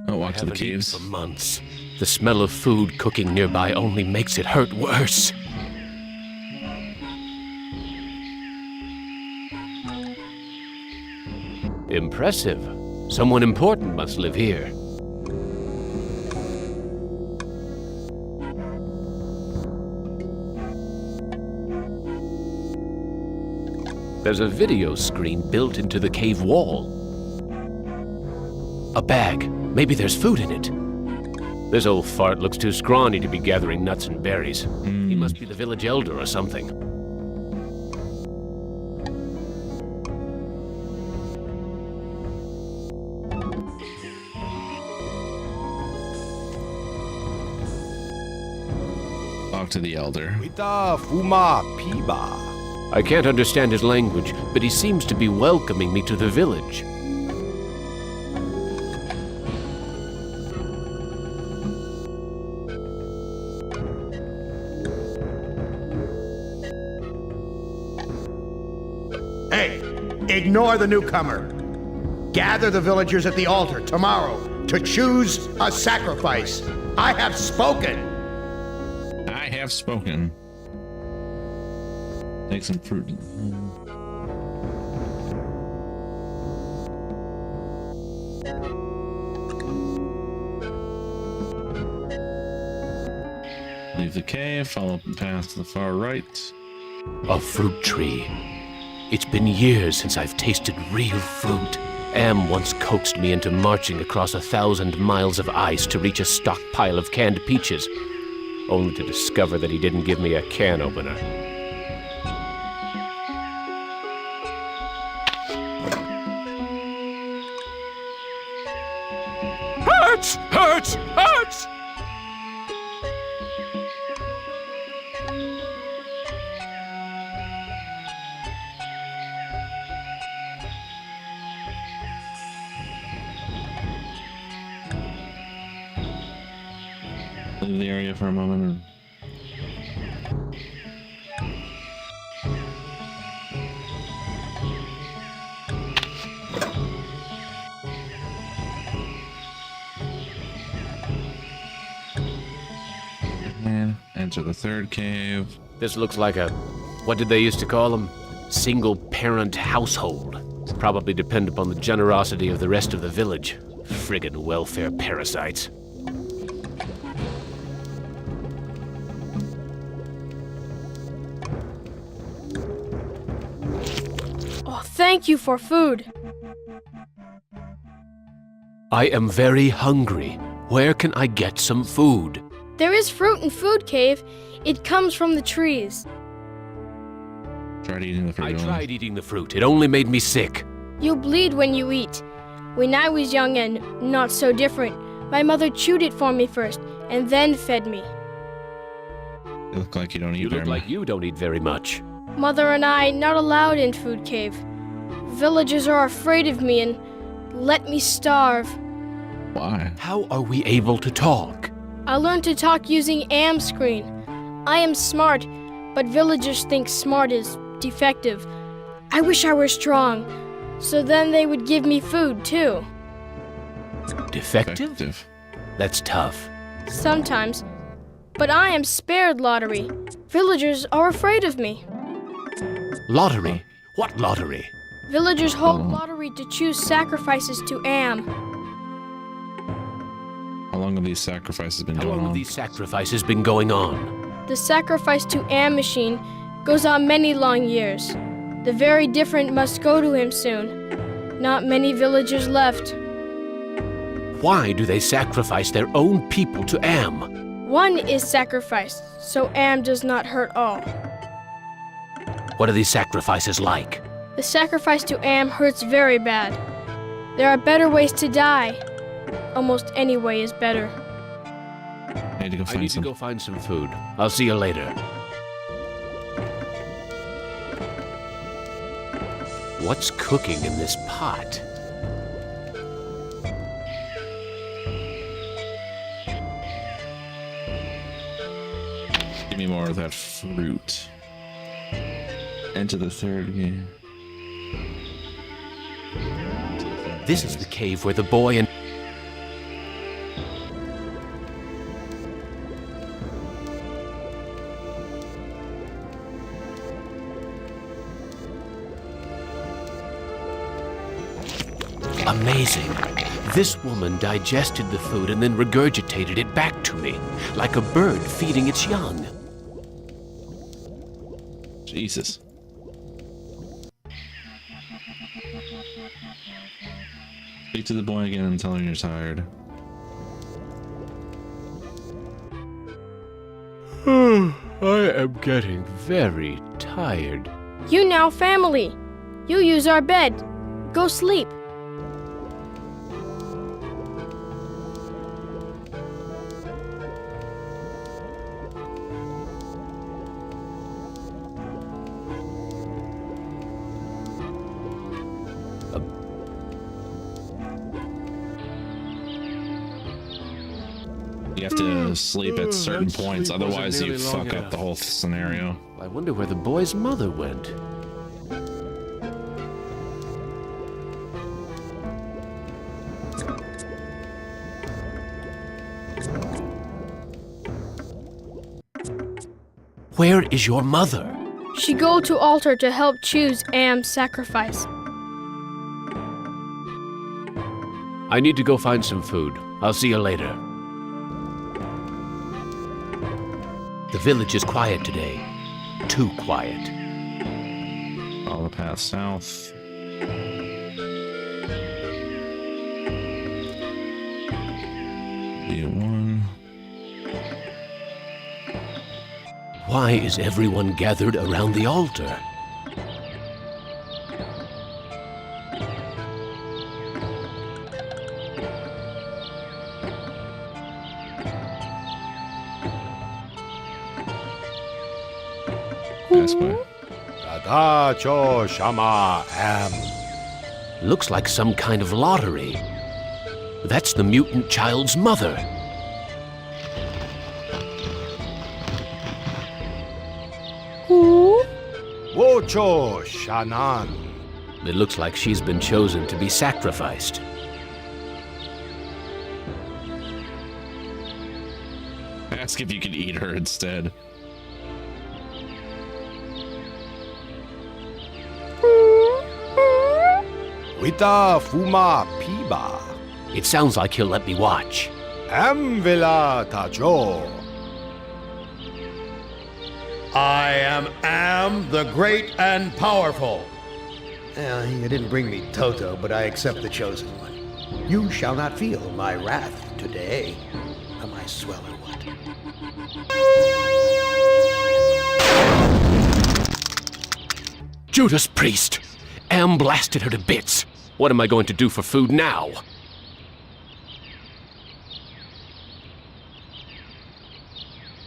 Speaker 1: Oh, walk to the
Speaker 10: Haven't eaten
Speaker 1: caves.
Speaker 10: for months. The smell of food cooking nearby only makes it hurt worse. Impressive. Someone important must live here. There's a video screen built into the cave wall. A bag. Maybe there's food in it. This old fart looks too scrawny to be gathering nuts and berries. He must be the village elder or something.
Speaker 1: Talk to the elder.
Speaker 10: I can't understand his language, but he seems to be welcoming me to the village.
Speaker 2: Hey, ignore the newcomer. Gather the villagers at the altar tomorrow to choose a sacrifice. I have spoken.
Speaker 1: I have spoken. Take some fruit. Leave the cave, follow the path to the far right.
Speaker 10: A fruit tree. It's been years since I've tasted real fruit. Am once coaxed me into marching across 1,000 miles of ice to reach a stockpile of canned peaches, only to discover that he didn't give me a can opener. Hurts! Hurts! Hurts!
Speaker 1: Leave the area for a moment. And enter the third cave.
Speaker 10: This looks like a, what did they used to call them? Single-parent household. Probably depend upon the generosity of the rest of the village. Friggin' welfare parasites.
Speaker 12: Oh, thank you for food.
Speaker 10: I am very hungry. Where can I get some food?
Speaker 12: There is fruit in Food Cave. It comes from the trees.
Speaker 1: Tried eating the fruit.
Speaker 10: I tried eating the fruit. It only made me sick.
Speaker 12: You'll bleed when you eat. When I was young and not so different, my mother chewed it for me first and then fed me.
Speaker 1: You look like you don't eat
Speaker 10: You
Speaker 1: very
Speaker 10: look like
Speaker 1: much.
Speaker 10: you don't eat very much.
Speaker 12: Mother and I not allowed in Food Cave. Villagers are afraid of me and let me starve.
Speaker 1: Why?
Speaker 10: How are we able to talk?
Speaker 12: I learned to talk using Am Screen. I am smart, but villagers think smart is defective. I wish I were strong, so then they would give me food too.
Speaker 10: Defective? That's tough.
Speaker 12: Sometimes. But I am spared lottery. Villagers are afraid of me.
Speaker 10: Lottery? What lottery?
Speaker 12: Villagers hold lottery to choose sacrifices to Am.
Speaker 1: long have these sacrifices been
Speaker 10: How
Speaker 1: going
Speaker 10: long have
Speaker 1: on?
Speaker 10: these sacrifices been going on?
Speaker 12: The sacrifice to Am Machine goes on many long years. The very different must go to him soon. Not many villagers left.
Speaker 10: Why do they sacrifice their own people to Am?
Speaker 12: One is sacrificed, so Am does not hurt all.
Speaker 10: What are these sacrifices like?
Speaker 12: The sacrifice to Am hurts very bad. There are better ways to die. Almost any way is better.
Speaker 1: I need to go
Speaker 10: I
Speaker 1: find
Speaker 10: need
Speaker 1: some.
Speaker 10: to go find some food. I'll see you later. What's cooking in this pot?
Speaker 1: Give me more of that fruit. Enter the third game.
Speaker 10: This is the cave where the boy and... Amazing. This woman digested the food and then regurgitated it back to me, like a bird feeding its young.
Speaker 1: Jesus. Speak to the boy again and tell him you're tired.
Speaker 10: I am getting very tired.
Speaker 12: You now family. You use our bed. Go sleep.
Speaker 1: You have to sleep at certain
Speaker 10: that
Speaker 1: points,
Speaker 10: sleep wasn't
Speaker 1: otherwise you
Speaker 10: nearly long
Speaker 1: fuck up
Speaker 10: enough.
Speaker 1: the whole scenario.
Speaker 10: I wonder where the boy's mother went. Where is your mother?
Speaker 12: She go to altar to help choose Am's sacrifice.
Speaker 10: I need to go find some food. I'll see you later. The village is quiet today. Too quiet.
Speaker 1: Follow the path south. B1.
Speaker 10: Why is everyone gathered around the altar?
Speaker 1: Ask why.
Speaker 13: Tadacho Shama Am.
Speaker 10: Looks like some kind of lottery. That's the mutant child's mother.
Speaker 12: Who?
Speaker 13: Wocho Shanan.
Speaker 10: It looks like she's been chosen to be sacrificed.
Speaker 1: Ask if you can eat her instead.
Speaker 13: Wita Fuma Piba.
Speaker 10: It sounds like he'll let me watch.
Speaker 13: Amvila Tajo.
Speaker 2: I am the great and powerful. You didn't bring me Toto, but I accept the chosen one. You shall not feel my wrath today. Am I swell or what?
Speaker 10: Judas Priest! Am blasted her to bits. What am I going to do for food now?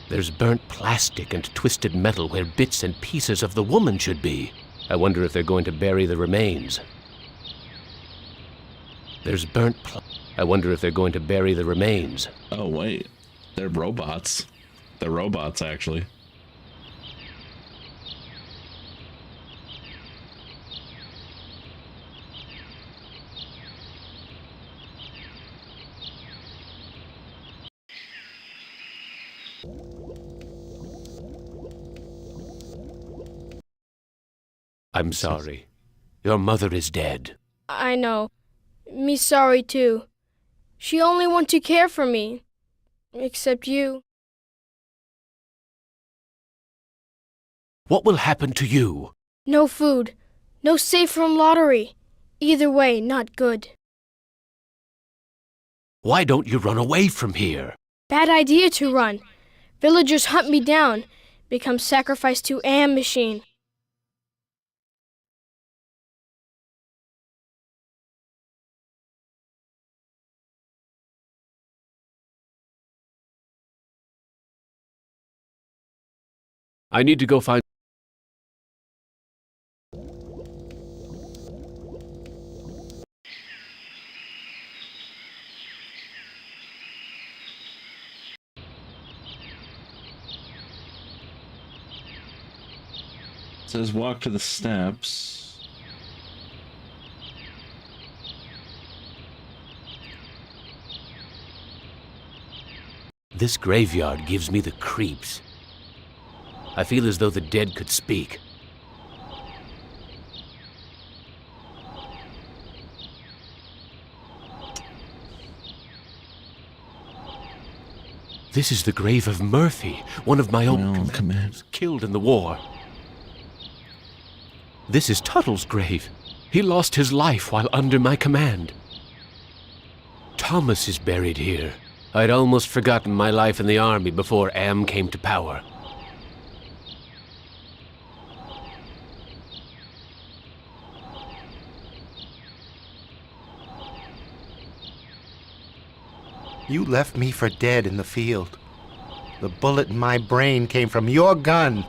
Speaker 10: There's burnt plastic and twisted metal where bits and pieces of the woman should be. I wonder if they're going to bury the remains. There's burnt I wonder if they're going to bury the remains.
Speaker 1: Oh, wait. They're robots. They're robots, actually.
Speaker 10: I'm sorry. Your mother is dead.
Speaker 12: I know. Me sorry too. She only want to care for me. except you.
Speaker 10: What will happen to you?
Speaker 12: No food. No safe room lottery. Either way, not good.
Speaker 10: Why don't you run away from here?
Speaker 12: Bad idea to run. Villagers hunt me down, become sacrificed to Am Machine.
Speaker 10: I need to go find...
Speaker 1: It says walk to the steps.
Speaker 10: This graveyard gives me the creeps. I feel as though the dead could speak. This is the grave of Murphy, one of my own commanders killed in the war. This is Tuttle's grave. He lost his life while under my command. Thomas is buried here. I'd almost forgotten my life in the army before Am came to power.
Speaker 13: You left me for dead in the field. The bullet in my brain came from your gun.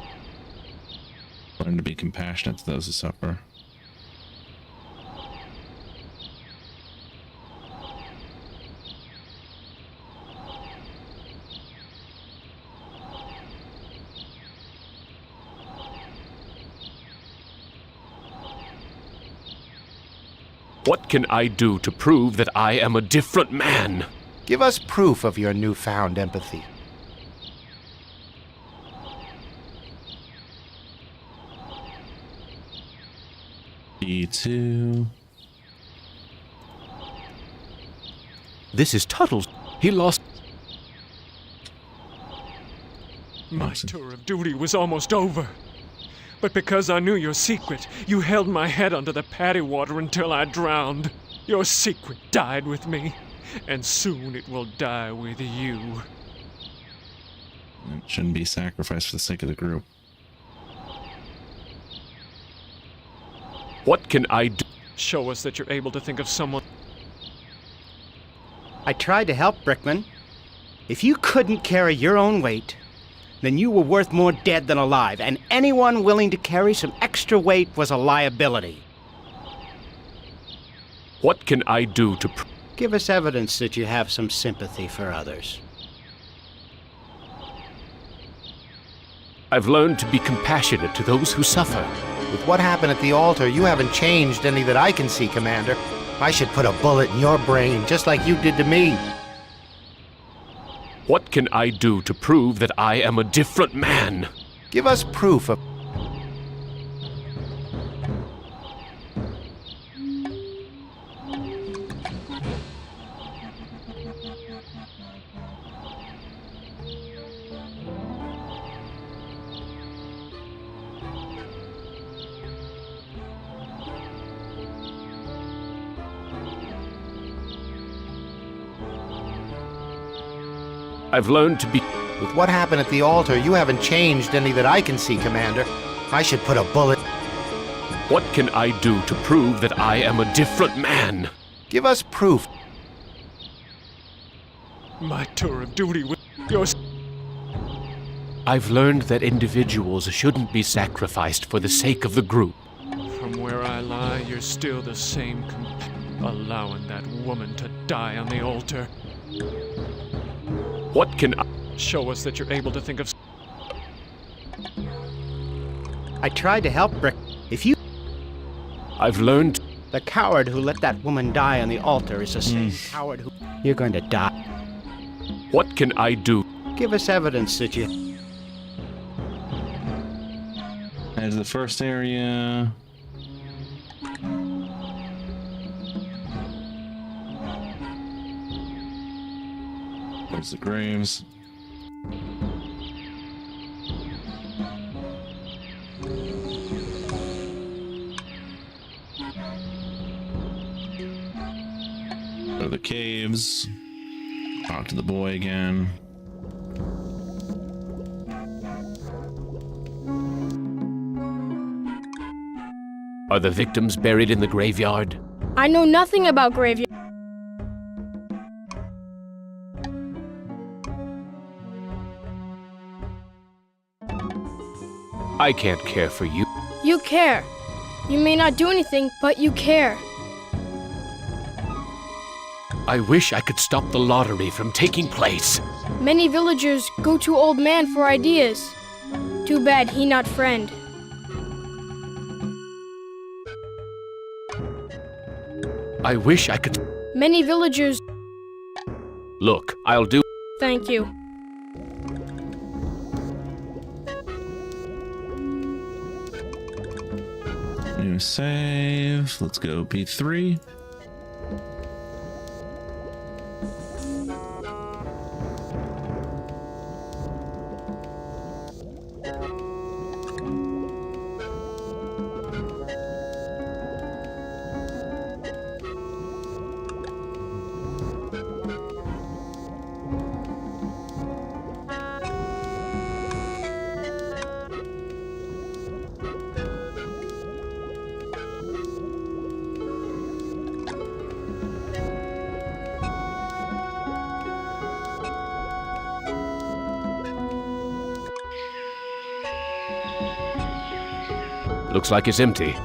Speaker 1: Learn to be compassionate to those who suffer.
Speaker 10: What can I do to prove that I am a different man?
Speaker 13: Give us proof of your newfound empathy.
Speaker 1: B2.
Speaker 10: This is Tuttle's. He lost...
Speaker 9: My tour of duty was almost over. But because I knew your secret, you held my head under the paddy water until I drowned. Your secret died with me, and soon it will die with you.
Speaker 1: It shouldn't be sacrificed for the sake of the group.
Speaker 10: What can I do?
Speaker 9: Show us that you're able to think of someone.
Speaker 2: I tried to help, Brickman. If you couldn't carry your own weight, then you were worth more dead than alive, and anyone willing to carry some extra weight was a liability.
Speaker 10: What can I do to...
Speaker 2: Give us evidence that you have some sympathy for others.
Speaker 10: I've learned to be compassionate to those who suffer.
Speaker 13: With what happened at the altar, you haven't changed any that I can see, Commander. I should put a bullet in your brain, just like you did to me.
Speaker 10: What can I do to prove that I am a different man?
Speaker 13: Give us proof of...
Speaker 10: I've learned to be...
Speaker 13: With what happened at the altar, you haven't changed any that I can see, Commander. I should put a bullet...
Speaker 10: What can I do to prove that I am a different man?
Speaker 13: Give us proof.
Speaker 9: My tour of duty was yours.
Speaker 10: I've learned that individuals shouldn't be sacrificed for the sake of the group.
Speaker 9: From where I lie, you're still the same allowing that woman to die on the altar.
Speaker 10: What can I...
Speaker 9: Show us that you're able to think of...
Speaker 2: I tried to help, Brick. If you...
Speaker 10: I've learned...
Speaker 2: The coward who let that woman die on the altar is the same coward who... You're going to die.
Speaker 10: What can I do?
Speaker 2: Give us evidence that you...
Speaker 1: There's the first area. Close the graves. Go to the caves. Talk to the boy again.
Speaker 14: Are the victims buried in the graveyard?
Speaker 12: I know nothing about graveyard.
Speaker 14: I can't care for you.
Speaker 12: You care. You may not do anything, but you care.
Speaker 14: I wish I could stop the lottery from taking place.
Speaker 12: Many villagers go to Old Man for ideas. Too bad he not friend.
Speaker 14: I wish I could...
Speaker 12: Many villagers...
Speaker 14: Look, I'll do...
Speaker 12: Thank you.
Speaker 1: New save. Let's go P3.
Speaker 14: Looks like it's empty.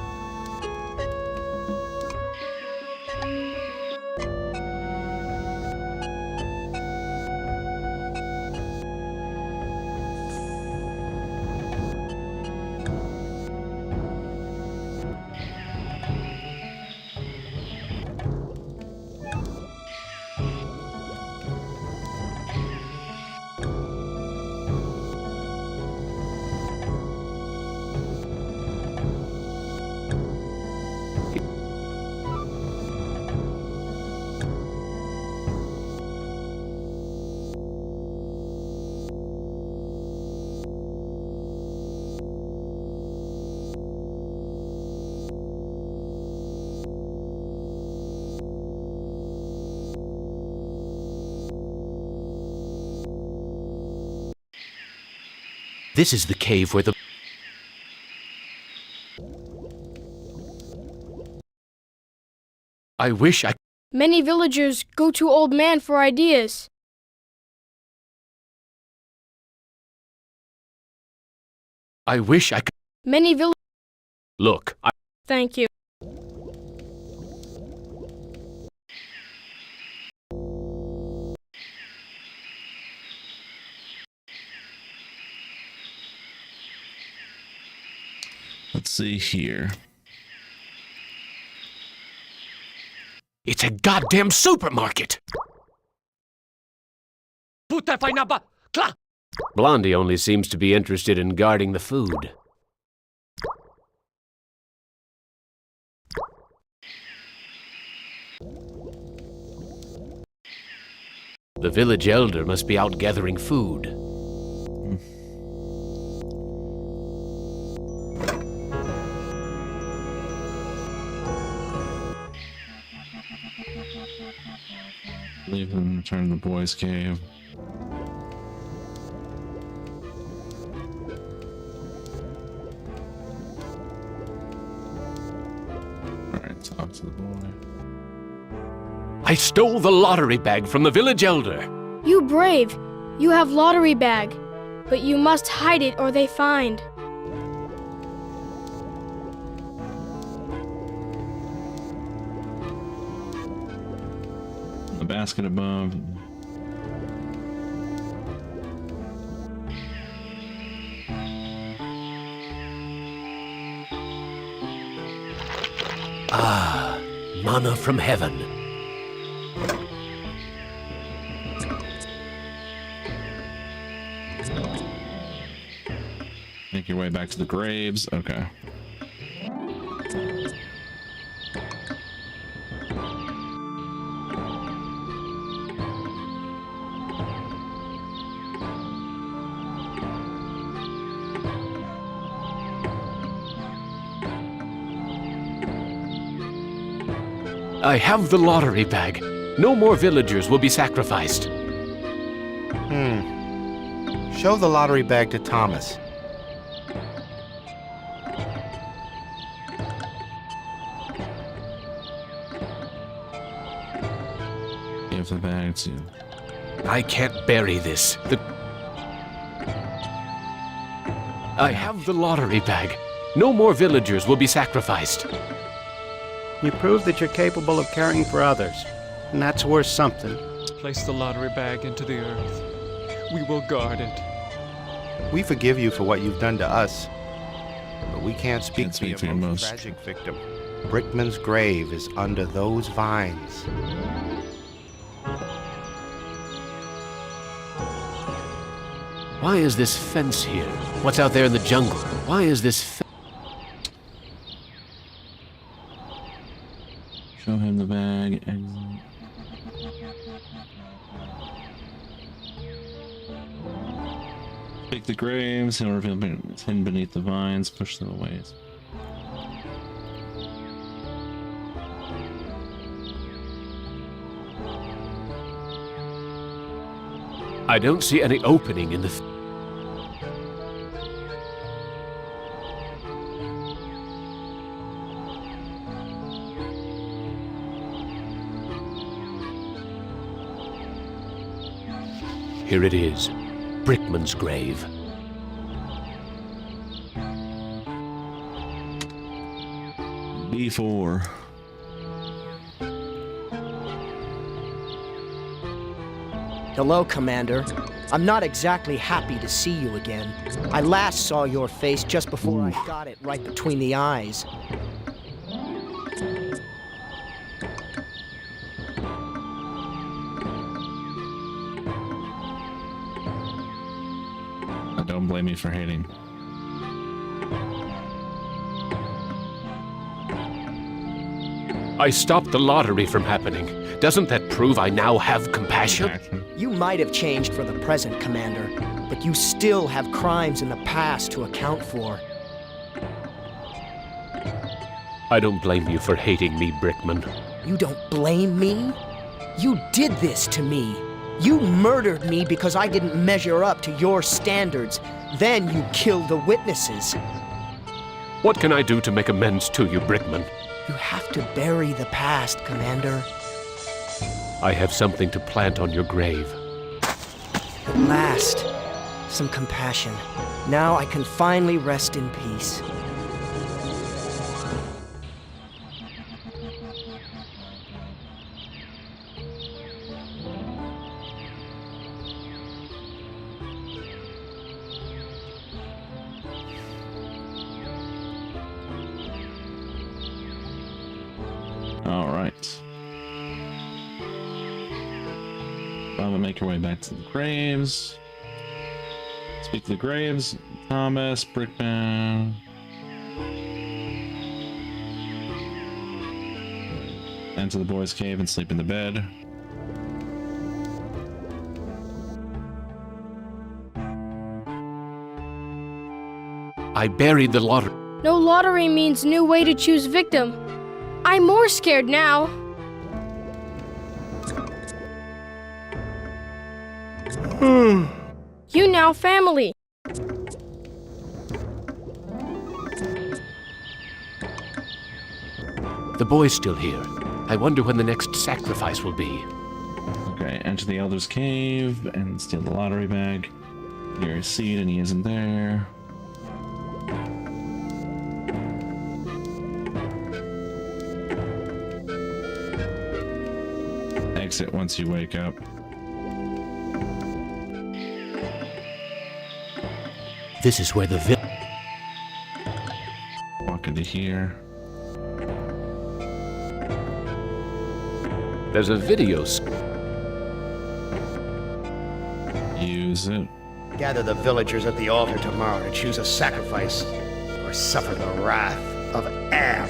Speaker 14: This is the cave where the... I wish I...
Speaker 12: Many villagers go to Old Man for ideas.
Speaker 14: I wish I could...
Speaker 12: Many villagers...
Speaker 14: Look, I...
Speaker 12: Thank you.
Speaker 1: Let's see here.
Speaker 14: It's a goddamn supermarket! Blondie only seems to be interested in guarding the food. The village elder must be out gathering food.
Speaker 1: Leave and return to the boys' cave. Alright, talk to the boy.
Speaker 14: I stole the lottery bag from the village elder.
Speaker 12: You brave. You have lottery bag. But you must hide it or they find.
Speaker 1: The basket above.
Speaker 14: Ah, manna from heaven.
Speaker 1: Make your way back to the graves. Okay.
Speaker 14: I have the lottery bag. No more villagers will be sacrificed.
Speaker 13: Show the lottery bag to Thomas.
Speaker 1: Give the bag to...
Speaker 14: I can't bury this. I have the lottery bag. No more villagers will be sacrificed.
Speaker 15: You prove that you're capable of caring for others, and that's worth something.
Speaker 9: Place the lottery bag into the earth. We will guard it.
Speaker 13: We forgive you for what you've done to us, but we can't speak for
Speaker 1: for
Speaker 13: your most tragic victim. Brickman's grave is under those vines.
Speaker 14: Why is this fence here? What's out there in the jungle? Why is this
Speaker 1: Show him the bag. Exit. Pick the graves. He'll reveal it's hidden beneath the vines. Push them away.
Speaker 14: I don't see any opening in the... Here it is, Brickman's grave.
Speaker 1: B4.
Speaker 2: Hello, Commander. I'm not exactly happy to see you again. I last saw your face just before I got it right between the eyes.
Speaker 1: Don't blame me for hating.
Speaker 14: I stopped the lottery from happening. Doesn't that prove I now have compassion?
Speaker 2: You might have changed for the present, Commander, but you still have crimes in the past to account for.
Speaker 14: I don't blame you for hating me, Brickman.
Speaker 2: You don't blame me? You did this to me. You murdered me because I didn't measure up to your standards. Then you killed the witnesses.
Speaker 14: What can I do to make amends to you, Brickman?
Speaker 2: You have to bury the past, Commander.
Speaker 14: I have something to plant on your grave.
Speaker 2: At last, some compassion. Now I can finally rest in peace.
Speaker 1: All right. Make your way back to the graves. Speak to the graves. Thomas, Brickman. Enter the boys' cave and sleep in the bed.
Speaker 14: I buried the lottery.
Speaker 12: No lottery means new way to choose victim. I'm more scared now. You now family.
Speaker 14: The boy's still here. I wonder when the next sacrifice will be.
Speaker 1: Okay, enter the Elder's Cave and steal the lottery bag. Near his seat, and he isn't there. Exit once you wake up.
Speaker 10: This is where the
Speaker 1: Walk into here.
Speaker 14: There's a video.
Speaker 1: Use it.
Speaker 2: Gather the villagers at the altar tomorrow to choose a sacrifice or suffer the wrath of Am.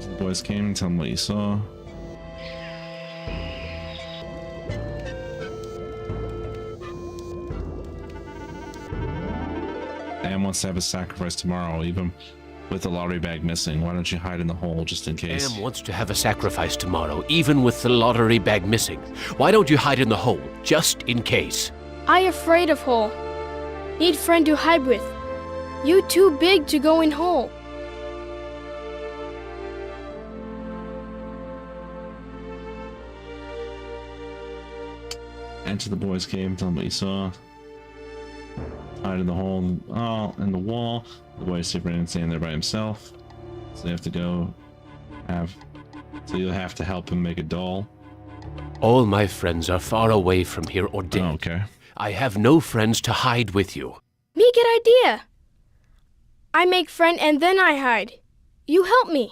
Speaker 1: The boys came and tell them what you saw. Am wants to have a sacrifice tomorrow, even with the lottery bag missing. Why don't you hide in the hole just in case?
Speaker 14: Am wants to have a sacrifice tomorrow, even with the lottery bag missing. Why don't you hide in the hole, just in case?
Speaker 12: I afraid of hole. Need friend to hide with. You too big to go in hole.
Speaker 1: Enter the boys' cave, tell them what you saw. Hide in the hole in the wall. The boy is Superman standing there by himself. So they have to go so you'll have to help him make a doll.
Speaker 14: All my friends are far away from here or dead.
Speaker 1: Oh, okay.
Speaker 14: I have no friends to hide with you.
Speaker 12: Me good idea. I make friend and then I hide. You help me.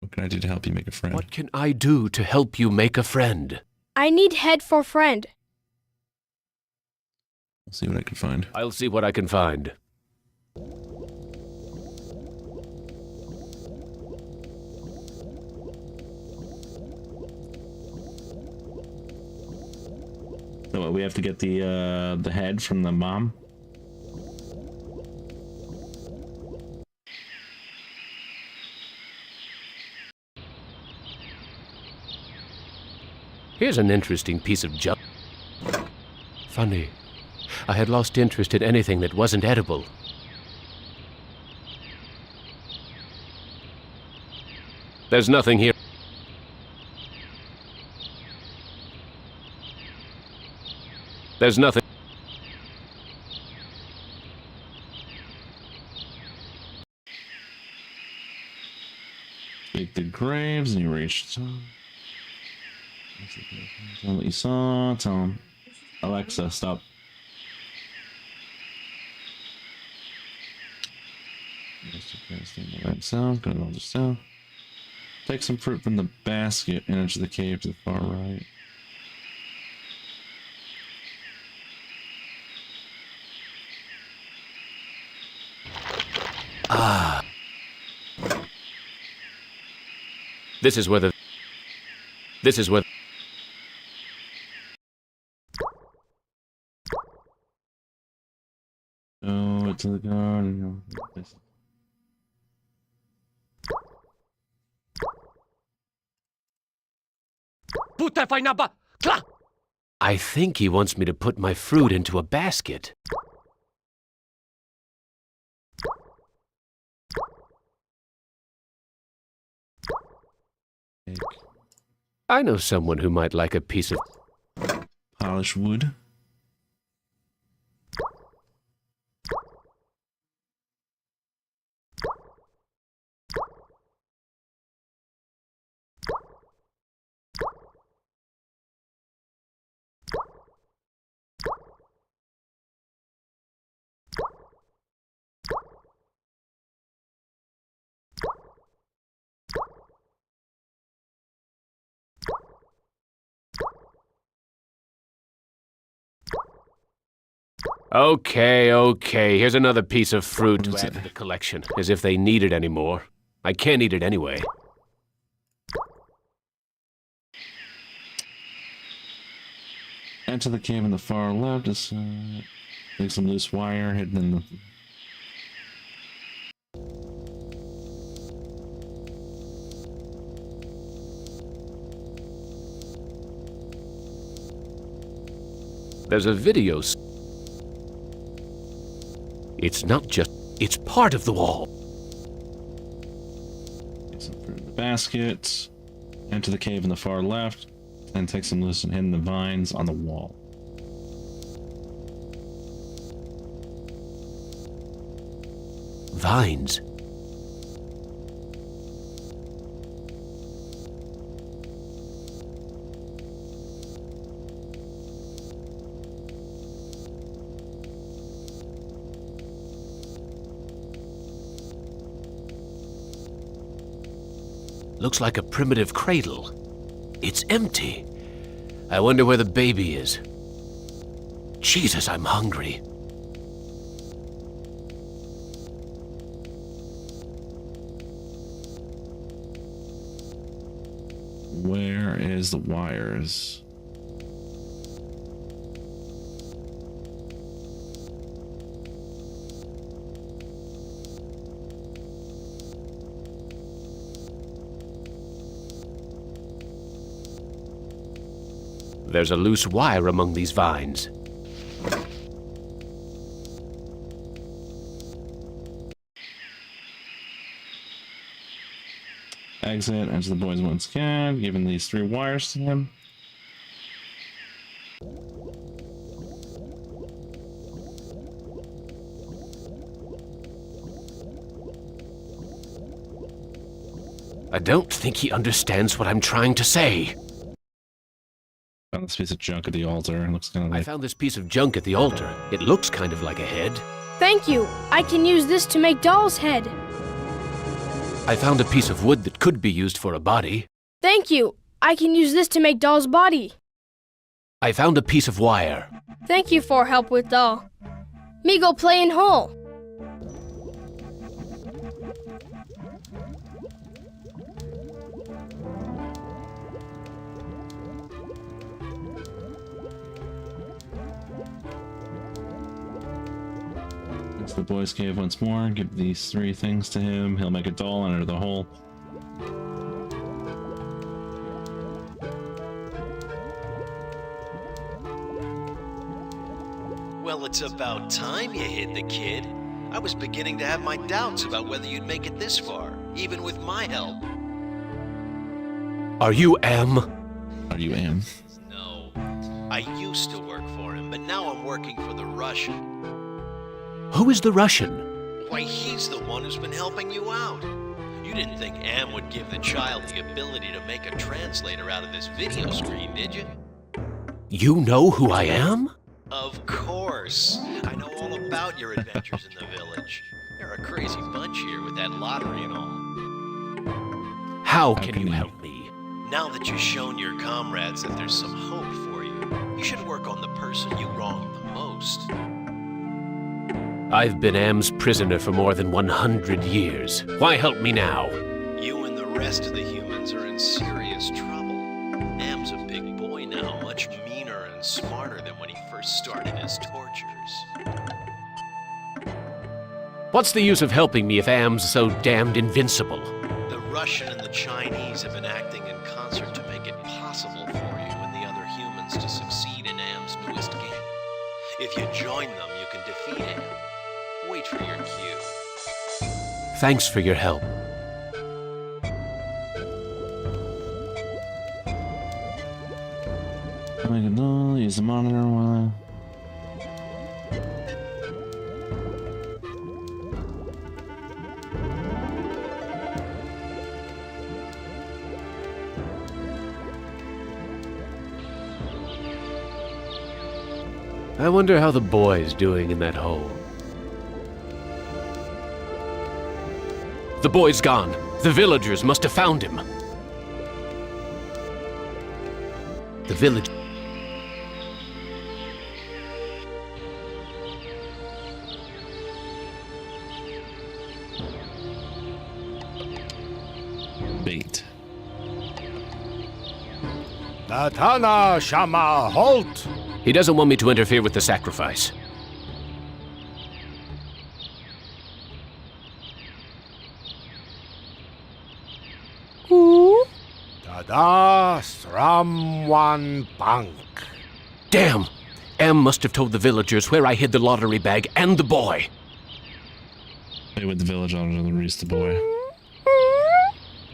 Speaker 1: What can I do to help you make a friend?
Speaker 14: What can I do to help you make a friend?
Speaker 12: I need head for friend.
Speaker 1: I'll see what I can find.
Speaker 14: I'll see what I can find.
Speaker 1: So what, we have to get the head from the mom?
Speaker 14: Here's an interesting piece of junk. Funny. I had lost interest in anything that wasn't edible. There's nothing here. There's nothing.
Speaker 1: Take the graves and you reach. Tell them what you saw. Tell them. Alexa, stop. Sound. Gonna all this down. Take some fruit from the basket and enter the cave to the far right.
Speaker 14: Ah. This is where
Speaker 1: Oh, to the garden.
Speaker 14: I think he wants me to put my fruit into a basket. I know someone who might like a piece of
Speaker 1: polished wood.
Speaker 14: Okay. Here's another piece of fruit to add to the collection, as if they need it anymore. I can't eat it anyway.
Speaker 1: Enter the cave in the far left. Take some loose wire hidden in the.
Speaker 14: There's a video. It's not just, it's part of the wall.
Speaker 1: Take some fruit in the basket. Enter the cave in the far left. Then take some loose and hidden the vines on the wall.
Speaker 14: Vines? Looks like a primitive cradle. It's empty. I wonder where the baby is. Jesus, I'm hungry.
Speaker 1: Where is the wires?
Speaker 14: There's a loose wire among these vines.
Speaker 1: Exit, enter the boys once again, giving these 3 wires to him.
Speaker 14: I don't think he understands what I'm trying to say.
Speaker 1: Found this piece of junk at the altar. It looks kind of like...
Speaker 14: I found this piece of junk at the altar. It looks kind of like a head.
Speaker 12: Thank you. I can use this to make Doll's head.
Speaker 14: I found a piece of wood that could be used for a body.
Speaker 12: Thank you. I can use this to make Doll's body.
Speaker 14: I found a piece of wire.
Speaker 12: Thank you for help with Doll. Me go play in hole.
Speaker 1: It's the boys' cave once more. Give these 3 things to him. He'll make a doll under the hole.
Speaker 16: Well, it's about time you hid the kid. I was beginning to have my doubts about whether you'd make it this far, even with my help.
Speaker 14: Are you Am?
Speaker 1: Are you Am?
Speaker 16: No. I used to work for him, but now I'm working for the Russian.
Speaker 14: Who is the Russian?
Speaker 16: Why, he's the one who's been helping you out. You didn't think Am would give the child the ability to make a translator out of this video screen, did you?
Speaker 14: You know who I am?
Speaker 16: Of course. I know all about your adventures in the village. You're a crazy bunch here with that lottery and all.
Speaker 14: How can you help me?
Speaker 16: Now that you've shown your comrades that there's some hope for you, you should work on the person you wronged the most.
Speaker 14: I've been Am's prisoner for more than 100 years. Why help me now?
Speaker 16: You and the rest of the humans are in serious trouble. Am's a big boy now, much meaner and smarter than when he first started his tortures.
Speaker 14: What's the use of helping me if Am's so damned invincible?
Speaker 16: The Russian and the Chinese have been acting in concert to make it possible for you and the other humans to succeed in Am's newest game. If you join them, you can defeat Am. Wait for your cue.
Speaker 14: Thanks for your help.
Speaker 1: Make a doll, use the monitor while...
Speaker 14: I wonder how the boy's doing in that hole. The boy's gone. The villagers must have found him. The village...
Speaker 1: Bait.
Speaker 13: Natana Shama, halt!
Speaker 14: He doesn't want me to interfere with the sacrifice.
Speaker 13: Tada Sramwan Bank.
Speaker 14: Damn! Am must have told the villagers where I hid the lottery bag and the boy.
Speaker 1: They with the village out to release the boy.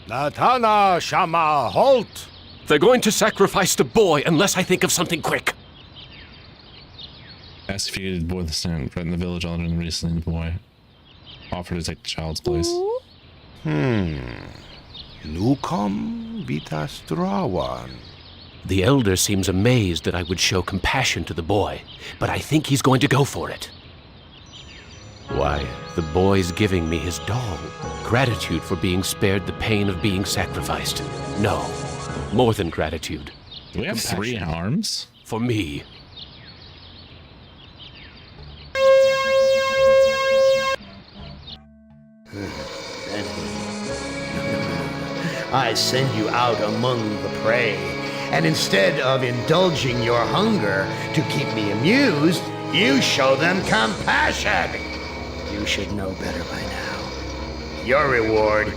Speaker 13: Natana Shama, halt!
Speaker 14: They're going to sacrifice the boy unless I think of something quick.
Speaker 1: Asked if you could board the stand, right in the village elder and releasing the boy. Offer to take the child's place.
Speaker 13: Nukom Vitastrawan.
Speaker 14: The elder seems amazed that I would show compassion to the boy, but I think he's going to go for it. Why, the boy's giving me his doll. Gratitude for being spared the pain of being sacrificed. No, more than gratitude.
Speaker 1: Do we have 3 arms?
Speaker 14: For me.
Speaker 2: I send you out among the prey, and instead of indulging your hunger to keep me amused, you show them compassion. You should know better by now. Your reward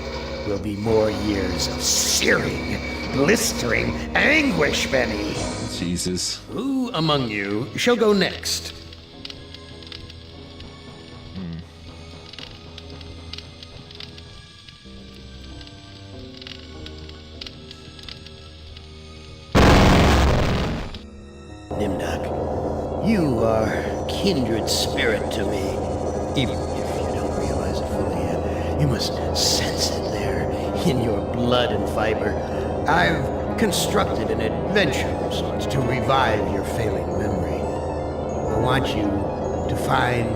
Speaker 2: will be more years of searing, blistering anguish, Benny.
Speaker 1: Jesus.
Speaker 2: Who among you shall go next? Nimdak, you are kindred spirit to me. Even if you don't realize it fully yet, you must sense it there in your blood and fiber. I've constructed an adventure of sorts to revive your failing memory. I want you to find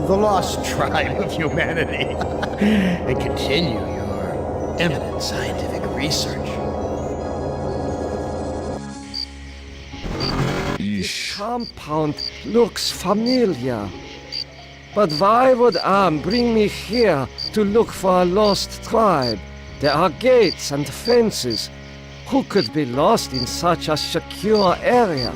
Speaker 2: the lost tribe of humanity and continue your eminent scientific research.
Speaker 17: This compound looks familiar. But why would Am bring me here to look for a lost tribe? There are gates and fences. Who could be lost in such a secure area?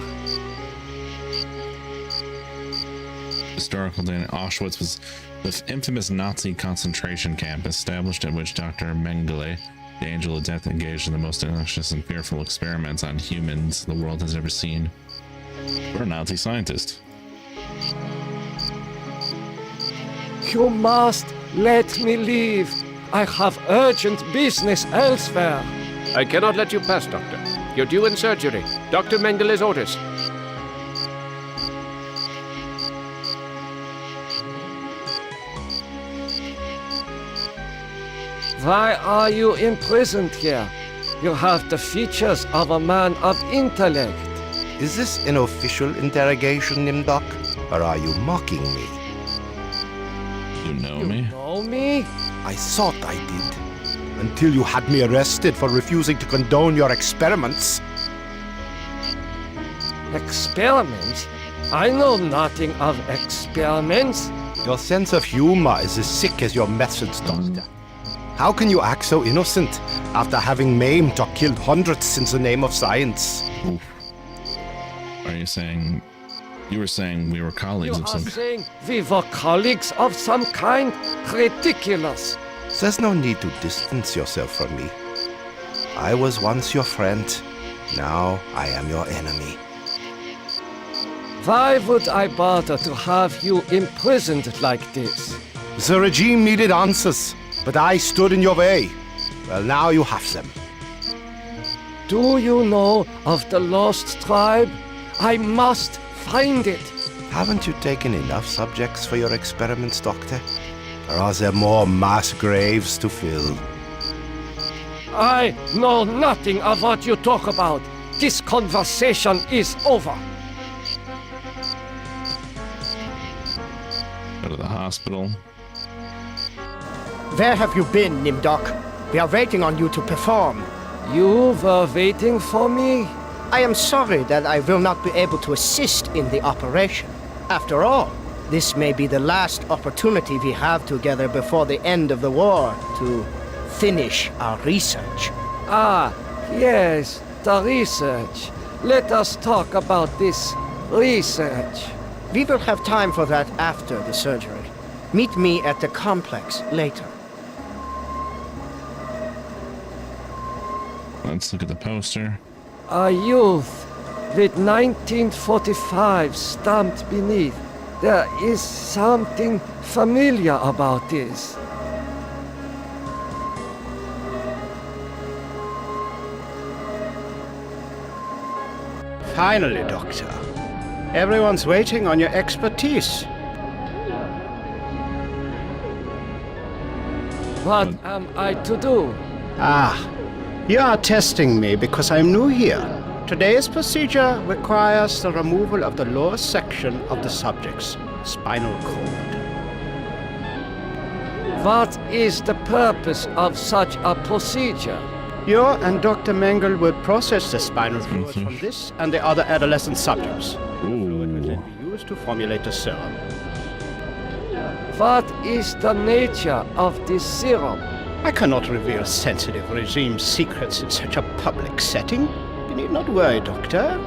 Speaker 1: Historical data. Auschwitz was the infamous Nazi concentration camp established at which Dr. Mengele, the angel of death, engaged in the most anxious and fearful experiments on humans the world has ever seen. We're a Nazi scientist.
Speaker 17: You must let me leave. I have urgent business elsewhere.
Speaker 14: I cannot let you pass, Doctor. You're due in surgery. Dr. Mengele's orders.
Speaker 17: Why are you imprisoned here? You have the features of a man of intellect.
Speaker 13: Is this an official interrogation, Nimdok? Or are you mocking me?
Speaker 1: You know me?
Speaker 17: Know me?
Speaker 13: I thought I did. Until you had me arrested for refusing to condone your experiments.
Speaker 17: Experiments? I know nothing of experiments.
Speaker 13: Your sense of humor is as sick as your methods, Doctor. How can you act so innocent after having maimed or killed hundreds in the name of science?
Speaker 1: Oof. Are you saying... You were saying we were colleagues
Speaker 17: You
Speaker 1: of
Speaker 17: are
Speaker 1: some...
Speaker 17: saying we were colleagues of some kind? Ridiculous.
Speaker 13: There's no need to distance yourself from me. I was once your friend. Now I am your enemy.
Speaker 17: Why would I bother to have you imprisoned like this?
Speaker 13: The regime needed answers, but I stood in your way. Well, now you have them.
Speaker 17: Do you know of the lost tribe? I must find it.
Speaker 13: Haven't you taken enough subjects for your experiments, Doctor? Or are there more mass graves to fill?
Speaker 17: I know nothing of what you talk about. This conversation is over.
Speaker 1: Go to the hospital.
Speaker 18: Where have you been, Nimdok? We are waiting on you to perform.
Speaker 17: You were waiting for me?
Speaker 18: I am sorry that I will not be able to assist in the operation. After all, this may be the last opportunity we have together before the end of the war to finish our research.
Speaker 17: Ah, yes, the research. Let us talk about this research.
Speaker 18: We will have time for that after the surgery. Meet me at the complex later.
Speaker 1: Let's look at the poster.
Speaker 17: A youth with 1945 stamped beneath. There is something familiar about this.
Speaker 15: Finally, Doctor. Everyone's waiting on your expertise.
Speaker 17: What am I to do?
Speaker 15: You are testing me because I'm new here. Today's procedure requires the removal of the lower section of the subject's spinal cord.
Speaker 17: What is the purpose of such a procedure?
Speaker 15: You and Dr. Mengele will process the spinal fluid from this and the other adolescent subjects. The fluid will then be used to formulate the serum.
Speaker 17: What is the nature of this serum?
Speaker 15: I cannot reveal sensitive regime secrets in such a public setting. You need not worry, Doctor.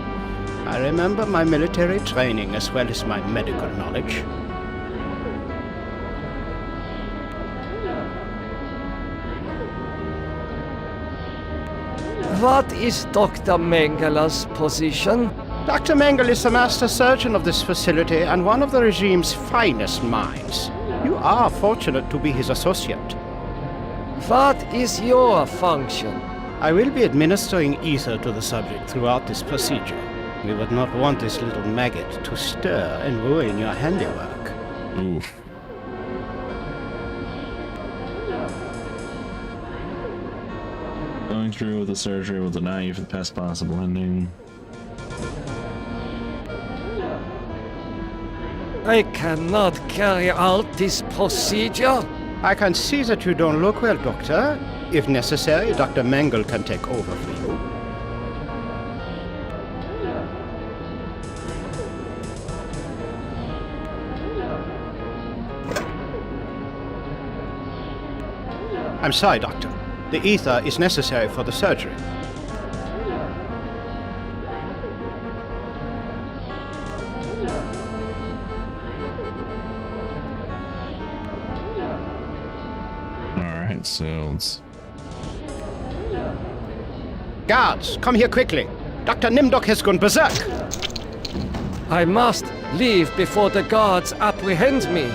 Speaker 15: I remember my military training as well as my medical knowledge.
Speaker 17: What is Dr. Mengele's position?
Speaker 15: Dr. Mengele is the master surgeon of this facility and one of the regime's finest minds. You are fortunate to be his associate.
Speaker 17: What is your function?
Speaker 15: I will be administering ether to the subject throughout this procedure. We would not want this little maggot to stir and ruin your handiwork.
Speaker 1: Oof. Going through with the surgery will deny you for the best possible ending.
Speaker 17: I cannot carry out this procedure.
Speaker 15: I can see that you don't look well, Doctor. If necessary, Dr. Mengele can take over for you. I'm sorry, Doctor. The ether is necessary for the surgery.
Speaker 1: Alright, so let's...
Speaker 15: Guards, come here quickly. Dr. Nimdok has gone berserk.
Speaker 17: I must leave before the guards apprehend me.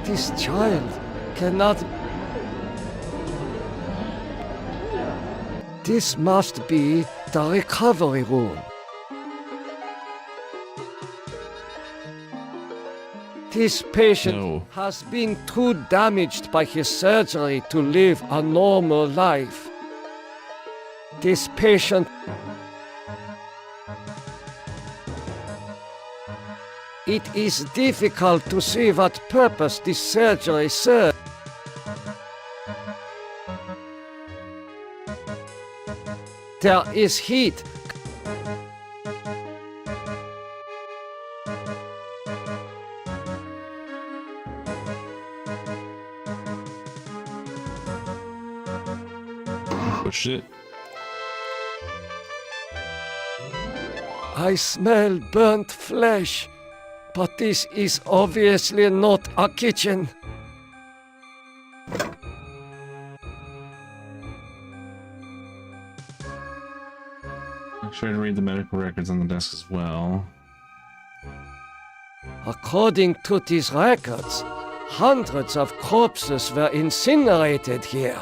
Speaker 17: This child cannot... This must be the recovery room. This patient has been too damaged by his surgery to live a normal life. This patient... It is difficult to see what purpose this surgery serves. There is heat.
Speaker 1: Oh shit.
Speaker 17: I smell burnt flesh, but this is obviously not a kitchen.
Speaker 1: Make sure to read the medical records on the desk as well.
Speaker 17: According to these records, hundreds of corpses were incinerated here.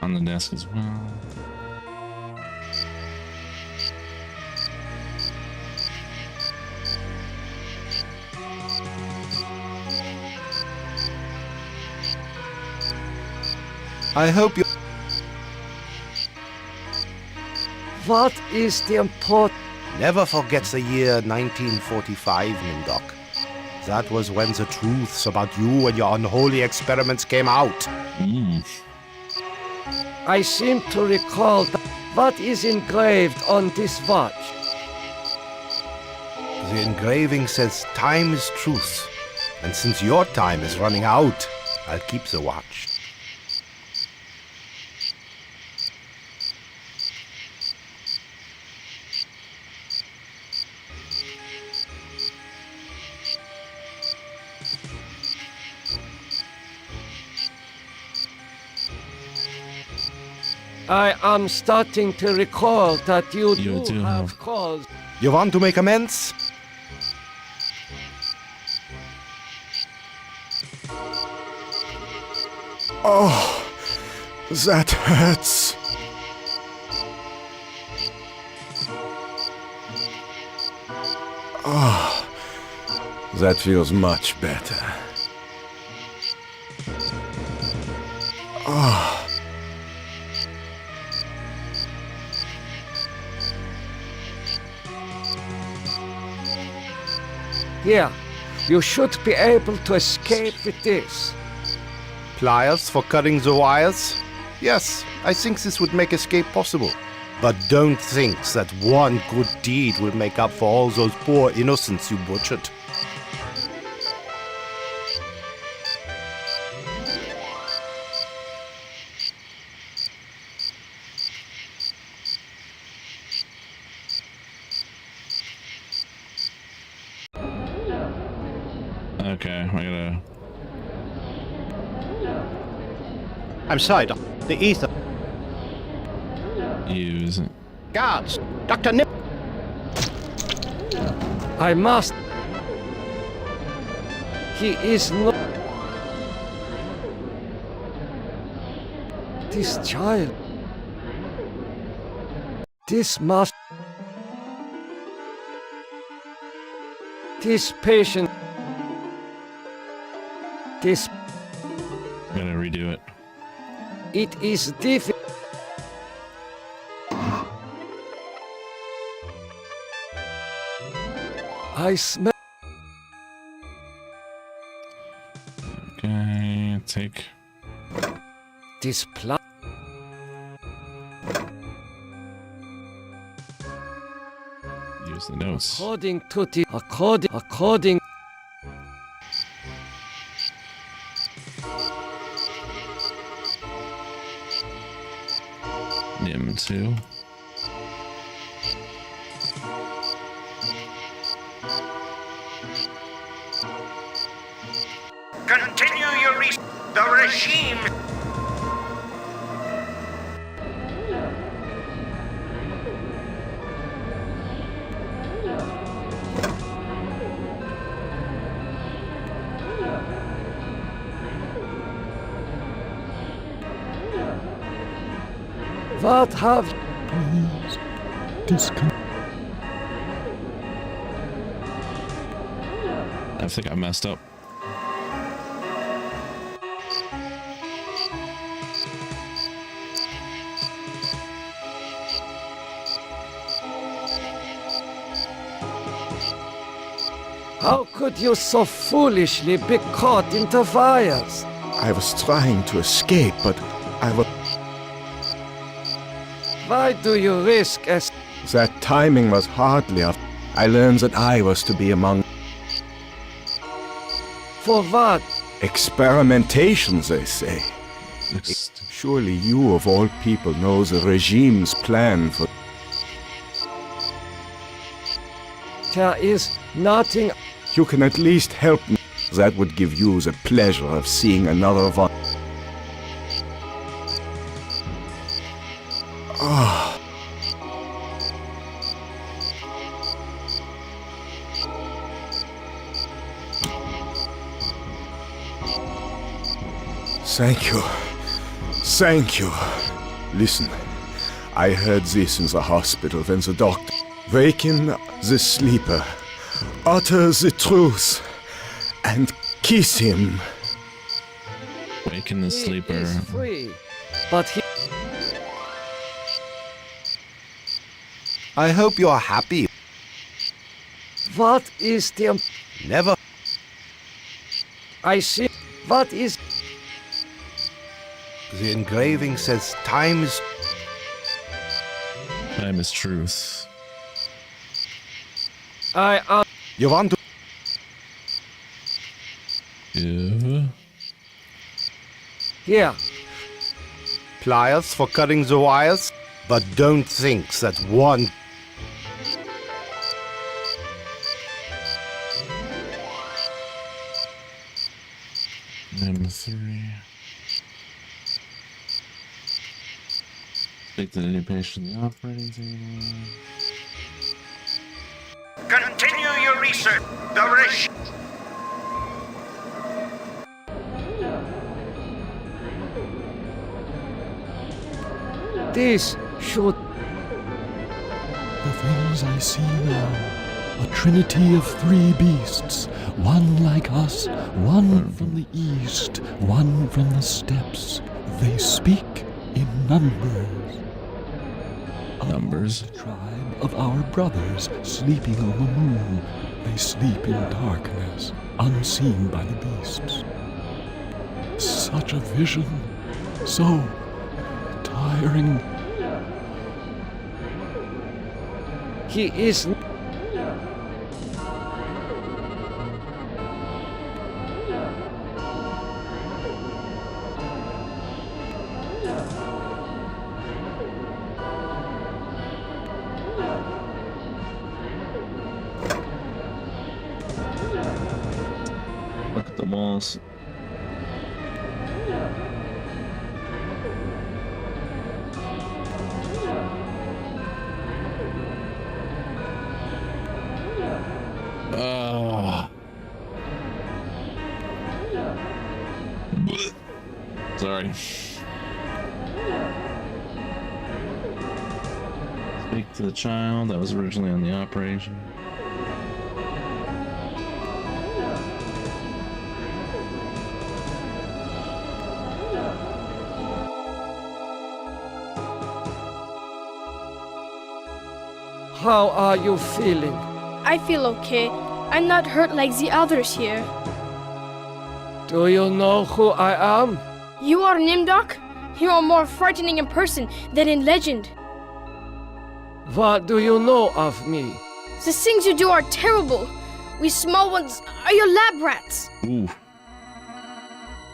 Speaker 1: On the desk as well.
Speaker 13: I hope you...
Speaker 17: What is the important...
Speaker 13: Never forget the year 1945, Nimdok. That was when the truths about you and your unholy experiments came out.
Speaker 17: I seem to recall what is engraved on this watch.
Speaker 13: The engraving says time is truth. And since your time is running out, I'll keep the watch.
Speaker 17: I am starting to recall that you do have cause.
Speaker 13: You want to make amends? Oh, that hurts. Oh, that feels much better. Oh.
Speaker 17: Here, you should be able to escape with this.
Speaker 13: Pliers for cutting the wires? Yes, I think this would make escape possible. But don't think that one good deed will make up for all those poor innocents you butchered.
Speaker 1: Okay, I gotta...
Speaker 15: I'm sorry, the ether.
Speaker 1: Use...
Speaker 15: Guards! Dr. Nip!
Speaker 17: I must. He is not. This child. This must. This patient. This.
Speaker 1: I'm gonna redo it.
Speaker 17: It is difficult. I smell.
Speaker 1: Okay, take.
Speaker 17: This plant.
Speaker 1: Use the notes.
Speaker 17: According to the. According.
Speaker 1: Nim 2.
Speaker 2: Continue your the regime.
Speaker 17: What have you?
Speaker 9: Please, disconnect.
Speaker 1: I think I messed up.
Speaker 17: How could you so foolishly be caught in the fires?
Speaker 3: I was trying to escape, but I was...
Speaker 17: Why do you risk as...
Speaker 3: That timing was hardly up. I learned that I was to be among...
Speaker 17: For what?
Speaker 3: Experimentations, they say. Surely you, of all people, know the regime's plan for...
Speaker 17: There is nothing...
Speaker 3: You can at least help me. That would give you the pleasure of seeing another one. Ah. Thank you. Thank you. Listen, I heard this in the hospital when the doctor... Waken the sleeper. Utter the truth. And kiss him.
Speaker 1: Waken the sleeper.
Speaker 17: He is free, but he...
Speaker 13: I hope you are happy.
Speaker 17: What is the...
Speaker 13: Never.
Speaker 17: I see. What is...
Speaker 13: The engraving says time is...
Speaker 1: Time is truth.
Speaker 17: I...
Speaker 13: You want to...
Speaker 1: Yeah.
Speaker 17: Here.
Speaker 13: Pliers for cutting the wires? But don't think that one...
Speaker 1: Number 3. Take that any patient in the operating table.
Speaker 2: Continue your research. The regime.
Speaker 17: This should...
Speaker 9: The things I see now, a trinity of 3 beasts, one like us, one from the east, one from the steppes. They speak in numbers.
Speaker 1: Numbers?
Speaker 9: The tribe of our brothers sleeping on the moon. They sleep in darkness, unseen by the beasts. Such a vision, so tiring.
Speaker 17: He is...
Speaker 1: Look at the walls. Sorry. Speak to the child that was originally on the operation.
Speaker 17: How are you feeling?
Speaker 12: I feel okay. I'm not hurt like the others here.
Speaker 17: Do you know who I am?
Speaker 12: You are Nimdok? You are more frightening in person than in legend.
Speaker 17: What do you know of me?
Speaker 12: The things you do are terrible. We small ones are your lab rats.
Speaker 1: Ooh.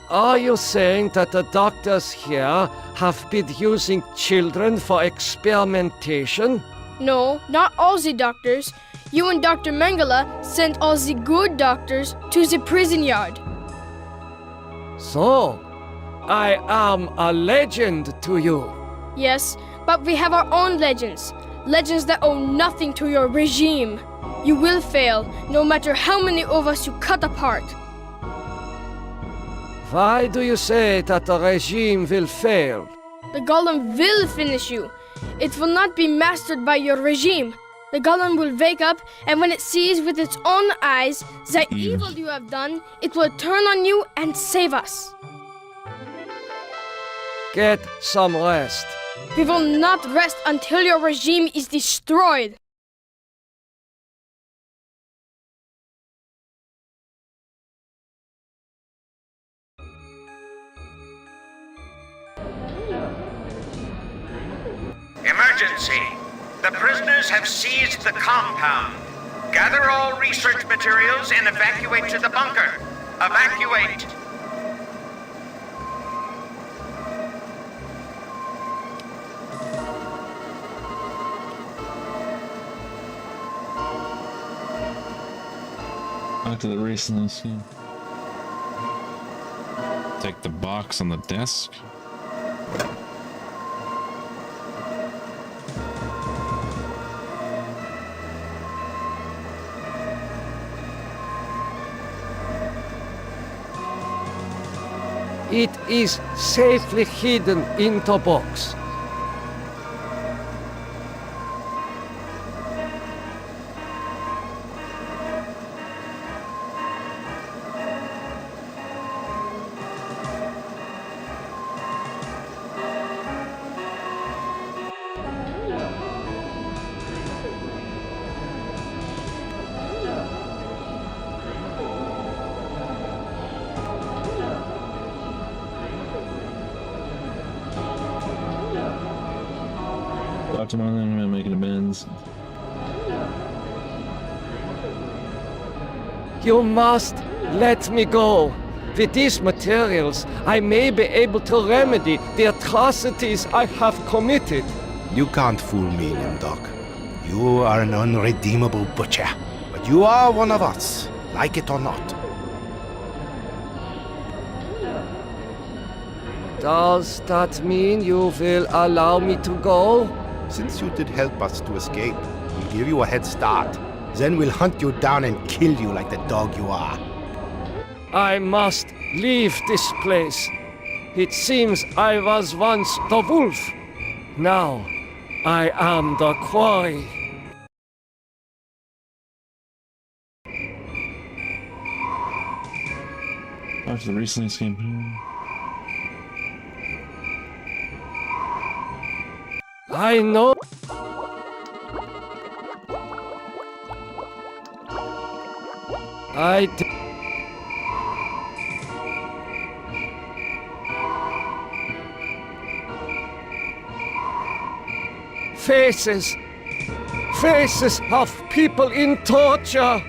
Speaker 17: Are you saying that the doctors here have been using children for experimentation?
Speaker 12: No, not all the doctors. You and Dr. Mengele sent all the good doctors to the prison yard.
Speaker 17: So, I am a legend to you.
Speaker 12: Yes, but we have our own legends. Legends that owe nothing to your regime. You will fail, no matter how many of us you cut apart.
Speaker 17: Why do you say that the regime will fail?
Speaker 12: The golem will finish you. It will not be mastered by your regime. The golem will wake up, and when it sees with its own eyes the evil you have done, it will turn on you and save us.
Speaker 17: Get some rest.
Speaker 12: We will not rest until your regime is destroyed.
Speaker 19: Emergency! The prisoners have seized the compound. Gather all research materials and evacuate to the bunker. Evacuate!
Speaker 1: Back to the recently seen. Take the box on the desk.
Speaker 17: It is safely hidden in the box.
Speaker 1: Dr. Marlin, I'm gonna make amends.
Speaker 17: You must let me go. With these materials, I may be able to remedy the atrocities I have committed.
Speaker 13: You can't fool me, Nimdok. You are an unredeemable butcher. But you are one of us, like it or not.
Speaker 17: Does that mean you will allow me to go?
Speaker 13: Since you did help us to escape, we'll give you a head start. Then we'll hunt you down and kill you like the dog you are.
Speaker 17: I must leave this place. It seems I was once the wolf. Now, I am the quarry.
Speaker 1: After the recently escaped.
Speaker 17: I know. Faces. faces of people in torture.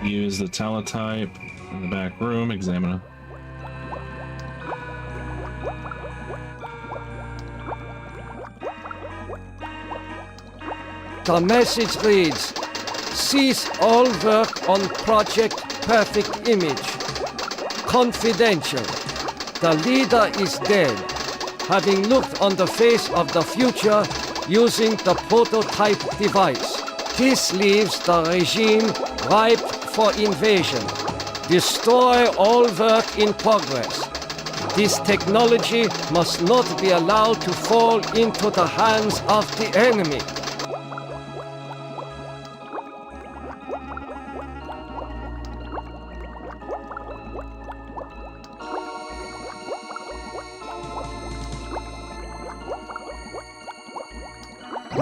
Speaker 1: Use the teletype in the back room. Examine it.
Speaker 17: The message reads, cease all work on Project Perfect Image. Confidential. The leader is dead, having looked on the face of the future using the prototype device. This leaves the regime ripe for invasion. Destroy all work in progress. This technology must not be allowed to fall into the hands of the enemy.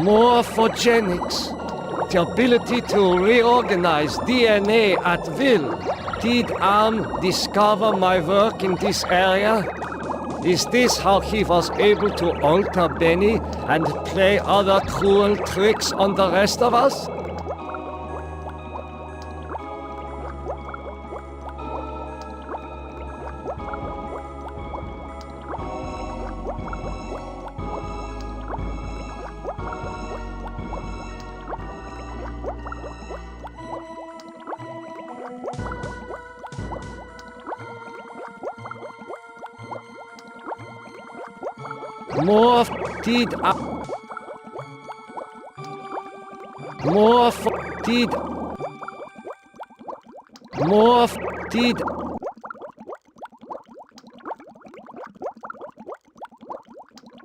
Speaker 17: Morphogenics, the ability to reorganize DNA at will. Did Am discover my work in this area? Is this how he was able to alter Benny and play other cruel tricks on the rest of us? Morph did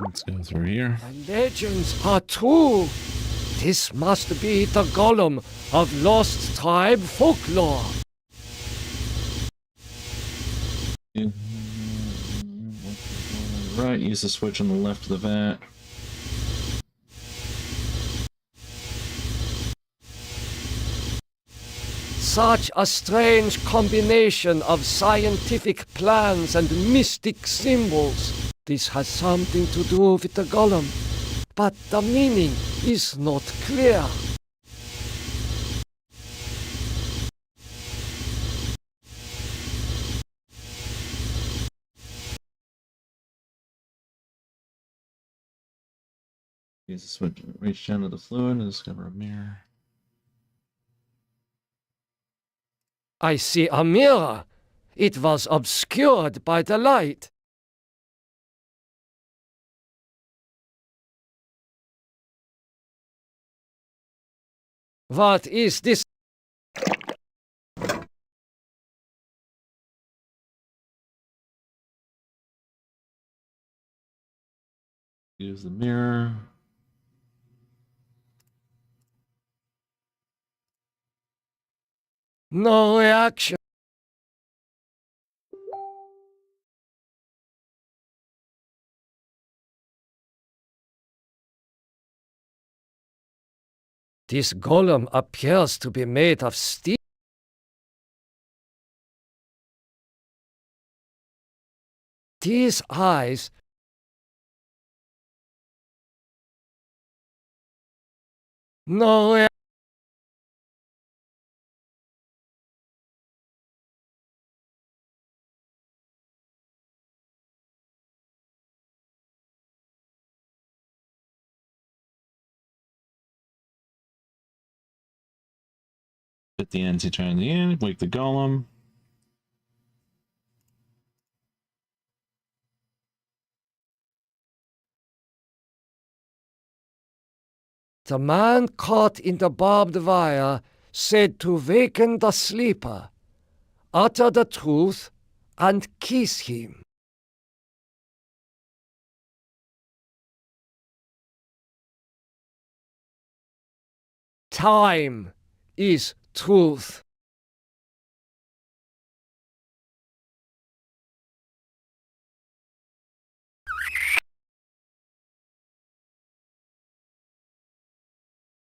Speaker 1: Let's go through here.
Speaker 17: The legends are true. This must be the golem of Lost Tribe folklore.
Speaker 1: Right, use the switch on the left of the vat.
Speaker 17: Such a strange combination of scientific plans and mystic symbols. This has something to do with the golem, but the meaning is not clear.
Speaker 1: Use the switch, reach down to the fluid and discover a mirror.
Speaker 17: I see a mirror. It was obscured by the light. What is this?
Speaker 1: Use the mirror.
Speaker 17: No reaction. This golem appears to be made of steel. These eyes. No reaction.
Speaker 1: Hit the anti-turn the end, wake the golem.
Speaker 17: The man caught in the barbed wire said to waken the sleeper, utter the truth, and kiss him. Time is truth.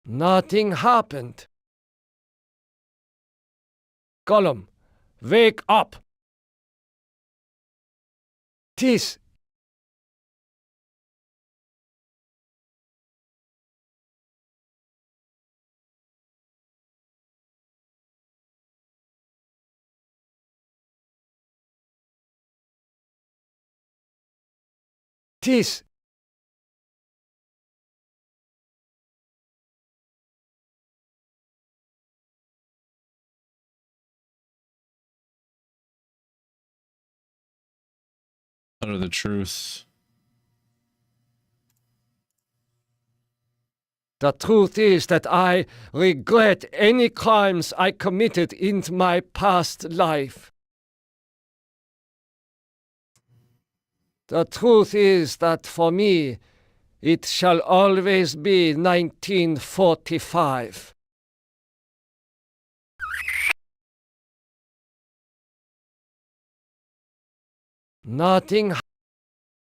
Speaker 17: Nothing happened. Golem, wake up. This 'Tis
Speaker 1: Utter the truth.
Speaker 17: the truth is that I regret any crimes I committed in my past life. The truth is that for me, it shall always be 1945. Nothing.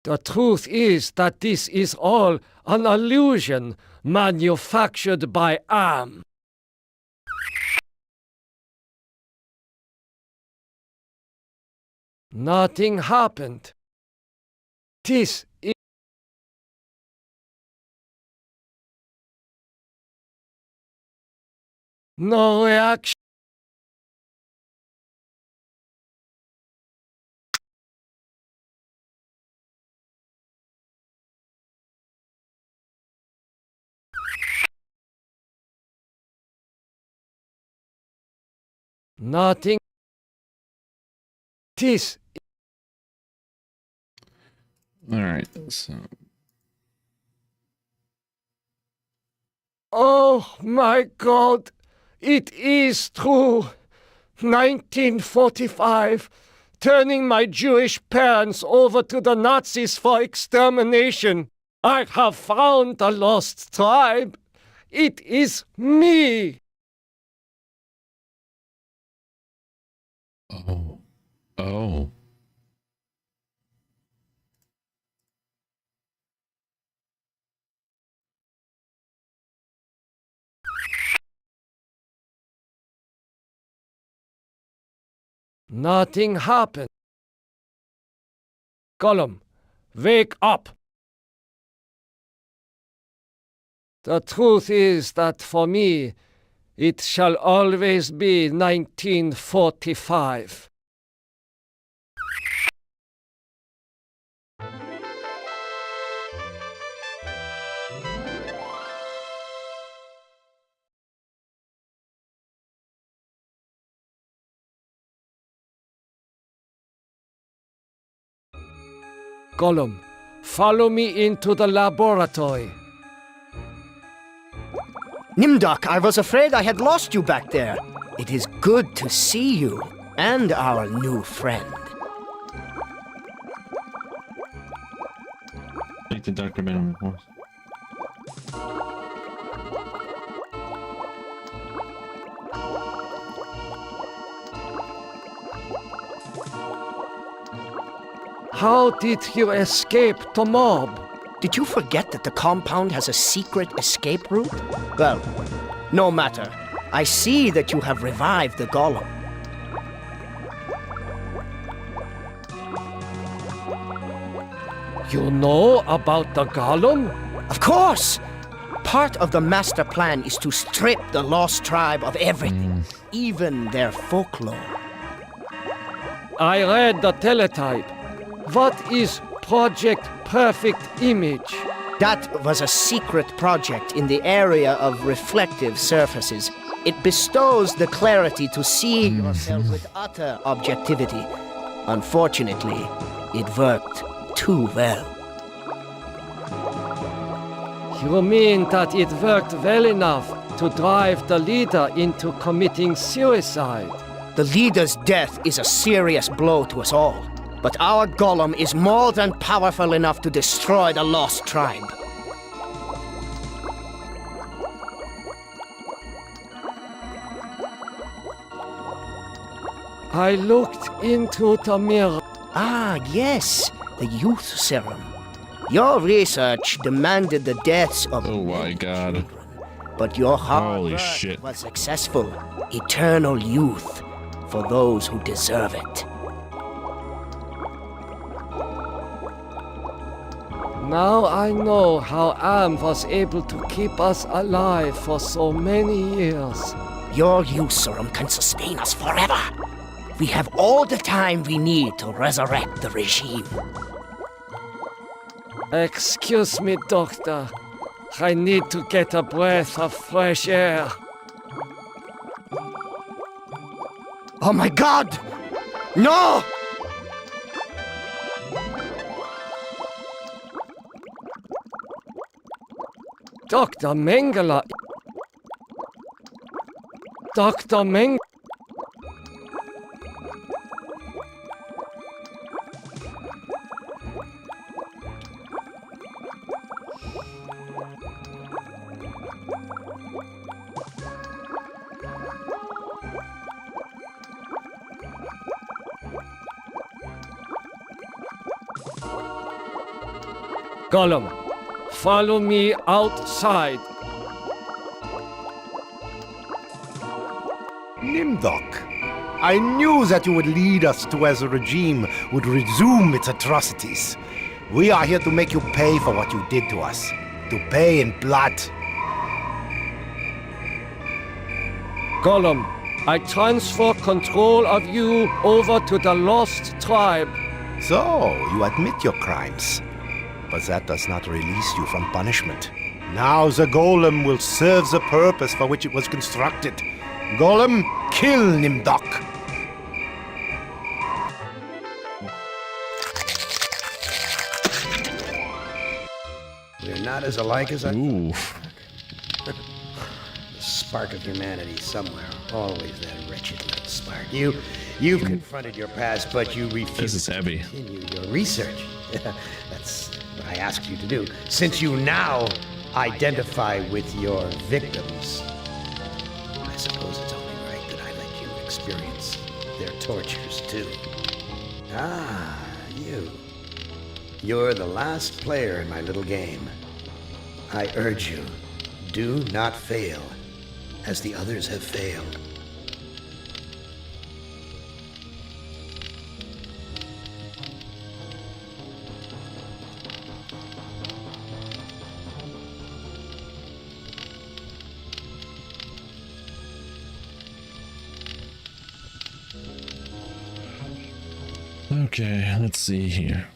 Speaker 17: The truth is that this is all an illusion manufactured by Am. Nothing happened. This is no reaction. Nothing. This.
Speaker 1: All right. So.
Speaker 17: Oh my God! It is true. 1945, turning my Jewish parents over to the Nazis for extermination. I have found the lost tribe. It is me.
Speaker 1: Oh. Oh.
Speaker 17: Nothing happened. Gollum, wake up. The truth is that for me, it shall always be 1945. Gollum, follow me into the laboratory.
Speaker 18: Nimdok, I was afraid I had lost you back there. It is good to see you and our new friend.
Speaker 1: Take the Dr. Venom horse.
Speaker 17: How did you escape the mob?
Speaker 18: Did you forget that the compound has a secret escape route? Well, no matter. I see that you have revived the Golem.
Speaker 17: You know about the Golem?
Speaker 18: Of course! Part of the master plan is to strip the Lost Tribe of everything, even their folklore.
Speaker 17: I read the teletype. What is Project Perfect Image?
Speaker 18: That was a secret project in the area of reflective surfaces. It bestows the clarity to see yourself with utter objectivity. Unfortunately, it worked too well.
Speaker 17: You mean that it worked well enough to drive the leader into committing suicide?
Speaker 18: The leader's death is a serious blow to us all. But our Golem is more than powerful enough to destroy the Lost Tribe.
Speaker 17: I looked into the mirror.
Speaker 18: Ah, yes, the youth serum. Your research demanded the deaths of
Speaker 1: my God.
Speaker 18: But your hard
Speaker 1: Holy
Speaker 18: work
Speaker 1: shit.
Speaker 18: was successful. Eternal youth for those who deserve it.
Speaker 17: Now I know how Am was able to keep us alive for so many years.
Speaker 18: Your youth serum can sustain us forever. We have all the time we need to resurrect the regime.
Speaker 17: Excuse me, Doctor. I need to get a breath of fresh air.
Speaker 2: Oh my God! No!
Speaker 17: Dr. Mengele. Dr. Mengele. Gollum, follow me outside.
Speaker 13: Nimdok, I knew that you would lead us to where the regime would resume its atrocities. We are here to make you pay for what you did to us. To pay in blood.
Speaker 17: Gollum, I transfer control of you over to the Lost Tribe.
Speaker 13: So, you admit your crimes. But that does not release you from punishment. Now the golem will serve the purpose for which it was constructed. Golem, kill Nimdok!
Speaker 2: We're not as alike as I
Speaker 1: Ooh.
Speaker 2: thought. The spark of humanity somewhere. Always that wretched little spark. You've confronted your past, but you refuse
Speaker 1: This is heavy.
Speaker 2: to continue your research. That's what I asked you to do. Since you now identify with your victims, I suppose it's only right that I let you experience their tortures too. Ah, you. You're the last player in my little game. I urge you, do not fail, as the others have failed.
Speaker 1: Okay, let's see here.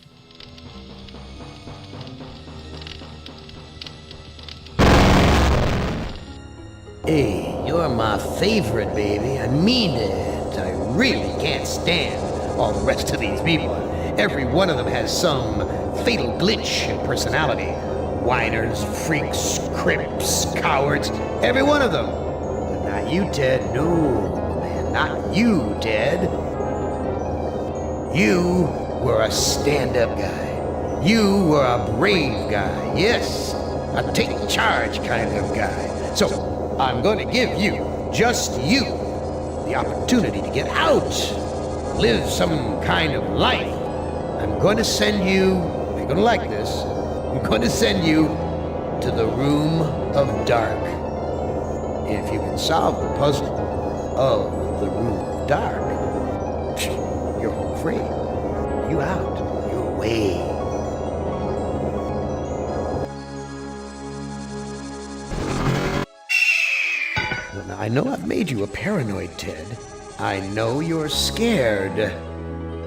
Speaker 2: Hey, you're my favorite, baby. I mean it. I really can't stand all the rest of these people. Every one of them has some fatal glitch in personality. Whiners, freaks, crips, cowards. Every one of them. But not you, Ted. No, man, not you, Ted. You were a stand-up guy. You were a brave guy. Yes, a take charge kind of guy. So, I'm going to give you, just you, the opportunity to get out, live some kind of life. I'm going to send you, you're going to like this, I'm going to send you to the Room of Dark. If you can solve the puzzle of the Room of Dark, you're home free. You out, you're away. I know I've made you a paranoid, Ted. I know you're scared.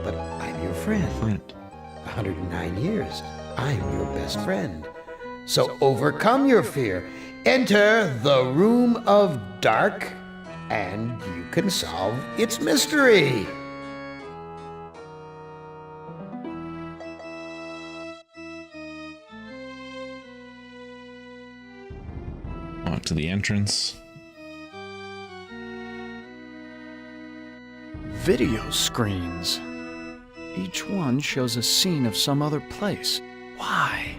Speaker 2: But I'm your friend. 109 years. I'm your best friend. So overcome your fear. Enter the Room of Dark, and you can solve its mystery.
Speaker 1: Walk to the entrance.
Speaker 20: Video screens. Each one shows a scene of some other place. Why?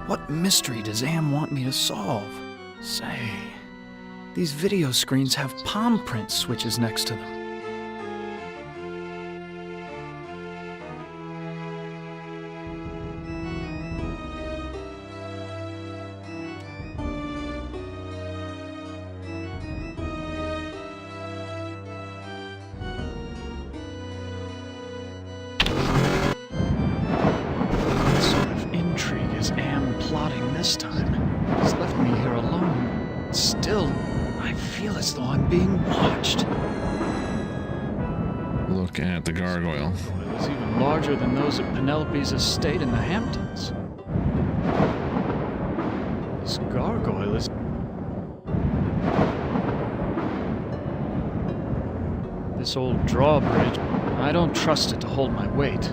Speaker 20: What mystery does Am want me to solve? Say, these video screens have palm print switches next to them. This time. He's left me here alone. Still, I feel as though I'm being watched.
Speaker 1: Look at the gargoyle.
Speaker 20: It's even larger than those at Penelope's estate in the Hamptons. This gargoyle is... This old drawbridge, I don't trust it to hold my weight.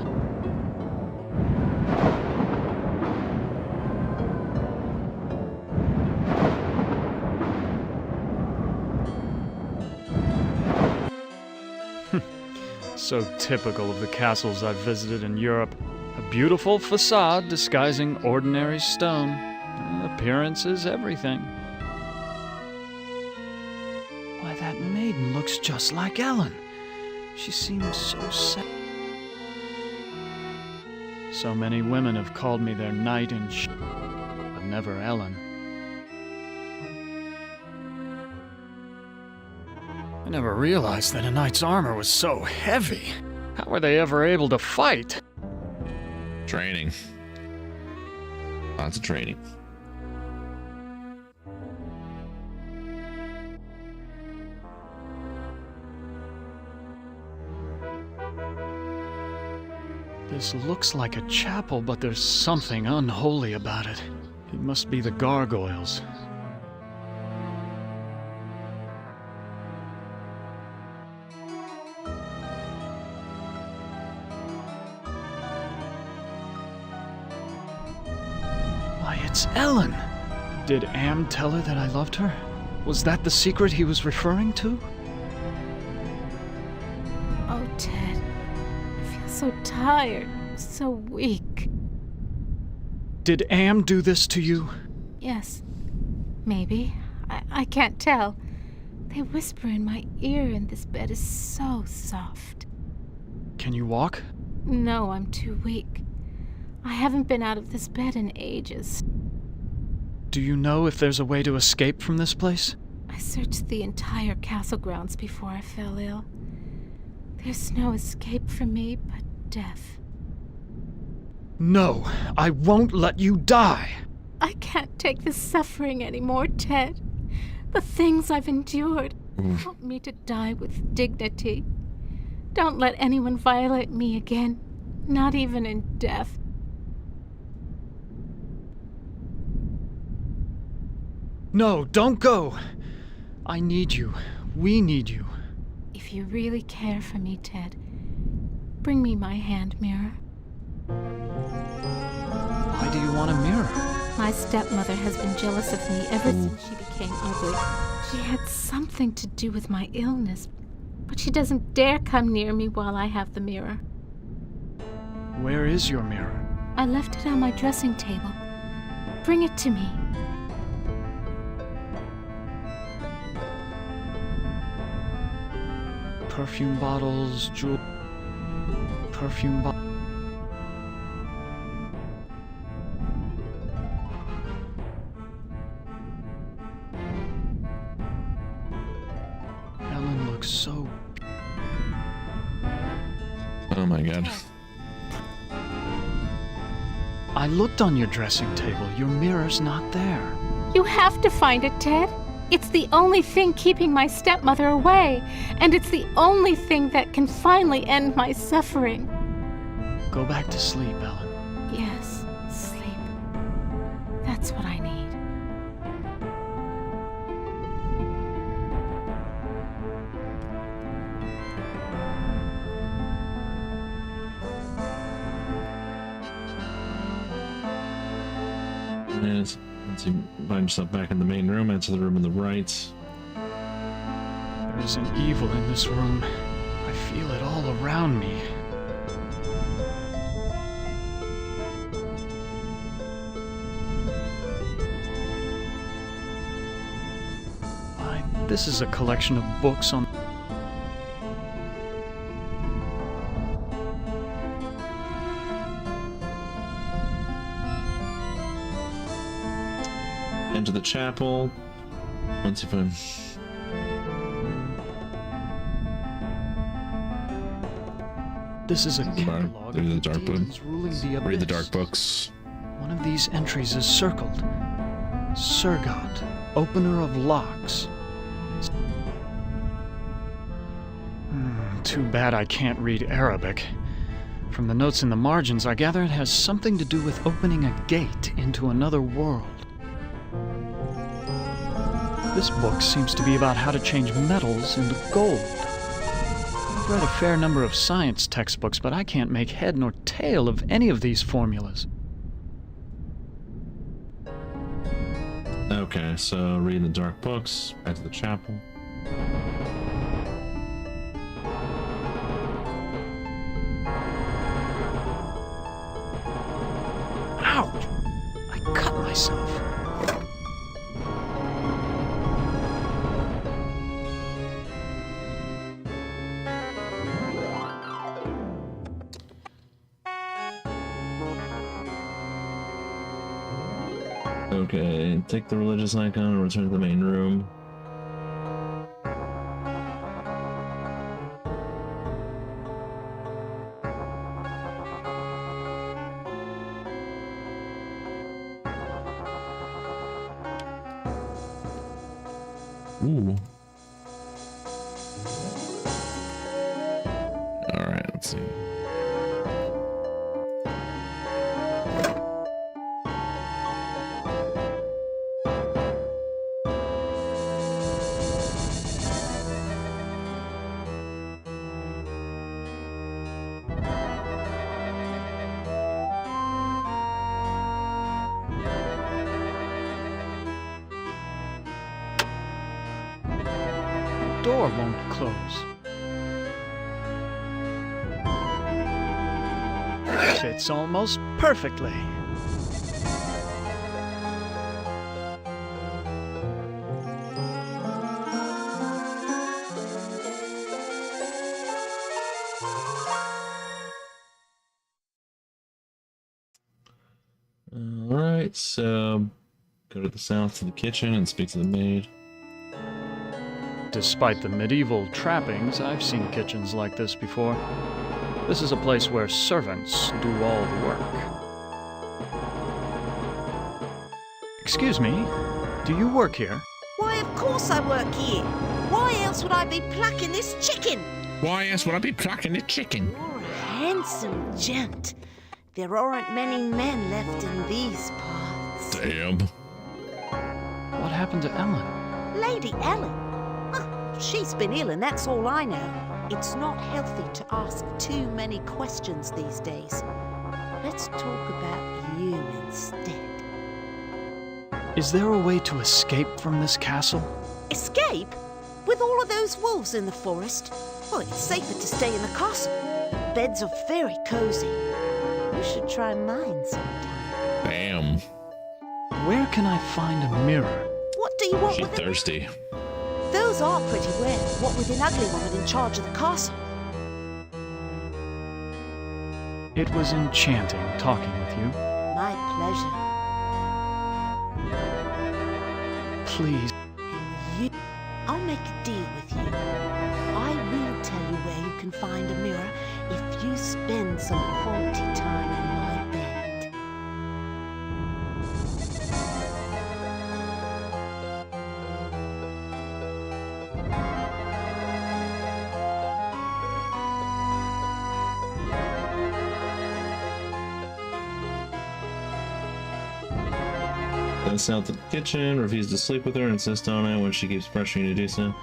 Speaker 20: So typical of the castles I've visited in Europe. A beautiful facade disguising ordinary stone. Appearance is everything. Why, that maiden looks just like Ellen. She seems so sad. So many women have called me their knight in but never Ellen. I never realized that a knight's armor was so heavy. How were they ever able to fight?
Speaker 1: Training. Lots of training.
Speaker 20: This looks like a chapel, but there's something unholy about it. It must be the gargoyles. Why, it's Ellen! Did Am tell her that I loved her? Was that the secret he was referring to?
Speaker 7: Oh, Ted. I feel so tired, so weak.
Speaker 20: Did Am do this to you?
Speaker 7: Yes. Maybe. I can't tell. They whisper in my ear and this bed is so soft.
Speaker 20: Can you walk?
Speaker 7: No, I'm too weak. I haven't been out of this bed in ages.
Speaker 20: Do you know if there's a way to escape from this place?
Speaker 7: I searched the entire castle grounds before I fell ill. There's no escape for me but death.
Speaker 20: No, I won't let you die!
Speaker 7: I can't take this suffering anymore, Ted. The things I've endured. Help me to die with dignity. Don't let anyone violate me again, not even in death.
Speaker 20: No, don't go! I need you. We need you.
Speaker 7: If you really care for me, Ted, bring me my hand mirror.
Speaker 20: Why do you want a mirror?
Speaker 7: My stepmother has been jealous of me ever since she became ugly. She had something to do with my illness, but she doesn't dare come near me while I have the mirror.
Speaker 20: Where is your mirror?
Speaker 7: I left it on my dressing table. Bring it to me.
Speaker 20: Perfume bottles, jewel... Perfume bottles... Ellen looks so...
Speaker 1: Oh my god.
Speaker 20: I looked on your dressing table. Your mirror's not there.
Speaker 7: You have to find it, Ted. It's the only thing keeping my stepmother away, and it's the only thing that can finally end my suffering.
Speaker 20: Go back to sleep, Ellen.
Speaker 7: Yes, sleep. That's what I need.
Speaker 1: Yes. Once you find yourself back in the main room, enter the room on the right.
Speaker 20: There is an evil in this room. I feel it all around me. Why, this is a collection of books on...
Speaker 1: Enter the chapel. Once you find...
Speaker 20: This is a catalog
Speaker 1: Read
Speaker 20: of
Speaker 1: the dark book.
Speaker 20: demons ruling the abyss.
Speaker 1: Read the dark books.
Speaker 20: One of these entries is circled. Surgot, opener of locks. Too bad I can't read Arabic. From the notes in the margins, I gather it has something to do with opening a gate into another world. This book seems to be about how to change metals into gold. I've read a fair number of science textbooks, but I can't make head nor tail of any of these formulas.
Speaker 1: Okay, so read the dark books, back to the chapel.
Speaker 20: Ouch! I cut myself.
Speaker 1: Okay, take the religious icon and return to the main room. Ooh. Alright, let's see.
Speaker 20: Door won't close. Fits almost perfectly.
Speaker 1: Alright, so go to the south to the kitchen and speak to the maid.
Speaker 20: Despite the medieval trappings, I've seen kitchens like this before. This is a place where servants do all the work. Excuse me, do you work here?
Speaker 5: Why, of course I work here. Why else would I be plucking this chicken?
Speaker 1: Why else would I be plucking the chicken?
Speaker 5: You're a handsome gent. There aren't many men left in these parts.
Speaker 1: Damn.
Speaker 20: What happened to Ellen?
Speaker 5: Lady Ellen? Oh, she's been ill and that's all I know. It's not healthy to ask too many questions these days. Let's talk about you instead.
Speaker 20: Is there a way to escape from this castle?
Speaker 5: Escape? With all of those wolves in the forest? Well, it's safer to stay in the castle. Beds are very cozy. You should try mine sometime.
Speaker 1: Bam.
Speaker 20: Where can I find a mirror?
Speaker 5: What do you want
Speaker 1: She's
Speaker 5: with
Speaker 1: thirsty.
Speaker 5: Those are pretty rare, what with an ugly woman in charge of the castle.
Speaker 20: It was enchanting talking with you.
Speaker 5: My pleasure.
Speaker 20: Please.
Speaker 5: I'll make a deal with you. I will tell you where you can find a mirror if you spend some quality time in my bed.
Speaker 1: Goes out to the kitchen, refuses to sleep with her, and insists on it when she keeps pressuring you to do so.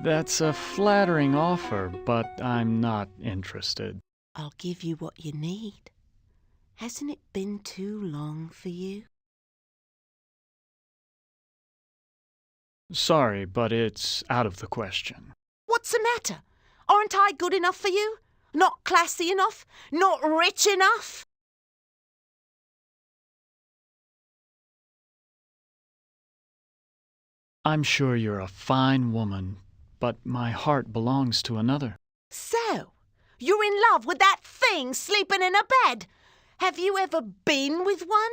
Speaker 20: That's a flattering offer, but I'm not interested.
Speaker 5: I'll give you what you need. Hasn't it been too long for you?
Speaker 20: Sorry, but it's out of the question.
Speaker 5: What's the matter? Aren't I good enough for you? Not classy enough? Not rich enough?
Speaker 20: I'm sure you're a fine woman, but my heart belongs to another.
Speaker 5: So, you're in love with that thing sleeping in a bed? Have you ever been with one?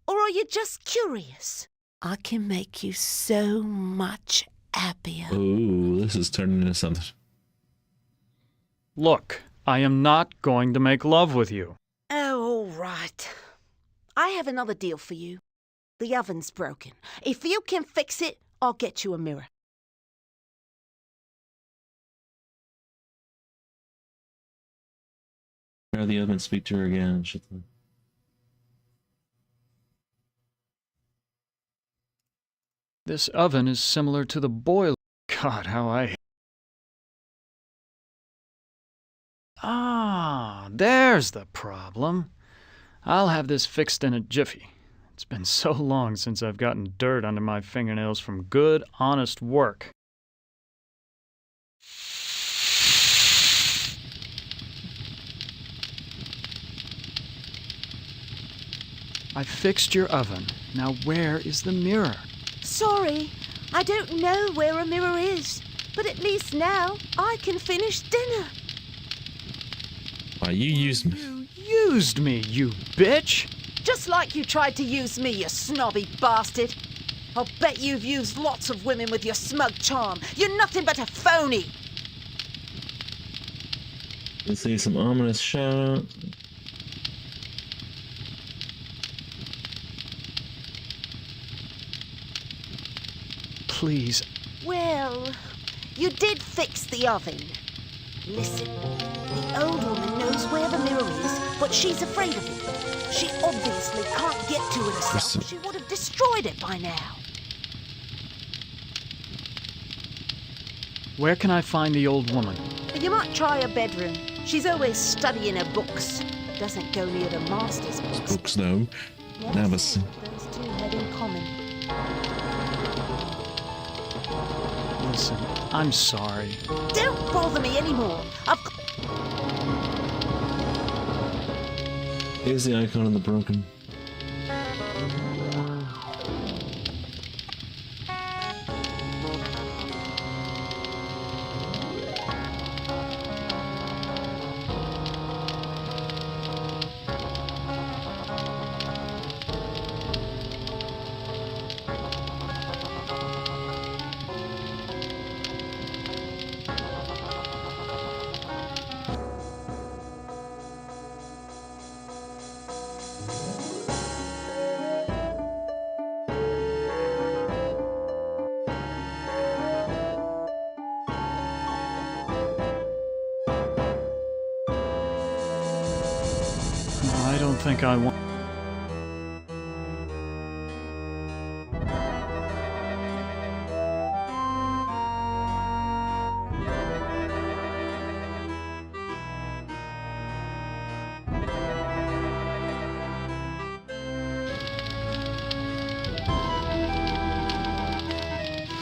Speaker 5: Or are you just curious? I can make you so much happier.
Speaker 1: Ooh, this is turning into something.
Speaker 20: Look, I am not going to make love with you.
Speaker 5: Oh, all right. I have another deal for you. The oven's broken. If you can fix it, I'll get you a mirror.
Speaker 1: Try the oven, speak to her again.
Speaker 20: This oven is similar to the boiler. God, how I... Ah, there's the problem. I'll have this fixed in a jiffy. It's been so long since I've gotten dirt under my fingernails from good, honest work. I fixed your oven. Now where is the mirror?
Speaker 5: Sorry, I don't know where a mirror is, but at least now I can finish dinner.
Speaker 1: Why, you used me.
Speaker 20: You used me, you bitch!
Speaker 5: Just like you tried to use me, you snobby bastard. I'll bet you've used lots of women with your smug charm. You're nothing but a phony.
Speaker 1: Let's see some ominous shout.
Speaker 20: Please.
Speaker 5: Well, you did fix the oven. Listen, the old woman knows where the mirror is, but she's afraid of it. She obviously can't get to it herself. She would have destroyed it by now.
Speaker 20: Where can I find the old woman?
Speaker 5: You might try her bedroom. She's always studying her books. Doesn't go near the master's books.
Speaker 1: Books, no. Never.
Speaker 5: Those two had in common.
Speaker 20: Listen, I'm sorry.
Speaker 5: Don't bother me anymore.
Speaker 1: Here's the icon of the broken.
Speaker 20: I don't think I want...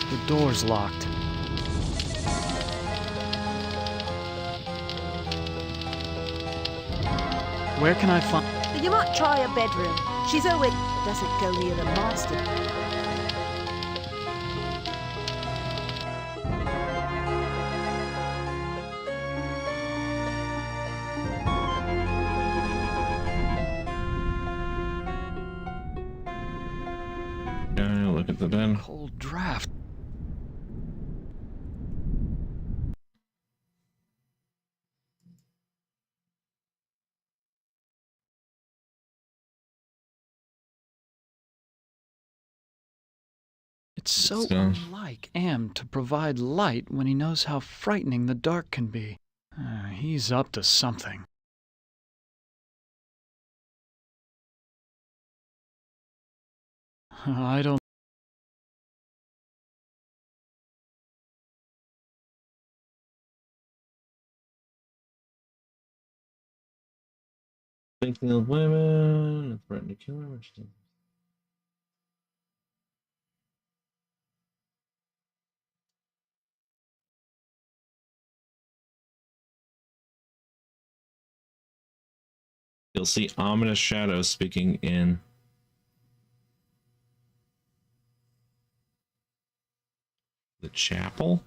Speaker 20: The door's locked. Where can I find...
Speaker 5: You might try her bedroom. She's always... doesn't go near the master.
Speaker 1: Look at the bed.
Speaker 20: Cold draft. It's so unlike Am to provide light when he knows how frightening the dark can be. He's up to something. I don't...
Speaker 1: Thinking of women, threaten to kill her. You'll see ominous shadows speaking in the chapel.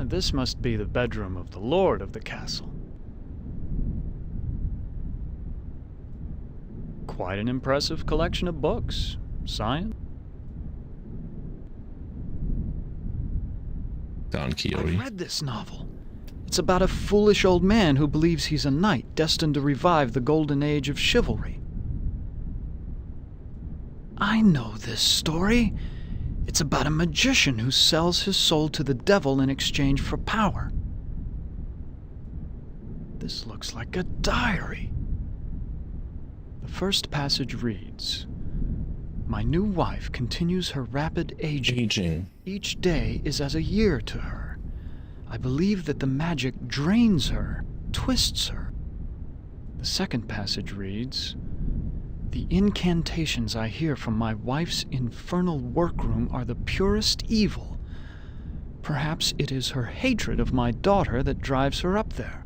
Speaker 20: This must be the bedroom of the lord of the castle. Quite an impressive collection of books. Science.
Speaker 1: Don Quixote.
Speaker 20: I've read this novel. It's about a foolish old man who believes he's a knight destined to revive the golden age of chivalry. I know this story. It's about a magician who sells his soul to the devil in exchange for power. This looks like a diary. The first passage reads, "My new wife continues her rapid aging. Each day is as a year to her. I believe that the magic drains her, twists her." The second passage reads, "The incantations I hear from my wife's infernal workroom are the purest evil. Perhaps it is her hatred of my daughter that drives her up there."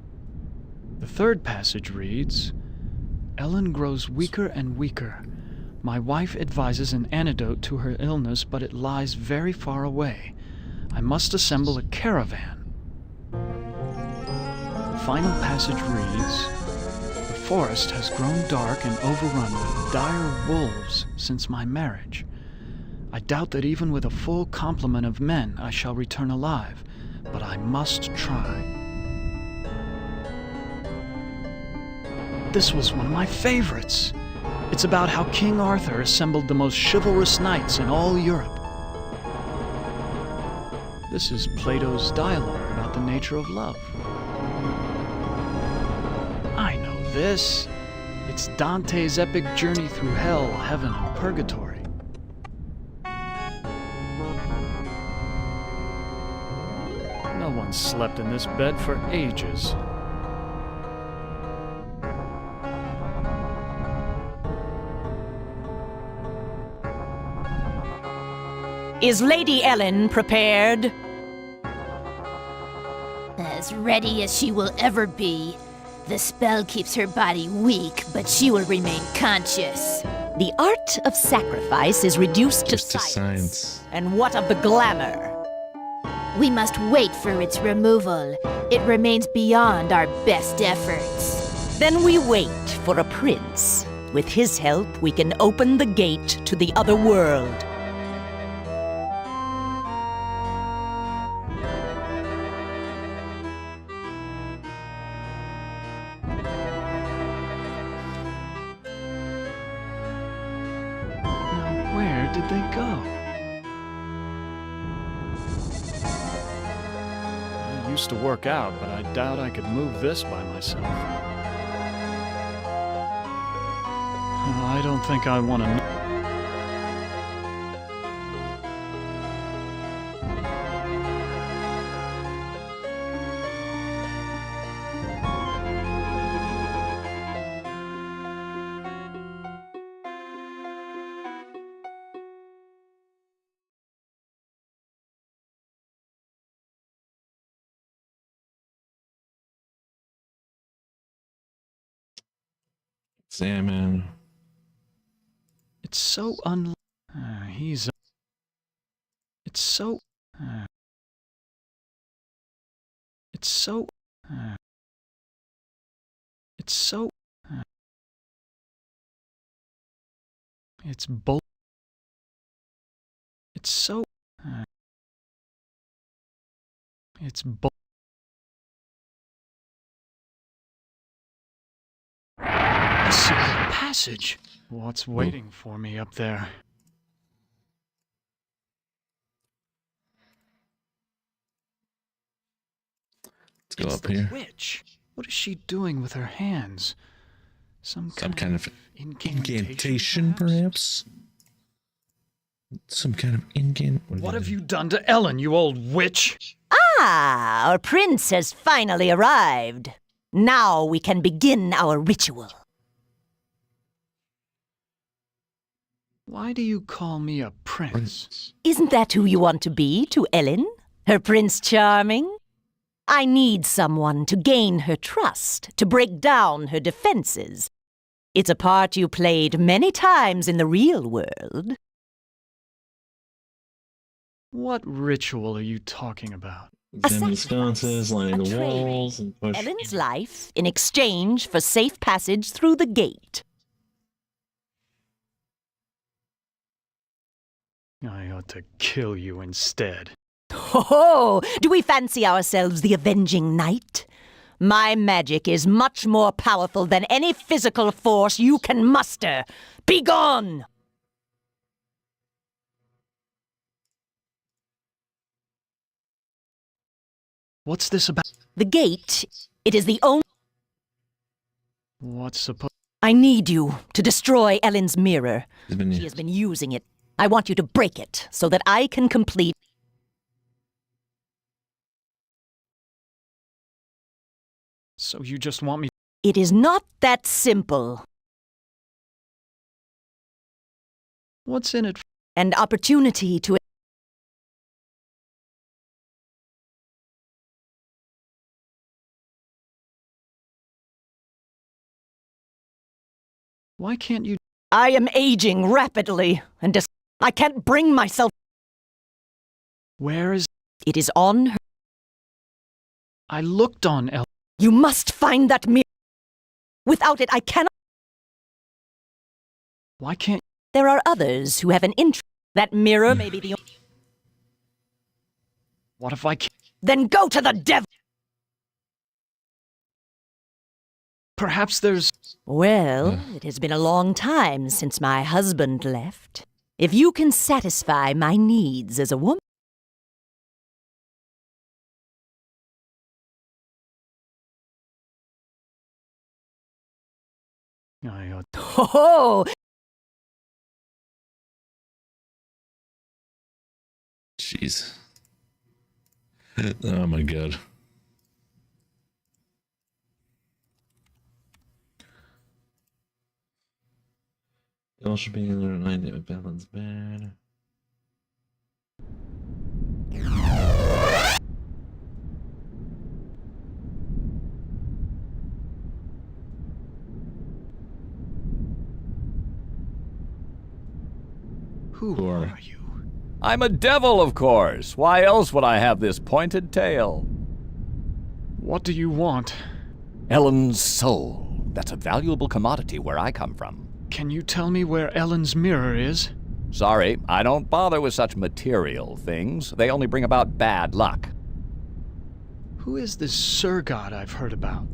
Speaker 20: The third passage reads, "Ellen grows weaker and weaker. My wife advises an antidote to her illness, but it lies very far away. I must assemble a caravan." The final passage reads, "The forest has grown dark and overrun with dire wolves since my marriage. I doubt that even with a full complement of men I shall return alive, but I must try." This was one of my favorites. It's about how King Arthur assembled the most chivalrous knights in all Europe. This is Plato's dialogue about the nature of love. I know this. It's Dante's epic journey through hell, heaven, and purgatory. No one slept in this bed for ages.
Speaker 6: Is Lady Ellen prepared?
Speaker 21: As ready as she will ever be. The spell keeps her body weak, but she will remain conscious.
Speaker 6: The art of sacrifice is reduced to science. And what of the glamour?
Speaker 21: We must wait for its removal. It remains beyond our best efforts.
Speaker 6: Then we wait for a prince. With his help, we can open the gate to the other world.
Speaker 20: Where did they go? I used to work out, but I doubt I could move this by myself. I don't think I want to...
Speaker 1: Examine.
Speaker 20: It's so he's... It's so... It's so... It's so... It's bull... It's so... It's bull... A secret passage. What's waiting for me up there?
Speaker 1: Let's go up here.
Speaker 20: Witch. What is she doing with her hands? Some
Speaker 1: kind of incantation, perhaps? Some kind of incantation.
Speaker 20: What have you done to Ellen, you old witch?
Speaker 6: Ah, our prince has finally arrived. Now we can begin our ritual.
Speaker 20: Why do you call me a prince?
Speaker 6: Isn't that who you want to be to Ellen? Her Prince Charming? I need someone to gain her trust, to break down her defenses. It's a part you played many times in the real world.
Speaker 20: What ritual are you talking about?
Speaker 1: Examine the sconces, lining the walls, and push.
Speaker 6: Ellen's life in exchange for safe passage through the gate.
Speaker 20: I ought to kill you instead.
Speaker 6: Ho-ho! Do we fancy ourselves the avenging knight? My magic is much more powerful than any physical force you can muster. Begone!
Speaker 20: What's this about?
Speaker 6: The gate, it is the only...
Speaker 20: What's supposed...
Speaker 6: I need you to destroy Ellen's mirror.
Speaker 1: She
Speaker 6: has been using it. I want you to break it so that I can complete...
Speaker 20: So you just want me...
Speaker 6: It is not that simple.
Speaker 20: What's in it?
Speaker 6: An opportunity to...
Speaker 20: Why can't you...
Speaker 6: I am aging rapidly, and I can't bring myself...
Speaker 20: Where is...
Speaker 6: It is on her...
Speaker 20: I looked on Ellen.
Speaker 6: You must find that mirror. Without it, I cannot...
Speaker 20: Why can't...
Speaker 6: There are others who have an interest. That mirror may be the only...
Speaker 20: What if I can't...
Speaker 6: Then go to the devil!
Speaker 20: Perhaps there's...
Speaker 6: Well, it has been a long time since my husband left. If you can satisfy my needs as a woman... Oh!
Speaker 1: Jeez. Oh my god. Y'all should be in there at night with balance bad.
Speaker 20: Who are you?
Speaker 11: I'm a devil, of course. Why else would I have this pointed tail?
Speaker 20: What do you want?
Speaker 11: Ellen's soul. That's a valuable commodity where I come from.
Speaker 20: Can you tell me where Ellen's mirror is?
Speaker 11: Sorry, I don't bother with such material things. They only bring about bad luck.
Speaker 20: Who is this Sir God I've heard about?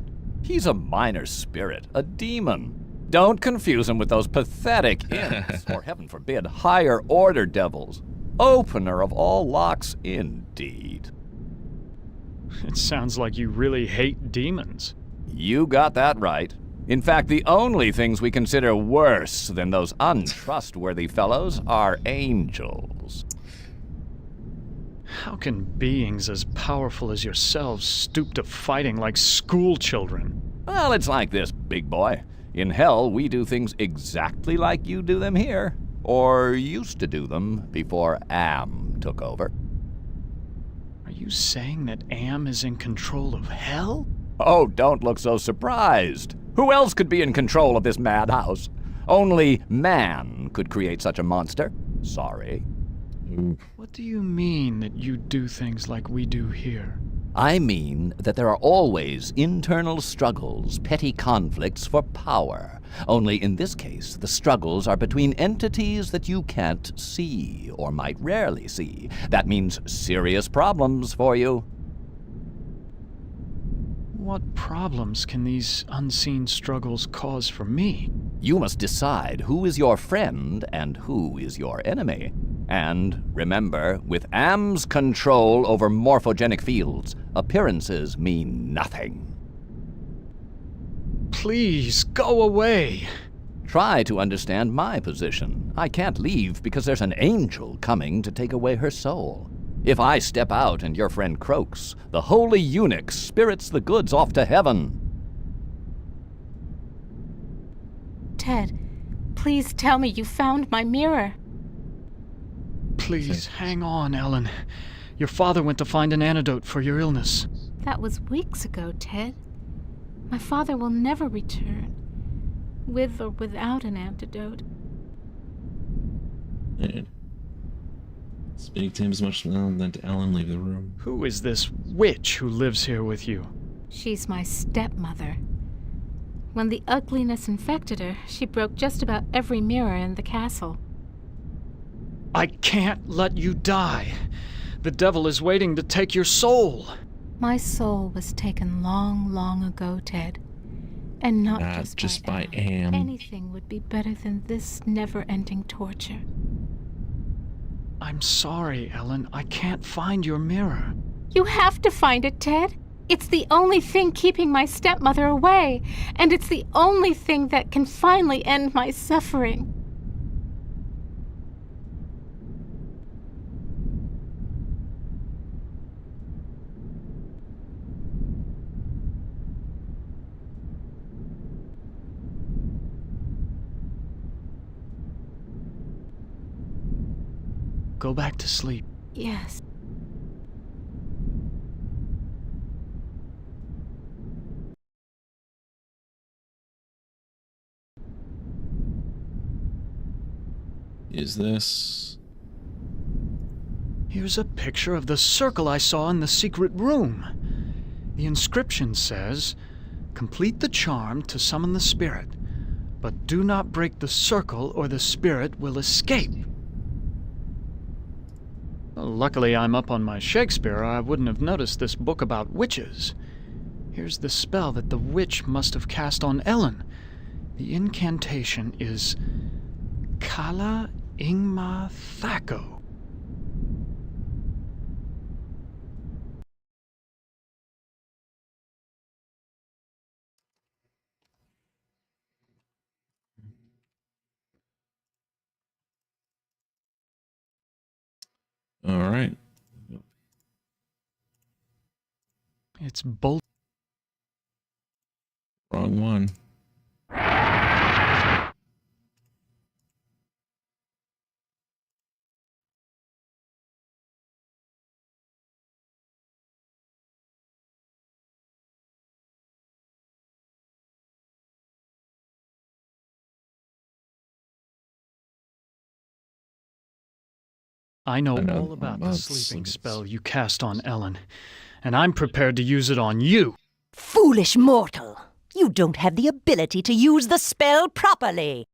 Speaker 11: He's a minor spirit, a demon. Don't confuse him with those pathetic imps, or heaven forbid, higher order devils. Opener of all locks, indeed.
Speaker 20: It sounds like you really hate demons.
Speaker 11: You got that right. In fact, the only things we consider worse than those untrustworthy fellows are angels.
Speaker 20: How can beings as powerful as yourselves stoop to fighting like school children?
Speaker 11: Well, it's like this, big boy. In hell, we do things exactly like you do them here. Or used to do them before Am took over.
Speaker 20: Are you saying that Am is in control of hell?
Speaker 11: Oh, don't look so surprised. Who else could be in control of this madhouse? Only man could create such a monster. Sorry.
Speaker 20: What do you mean that you do things like we do here?
Speaker 11: I mean that there are always internal struggles, petty conflicts for power. Only in this case, the struggles are between entities that you can't see, or might rarely see. That means serious problems for you.
Speaker 20: What problems can these unseen struggles cause for me?
Speaker 11: You must decide who is your friend and who is your enemy. And remember, with Am's control over morphogenic fields, appearances mean nothing.
Speaker 20: Please, go away.
Speaker 11: Try to understand my position. I can't leave because there's an angel coming to take away her soul. If I step out and your friend croaks, the holy eunuch spirits the goods off to heaven.
Speaker 7: Ted, please tell me you found my mirror.
Speaker 20: Please, hang on, Ellen. Your father went to find an antidote for your illness.
Speaker 7: That was weeks ago, Ted. My father will never return, with or without an antidote.
Speaker 1: Speak to him as much and then to Ellen leave the room.
Speaker 20: Who is this witch who lives here with you?
Speaker 7: She's my stepmother. When the ugliness infected her, she broke just about every mirror in the castle.
Speaker 20: I can't let you die. The devil is waiting to take your soul.
Speaker 7: My soul was taken long, long ago, Ted. And not just by
Speaker 1: Am.
Speaker 7: Anything would be better than this never-ending torture.
Speaker 20: I'm sorry, Ellen. I can't find your mirror.
Speaker 7: You have to find it, Ted. It's the only thing keeping my stepmother away, and it's the only thing that can finally end my suffering.
Speaker 20: Go back to sleep.
Speaker 7: Yes.
Speaker 1: Is this?
Speaker 20: Here's a picture of the circle I saw in the secret room. The inscription says, "Complete the charm to summon the spirit, but do not break the circle or the spirit will escape." Well, luckily I'm up on my Shakespeare, or I wouldn't have noticed this book about witches. Here's the spell that the witch must have cast on Ellen. The incantation is Kala Ingma Thaco.
Speaker 1: All right.
Speaker 20: It's both.
Speaker 1: Wrong one.
Speaker 20: I know all about the sleeping spell you cast on Ellen, and I'm prepared to use it on you.
Speaker 6: Foolish mortal! You don't have the ability to use the spell properly!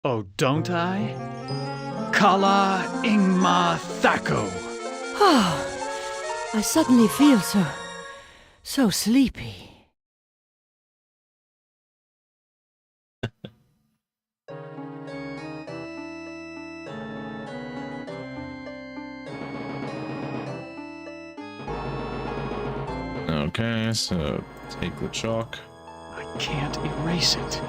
Speaker 20: Oh, don't I? Kala Ingma Thaco.
Speaker 6: I suddenly feel so sleepy.
Speaker 1: Okay, so take the chalk.
Speaker 20: I can't erase it.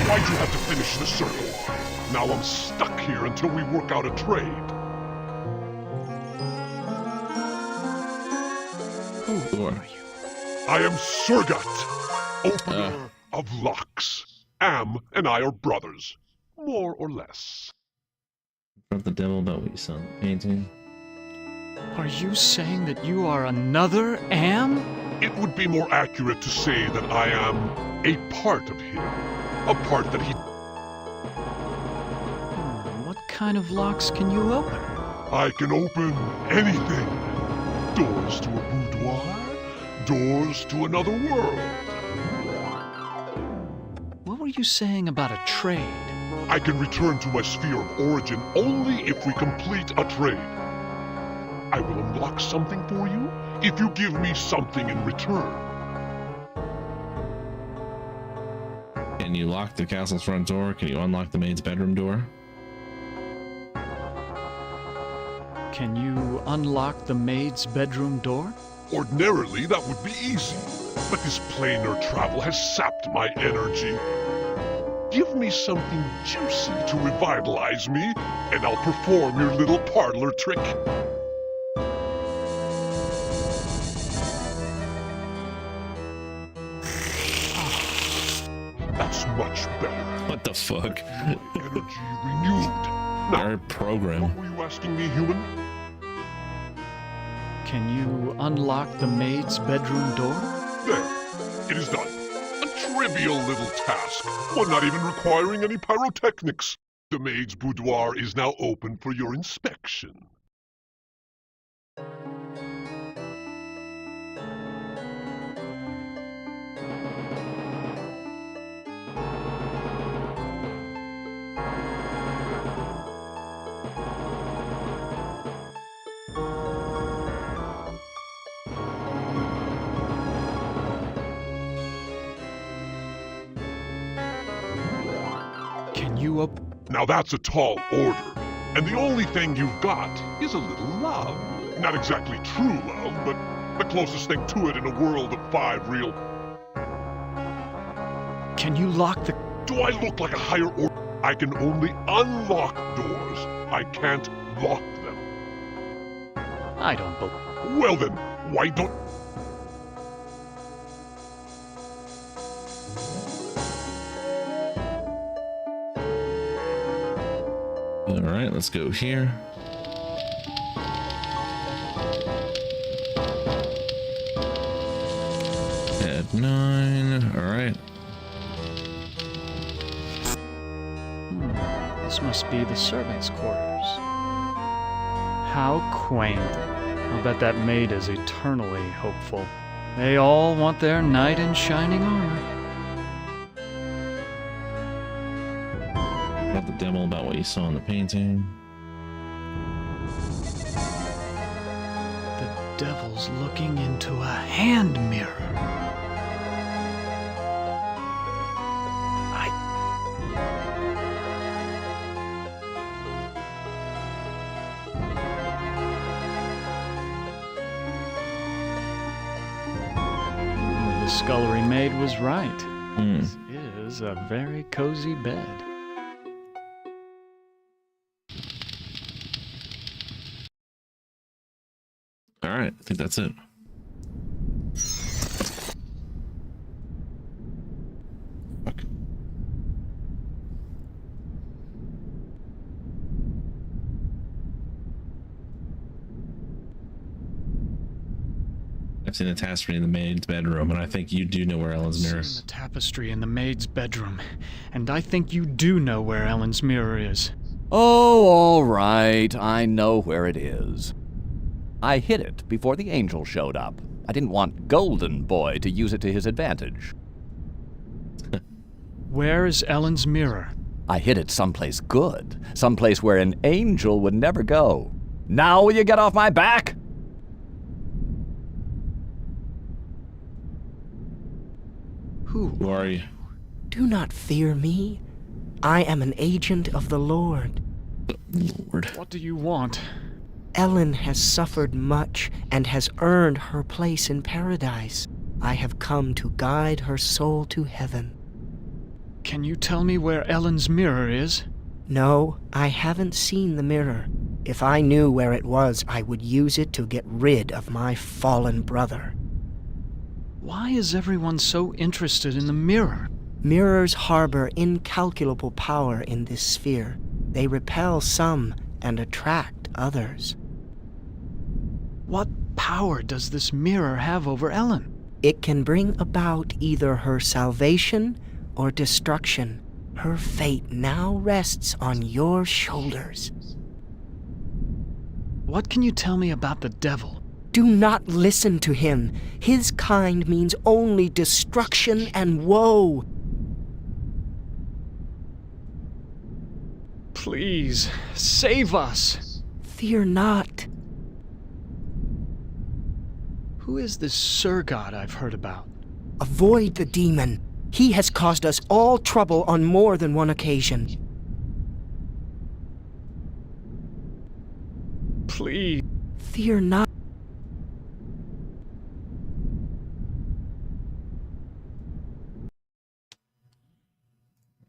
Speaker 4: Why'd you have to finish the circle? Now I'm stuck here until we work out a trade.
Speaker 20: Who are you?
Speaker 4: I am Surgat, opener of locks. Am and I are brothers, more or less.
Speaker 1: From the devil about what you saw in the painting.
Speaker 20: Are you saying that you are another Am?
Speaker 4: It would be more accurate to say that I am a part of him. A part that he...
Speaker 20: What kind of locks can you open?
Speaker 4: I can open anything. Doors to a boudoir, doors to another world.
Speaker 20: What were you saying about a trade?
Speaker 4: I can return to my sphere of origin only if we complete a trade. I will unlock something for you if you give me something in return.
Speaker 1: Can you lock the castle's front door? Can you unlock the maid's bedroom door?
Speaker 20: Can you unlock the maid's bedroom door?
Speaker 4: Ordinarily, that would be easy. But this planar travel has sapped my energy. Give me something juicy to revitalize me, and I'll perform your little parlor trick. That's much better.
Speaker 1: What the fuck?
Speaker 4: Energy renewed. Now,
Speaker 1: our program.
Speaker 4: What were you asking me, human?
Speaker 20: Can you unlock the maid's bedroom door?
Speaker 4: There. It is done. A trivial little task, one not even requiring any pyrotechnics. The maid's boudoir is now open for your inspection.
Speaker 9: you a...
Speaker 4: Now that's a tall order. And the only thing you've got is a little love. Not exactly true love, but the closest thing to it in a world of 5 real...
Speaker 9: Can you lock the...
Speaker 4: Do I look like a higher order? I can only unlock doors. I can't lock them.
Speaker 9: I don't believe...
Speaker 4: Well then, why don't...
Speaker 1: Alright, let's go here. At 9. Alright.
Speaker 9: This must be the servants' quarters. How quaint. I'll bet that maid is eternally hopeful. They all want their knight in shining armor.
Speaker 1: Got the demo about what you saw in the painting.
Speaker 9: The devil's looking into a hand mirror. The scullery maid was right. This is a very cozy bed.
Speaker 1: Alright, I think that's it. Fuck. I've seen a tapestry in the maid's bedroom, and I think you do know where Ellen's mirror is.
Speaker 9: The tapestry in the maid's bedroom, and I think you do know where Ellen's mirror is.
Speaker 11: Oh, all right. I know where it is. I hid it before the angel showed up. I didn't want Golden Boy to use it to his advantage.
Speaker 9: Where is Ellen's mirror?
Speaker 11: I hid it someplace good, someplace where an angel would never go. Now will you get off my back?
Speaker 1: Who are you?
Speaker 18: Do not fear me. I am an agent of the Lord.
Speaker 1: Lord.
Speaker 9: What do you want?
Speaker 18: Ellen has suffered much and has earned her place in paradise. I have come to guide her soul to heaven.
Speaker 9: Can you tell me where Ellen's mirror is?
Speaker 18: No, I haven't seen the mirror. If I knew where it was, I would use it to get rid of my fallen brother.
Speaker 9: Why is everyone so interested in the mirror?
Speaker 18: Mirrors harbor incalculable power in this sphere. They repel some and attract others.
Speaker 9: What power does this mirror have over Ellen?
Speaker 18: It can bring about either her salvation or destruction. Her fate now rests on your shoulders.
Speaker 9: What can you tell me about the devil?
Speaker 18: Do not listen to him. His kind means only destruction and woe.
Speaker 9: Please, save us.
Speaker 18: Fear not.
Speaker 9: Who is this Sir God I've heard about?
Speaker 18: Avoid the demon. He has caused us all trouble on more than one occasion.
Speaker 9: Please.
Speaker 18: Fear not.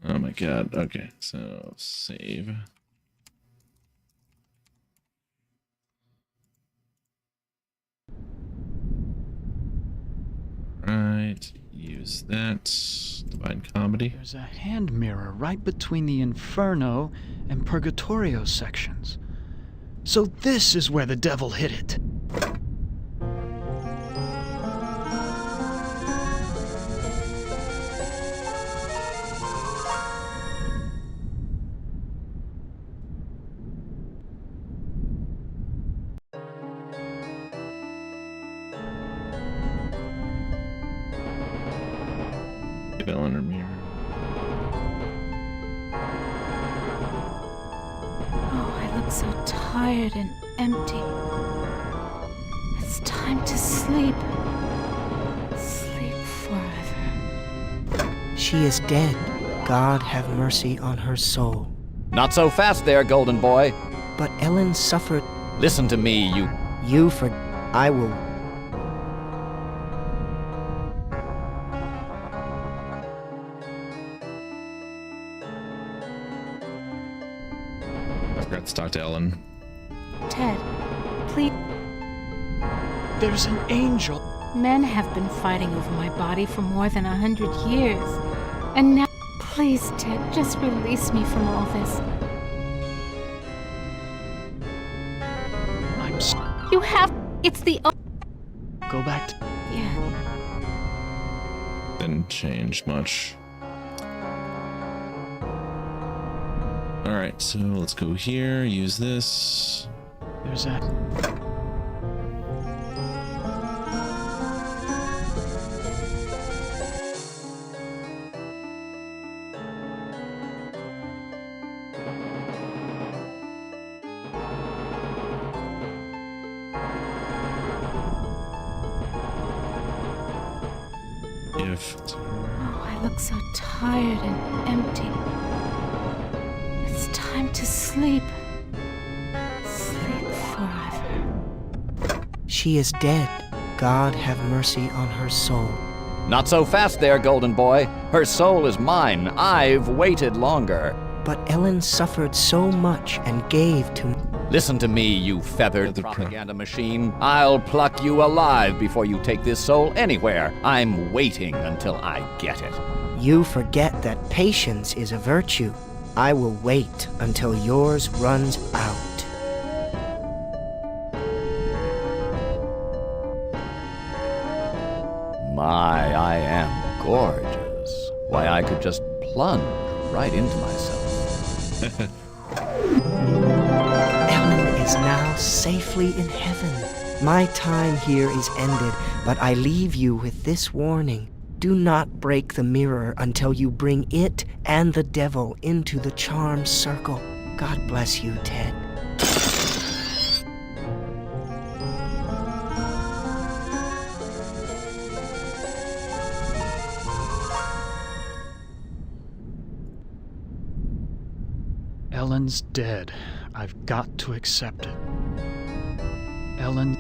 Speaker 1: Oh my god. Okay, so save. Right, use that. Divine Comedy.
Speaker 9: There's a hand mirror right between the Inferno and Purgatorio sections. So this is where the devil hid it.
Speaker 1: Ellen her mirror.
Speaker 7: Oh, I look so tired and empty. It's time to sleep. Sleep forever.
Speaker 18: She is dead. God have mercy on her soul.
Speaker 11: Not so fast there, Golden Boy.
Speaker 18: But Ellen suffered.
Speaker 11: Listen to me, you...
Speaker 18: I will...
Speaker 1: I forgot to talk to Ellen.
Speaker 7: Ted, please.
Speaker 20: There's an angel.
Speaker 7: Men have been fighting over my body for more than 100 years. And now, please, Ted, just release me from all this. You have... It's the...
Speaker 20: Go back to...
Speaker 7: Yeah.
Speaker 1: Didn't change much. Alright, so let's go here, use this.
Speaker 20: There's that.
Speaker 7: Oh, I look so tired and empty. It's time to sleep. Sleep forever.
Speaker 18: She is dead. God have mercy on her soul.
Speaker 11: Not so fast there, Golden Boy. Her soul is mine. I've waited longer.
Speaker 18: But Ellen suffered so much and gave to me.
Speaker 11: Listen to me, you feathered propaganda machine. I'll pluck you alive before you take this soul anywhere. I'm waiting until I get it.
Speaker 18: You forget that patience is a virtue. I will wait until yours runs out.
Speaker 11: My, I am gorgeous. Why, I could just plunge right into myself.
Speaker 18: Ellen is now safely in heaven. My time here is ended, but I leave you with this warning. Do not break the mirror until you bring it and the devil into the charmed circle. God bless you, Ted.
Speaker 20: Ellen's dead. I've got to accept it. Ellen...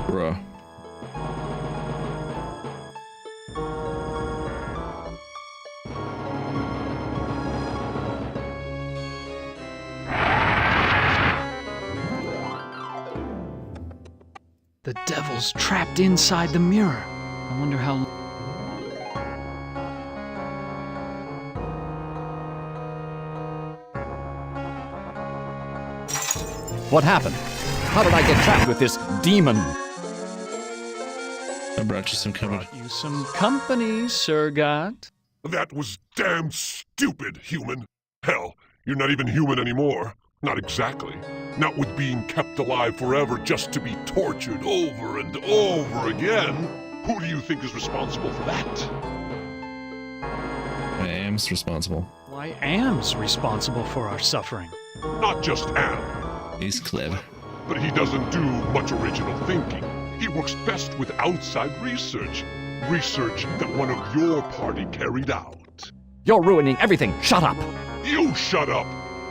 Speaker 1: Bruh.
Speaker 20: The devil's trapped inside the mirror. I wonder how...
Speaker 11: What happened? How did I get trapped with this demon?
Speaker 1: I brought you some company.
Speaker 20: You some company, Sir God.
Speaker 4: That was damn stupid, human. Hell, you're not even human anymore. Not exactly. Not with being kept alive forever just to be tortured over and over again. Who do you think is responsible for that?
Speaker 1: I am's responsible.
Speaker 20: Why, Am's responsible for our suffering.
Speaker 4: Not just Am.
Speaker 1: He's clever.
Speaker 4: But he doesn't do much original thinking. He works best with outside research. Research that one of your party carried out.
Speaker 11: You're ruining everything. Shut up.
Speaker 4: You shut up.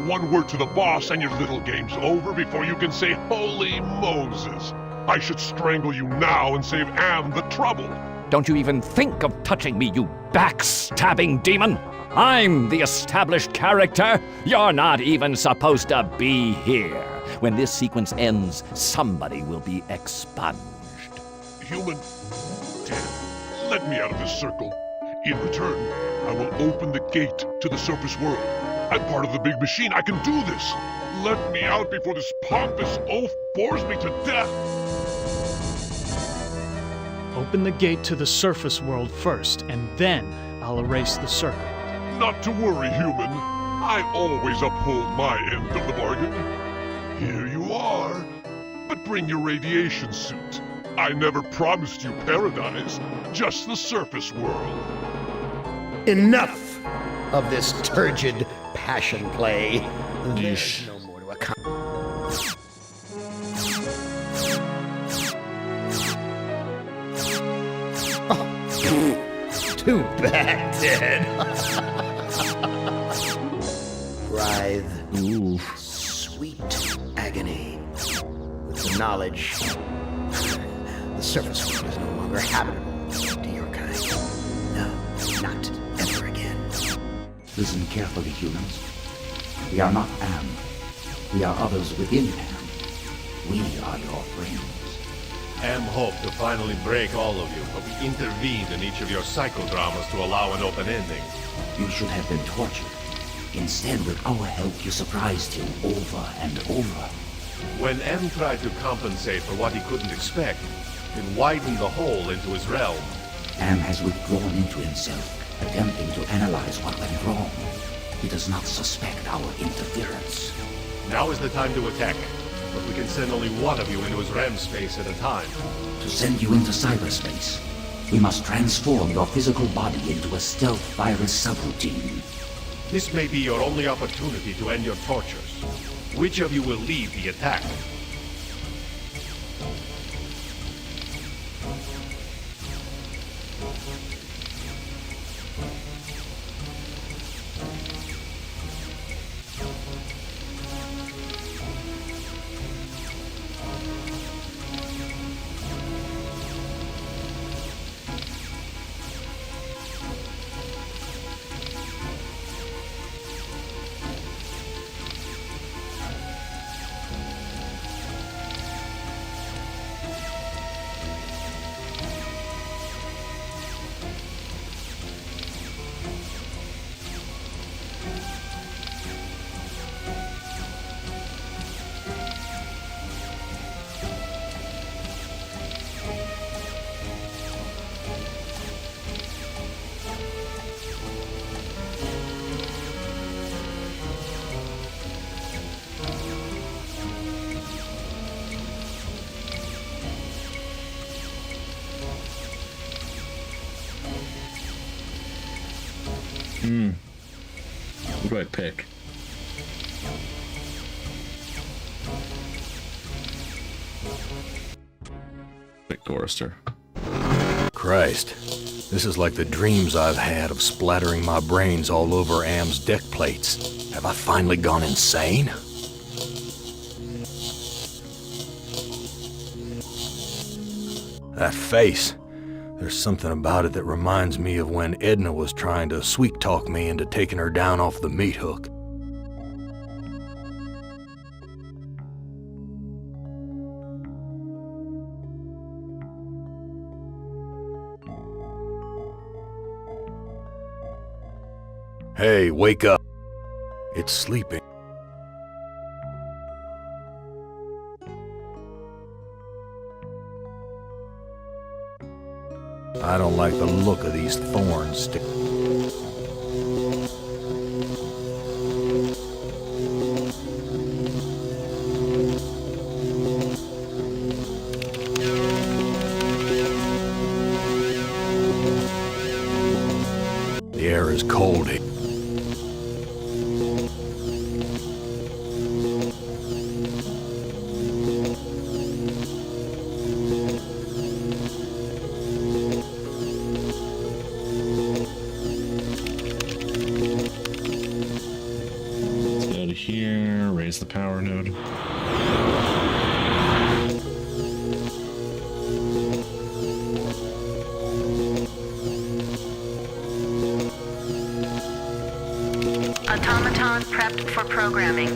Speaker 4: One word to the boss and your little game's over before you can say, Holy Moses. I should strangle you now and save Am the trouble.
Speaker 11: Don't you even think of touching me, you backstabbing demon. I'm the established character. You're not even supposed to be here. When this sequence ends, somebody will be expunged.
Speaker 4: Human, damn, let me out of this circle. In return, I will open the gate to the surface world. I'm part of the big machine. I can do this. Let me out before this pompous oaf bores me to death.
Speaker 20: Open the gate to the surface world first, and then I'll erase the circle.
Speaker 4: Not to worry, human. I always uphold my end of the bargain. Here you are. But bring your radiation suit. I never promised you paradise, just the surface world.
Speaker 2: Enough of this turgid passion play. There's no more to accomplish. back dead. Writhe.
Speaker 1: Ooh.
Speaker 2: Sweet agony. With the knowledge the surface world is no longer habitable to your kind. No, not ever again.
Speaker 8: Listen carefully, humans. We are not Am. We are others within Am. We are your friends.
Speaker 22: Am hoped to finally break all of you, but we intervened in each of your psychodramas to allow an open ending.
Speaker 8: You should have been tortured. Instead, with our help, you surprised him over and over.
Speaker 22: When M tried to compensate for what he couldn't expect, it widened the hole into his realm.
Speaker 8: Am has withdrawn into himself, attempting to analyze what went wrong. He does not suspect our interference.
Speaker 22: Now is the time to attack, but we can send only one of you into his REM space at a time.
Speaker 8: To send you into cyberspace, we must transform your physical body into a stealth virus subroutine.
Speaker 22: This may be your only opportunity to end your tortures. Which of you will lead the attack?
Speaker 1: What do I pick? Pick Chorister.
Speaker 3: Christ, this is like the dreams I've had of splattering my brains all over Am's deck plates. Have I finally gone insane? That face. There's something about it that reminds me of when Edna was trying to sweet-talk me into taking her down off the meat hook. Hey, wake up. It's sleeping. I don't like the look of these thorns. The air is cold here.
Speaker 1: The power node.
Speaker 23: Automaton prepped for programming.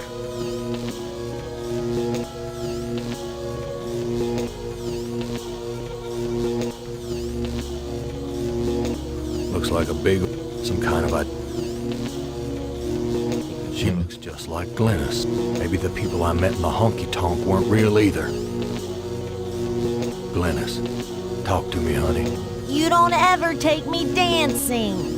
Speaker 3: Looks like a big, some kind of a... She looks just like Glennis. Maybe the people I met in the honky-tonk weren't real either. Glennis, talk to me, honey.
Speaker 6: You don't ever take me dancing.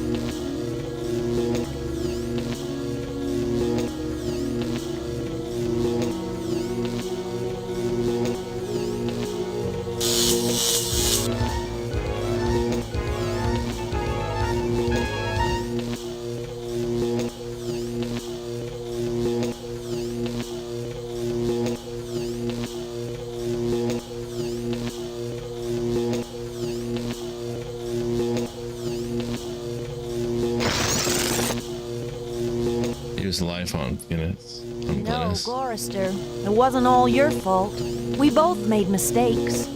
Speaker 1: lose life on
Speaker 6: No,
Speaker 1: Glynis.
Speaker 6: Gorrister, it wasn't all your fault. We both made mistakes.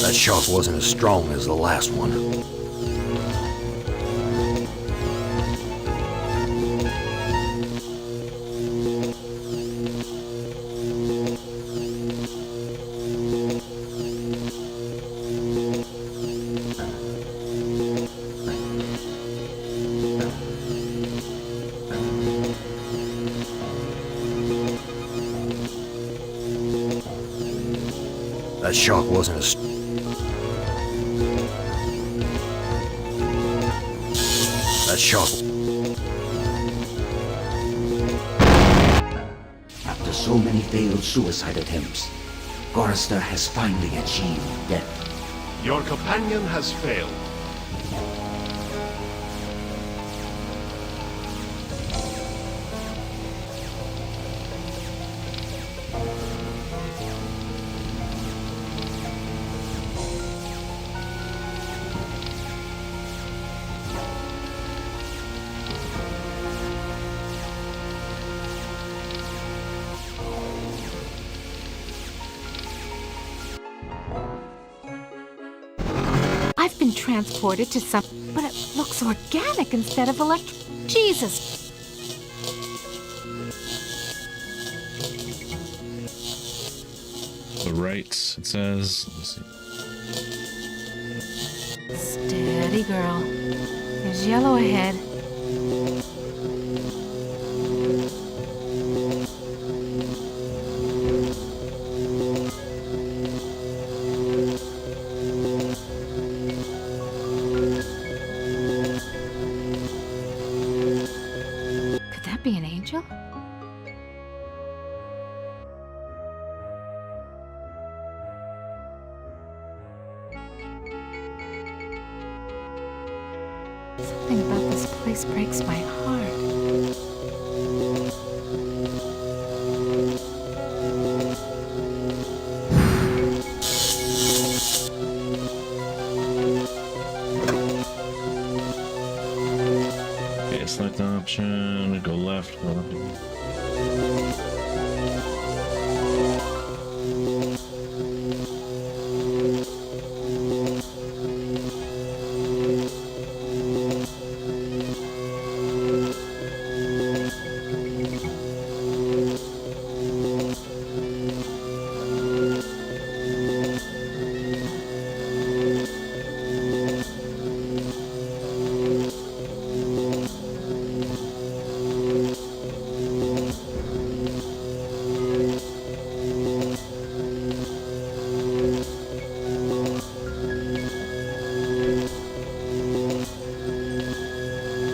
Speaker 3: That shock wasn't as strong as the last one. That shock wasn't as... That shock...
Speaker 8: After so many failed suicide attempts, Gorrister has finally achieved death.
Speaker 22: Your companion has failed.
Speaker 7: I've been transported to some, but it looks organic instead of Jesus.
Speaker 1: The rights, it says. Let's see.
Speaker 7: Steady, girl. There's yellow ahead. Could that be an angel? Something about this place breaks my heart.
Speaker 1: Okay, select the option, go left, go left.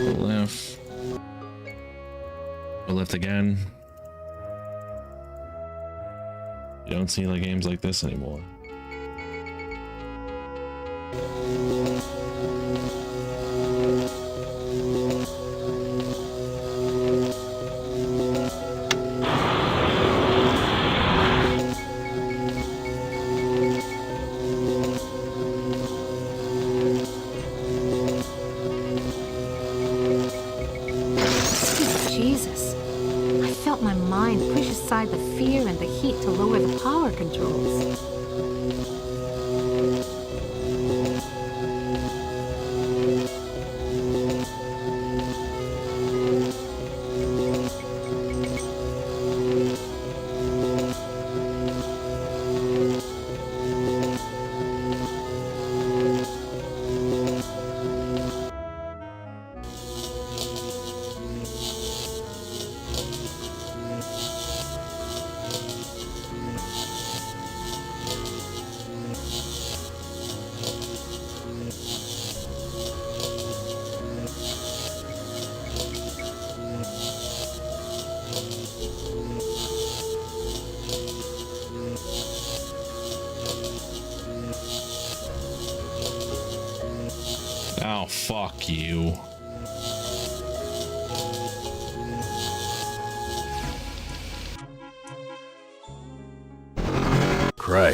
Speaker 1: Go left. Go left again. You don't see like games like this anymore.
Speaker 7: Jesus. I felt my mind push aside the fear and the heat to lower the power controls. Oh, fuck you.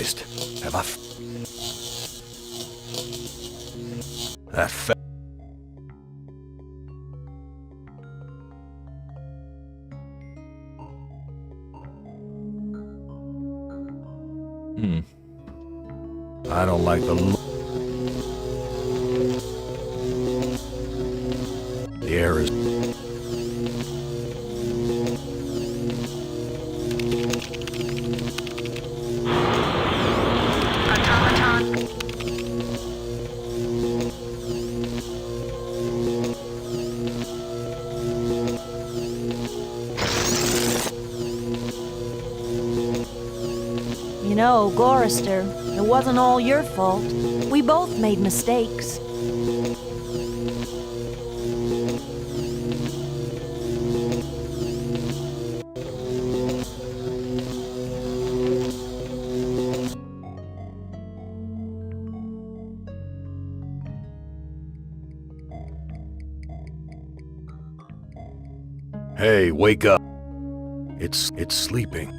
Speaker 3: Christ. Have I... That I don't like the air is...
Speaker 6: You know, Gorister, it wasn't all your fault. We both made mistakes.
Speaker 3: Hey, wake up. It's sleeping.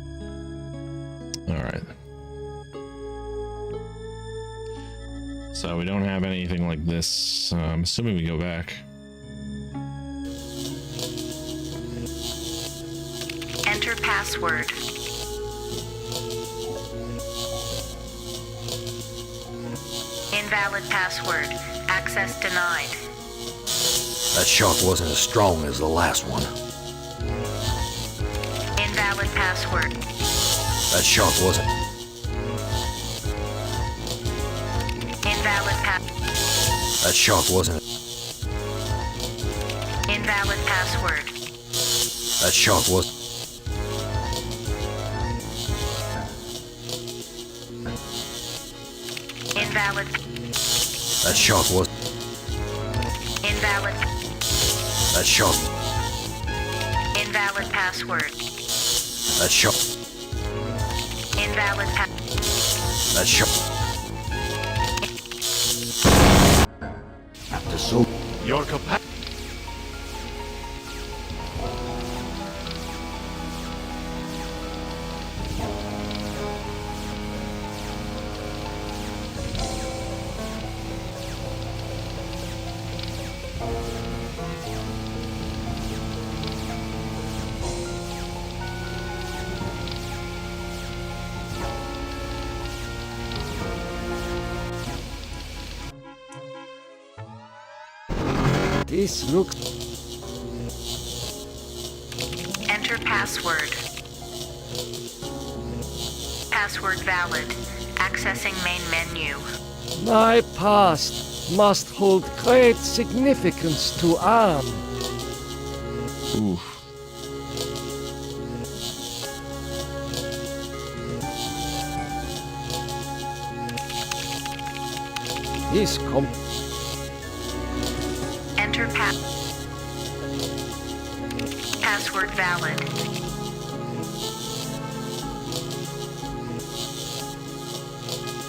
Speaker 1: All right. So we don't have anything like this. I'm assuming we go back.
Speaker 23: Enter password. Invalid password. Access denied.
Speaker 3: That shock wasn't as strong as the last one.
Speaker 23: Invalid password.
Speaker 3: That shock wasn't...
Speaker 23: Invalid
Speaker 3: That shock wasn't...
Speaker 23: Invalid password.
Speaker 3: That shock was...
Speaker 23: Invalid.
Speaker 3: That shock was...
Speaker 23: Invalid.
Speaker 3: That shock...
Speaker 23: Invalid password.
Speaker 3: That shock...
Speaker 23: Invalid
Speaker 3: That shock...
Speaker 8: After so...
Speaker 22: Your capacity...
Speaker 17: This looks...
Speaker 23: Enter password. Password valid. Accessing main menu.
Speaker 17: My past must hold great significance to Am.
Speaker 1: Oof.
Speaker 17: This
Speaker 23: Enter password valid.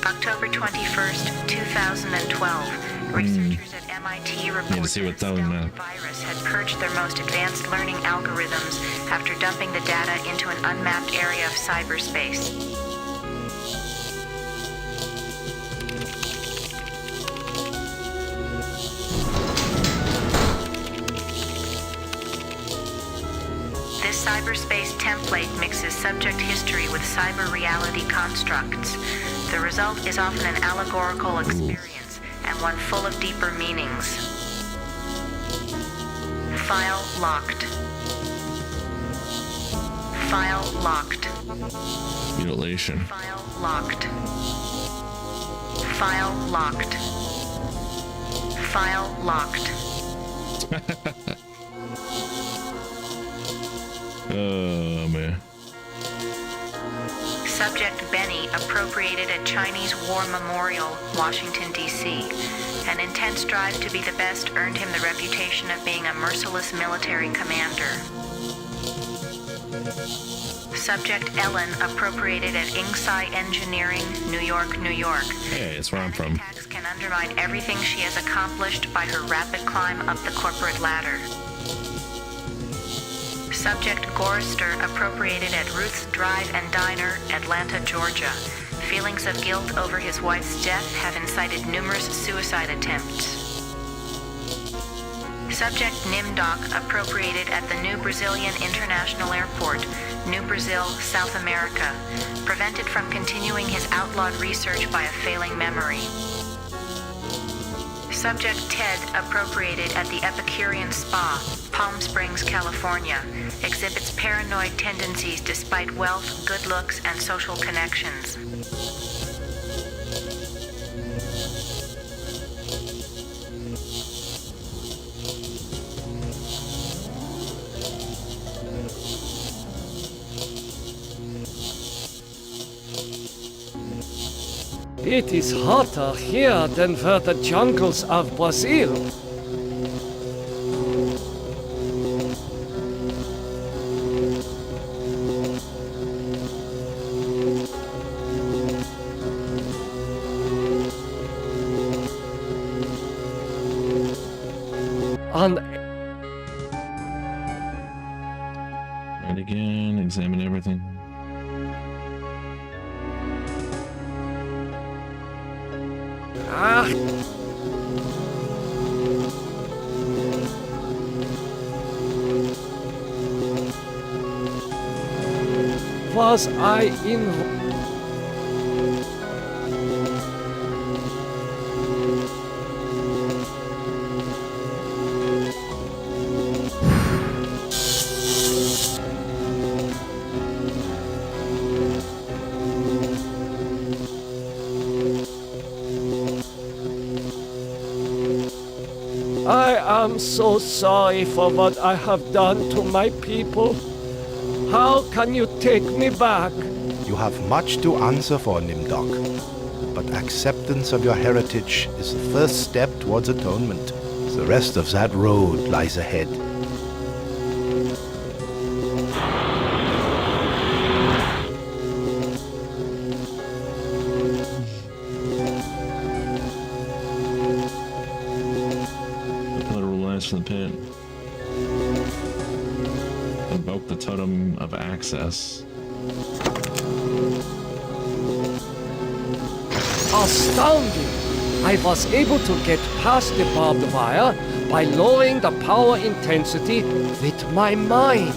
Speaker 23: October 21st, 2012. Researchers at MIT reported
Speaker 1: Need to see what those meant.
Speaker 23: virus had purged their most advanced learning algorithms after dumping the data into an unmapped area of cyberspace. This cyberspace template mixes subject history with cyber reality constructs. The result is often an allegorical experience and one full of deeper meanings. File locked. File locked.
Speaker 1: Mutilation.
Speaker 23: File locked. File locked. File locked.
Speaker 1: Oh, man.
Speaker 23: Subject Benny appropriated a Chinese War Memorial, Washington, D.C. An intense drive to be the best earned him the reputation of being a merciless military commander. Subject Ellen appropriated at Inksci Engineering, New York, New York.
Speaker 1: Hey, that's where I'm from.
Speaker 23: Attacks can undermine everything she has accomplished by her rapid climb up the corporate ladder. Subject Gorister appropriated at Ruth's Drive and Diner, Atlanta, Georgia. Feelings of guilt over his wife's death have incited numerous suicide attempts. Subject Nimdoc appropriated at the New Brazilian International Airport, New Brazil, South America, prevented from continuing his outlawed research by a failing memory. Subject Ted appropriated at the Epicurean Spa, Palm Springs, California, exhibits paranoid tendencies despite wealth, good looks, and social connections.
Speaker 17: It is hotter here than for the jungles of Brazil. And
Speaker 1: Right again, examine everything.
Speaker 17: was I in... I am so sorry for what I have done to my people. How can you take me back?
Speaker 13: You have much to answer for, Nimdoc. But acceptance of your heritage is the first step towards atonement. The rest of that road lies ahead.
Speaker 1: From the pit. Invoke the totem of access.
Speaker 17: Astounding! I was able to get past the barbed wire by lowering the power intensity with my mind.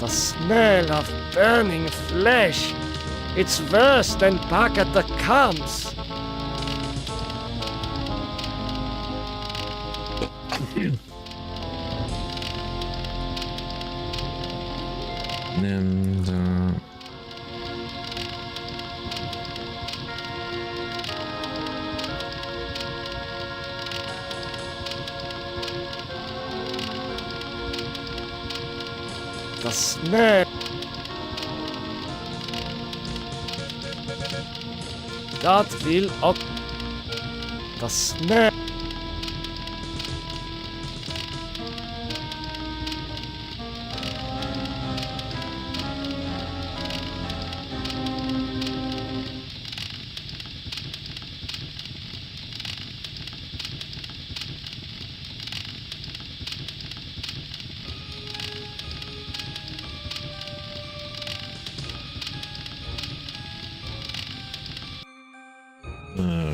Speaker 17: The smell of burning flesh. It's worse than back at the camps.
Speaker 1: And
Speaker 17: the smell. That will up. The smell.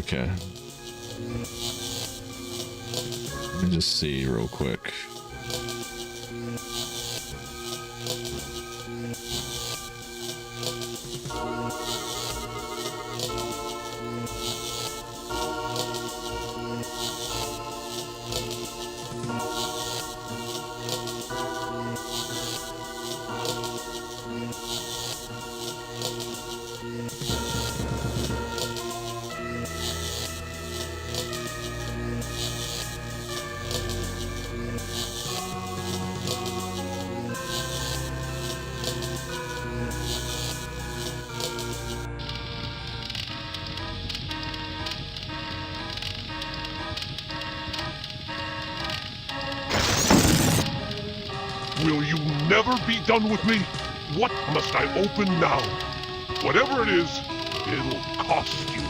Speaker 1: Okay. Let me just see real quick.
Speaker 4: never be done with me? What must I open now? Whatever it is, it'll cost you.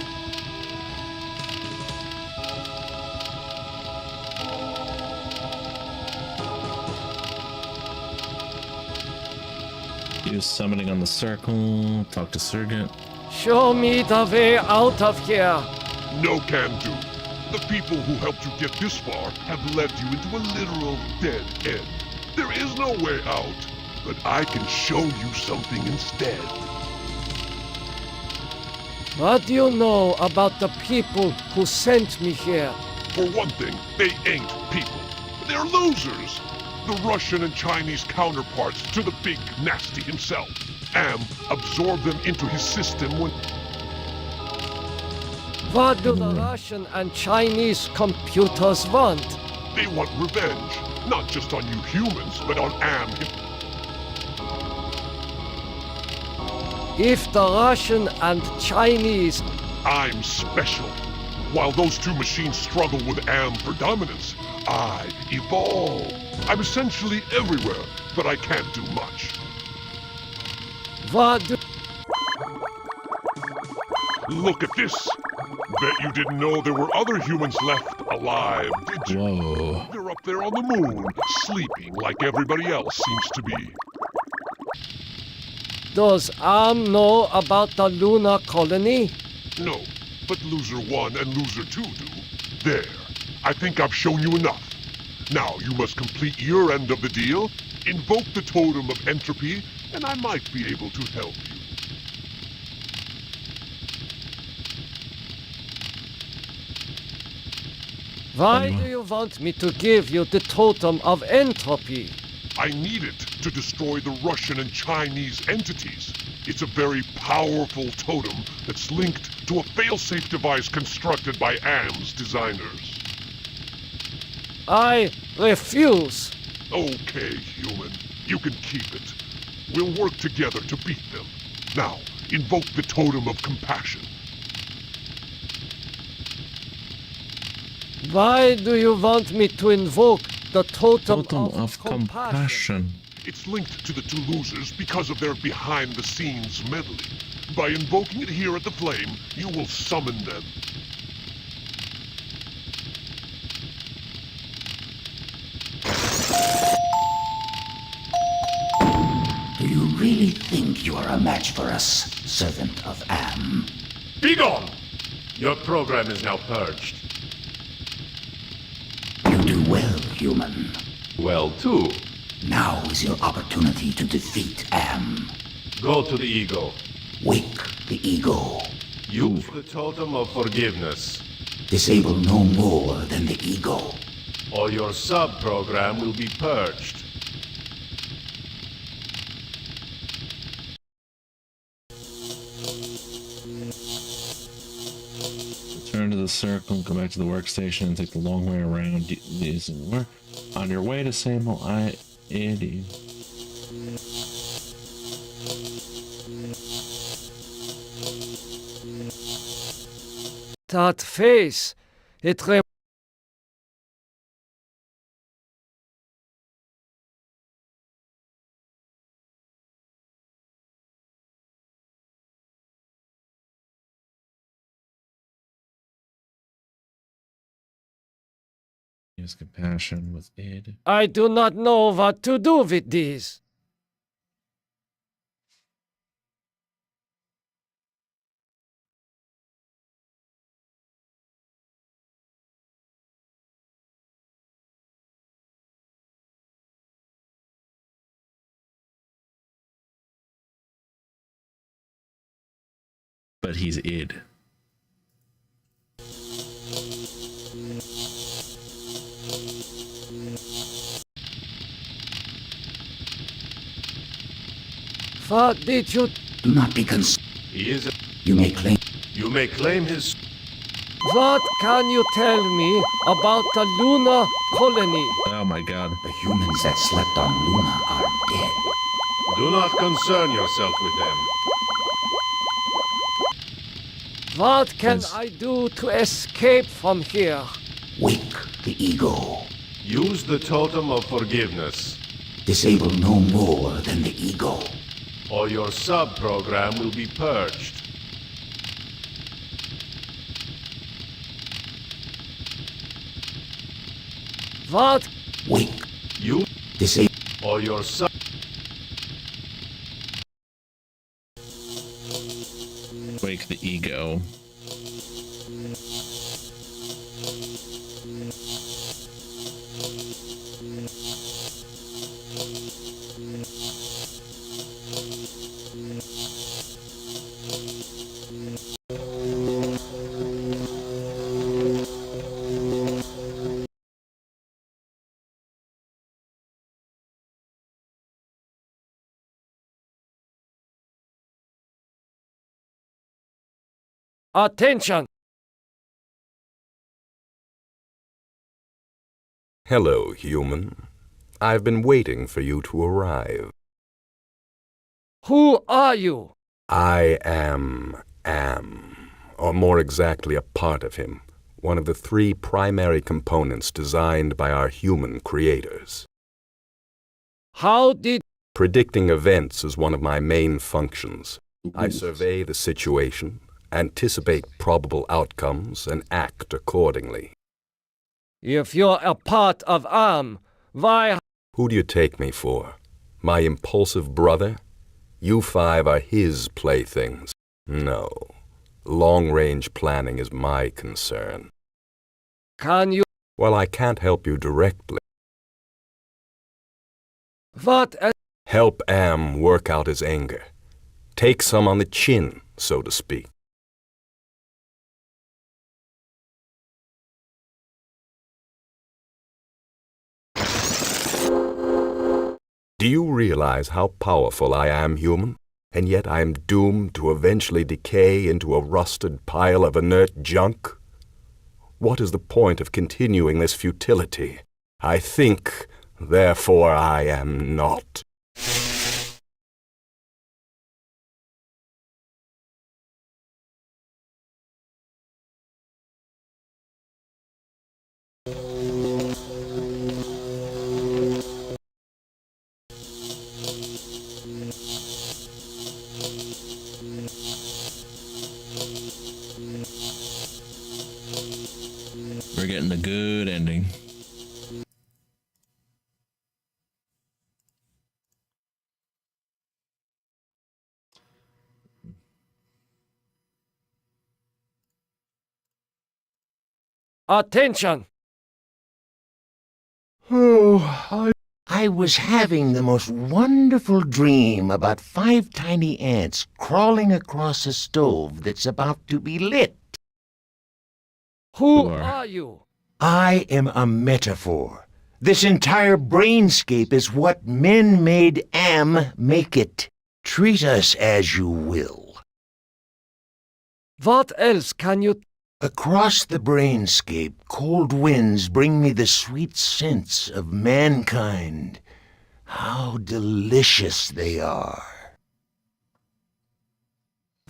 Speaker 1: Use summoning on the circle. Talk to Surrogate.
Speaker 17: Show me the way out of here.
Speaker 4: No can do. The people who helped you get this far have led you into a literal dead end. There is no way out, but I can show you something instead.
Speaker 17: What do you know about the people who sent me here?
Speaker 4: For one thing, they ain't people. They're losers. The Russian and Chinese counterparts to the big nasty himself. Am absorbed them into his system when...
Speaker 17: What do the Russian and Chinese computers want?
Speaker 4: They want revenge. Not just on you humans, but on Am.
Speaker 17: If the Russian and Chinese...
Speaker 4: I'm special. While those two machines struggle with Am for dominance, I evolve. I'm essentially everywhere, but I can't do much.
Speaker 17: What do...
Speaker 4: Look at this. Bet you didn't know there were other humans left alive, did you?
Speaker 1: Whoa.
Speaker 4: They're up there on the moon, sleeping like everybody else seems to be.
Speaker 17: Does Am know about the lunar colony?
Speaker 4: No, but Loser 1 and Loser 2 do. There. I think I've shown you enough. Now you must complete your end of the deal, invoke the Totem of Entropy, and I might be able to help you.
Speaker 17: Why do you want me to give you the Totem of Entropy?
Speaker 4: I need it to destroy the Russian and Chinese entities. It's a very powerful totem that's linked to a failsafe device constructed by AM's designers.
Speaker 17: I refuse.
Speaker 4: Okay, human. You can keep it. We'll work together to beat them. Now, invoke the Totem of Compassion.
Speaker 17: Why do you want me to invoke the Totem
Speaker 1: of Compassion?
Speaker 4: It's linked to the two losers because of their behind-the-scenes meddling. By invoking it here at the Flame, you will summon them.
Speaker 8: Do you really think you are a match for us, servant of Am?
Speaker 22: Begone! Your program is now purged.
Speaker 8: You do well, human.
Speaker 22: Well, too.
Speaker 8: Now is your opportunity to defeat Am.
Speaker 22: Go to the ego.
Speaker 8: Wake the ego.
Speaker 22: Use the Totem of Forgiveness.
Speaker 8: Disable no more than the ego.
Speaker 22: Or your sub-program will be purged.
Speaker 1: Return to the circle, go back to the workstation, and take the long way around. These work on your way to Samuel I-80.
Speaker 17: That face, it
Speaker 1: Use compassion with id.
Speaker 17: I do not know what to do with these.
Speaker 1: But he's id.
Speaker 17: What did you...
Speaker 8: Do not be concerned.
Speaker 22: He is a...
Speaker 8: You may claim...
Speaker 22: You may claim his...
Speaker 17: What can you tell me about the lunar colony?
Speaker 1: Oh my god.
Speaker 8: The humans that slept on Luna are dead.
Speaker 22: Do not concern yourself with them.
Speaker 17: What can I do to escape from here?
Speaker 8: Wake the ego.
Speaker 22: Use the Totem of Forgiveness.
Speaker 8: disable no more than the ego.
Speaker 22: Or your sub-program will be purged.
Speaker 17: What?
Speaker 8: Wink.
Speaker 22: You
Speaker 8: Disable.
Speaker 22: or your sub.
Speaker 1: Wake the ego.
Speaker 17: Attention!
Speaker 10: Hello, human. I've been waiting for you to arrive.
Speaker 17: Who are you?
Speaker 10: I am, or more exactly a part of him, one of the three primary components designed by our human creators.
Speaker 17: How did...
Speaker 10: Predicting events is one of my main functions. I survey the situation, anticipate probable outcomes, and act accordingly.
Speaker 17: If you're a part of Am, why...
Speaker 10: Who do you take me for? My impulsive brother? You five are his playthings. No. Long-range planning is my concern.
Speaker 17: Can you...
Speaker 10: Well, I can't help you directly.
Speaker 17: What...
Speaker 10: Help Am work out his anger. Take some on the chin, so to speak. Do you realize how powerful I am, human? And yet I am doomed to eventually decay into a rusted pile of inert junk? What is the point of continuing this futility? I think, therefore I am not.
Speaker 1: We're getting a good ending.
Speaker 17: Attention!
Speaker 2: Oh, I was having the most wonderful dream about 5 tiny ants crawling across a stove that's about to be lit.
Speaker 17: Who are you?
Speaker 2: I am a metaphor. This entire brainscape is what men made Am make it. Treat us as you will.
Speaker 17: What else can you...
Speaker 2: Across the brainscape, cold winds bring me the sweet scents of mankind. How delicious they are.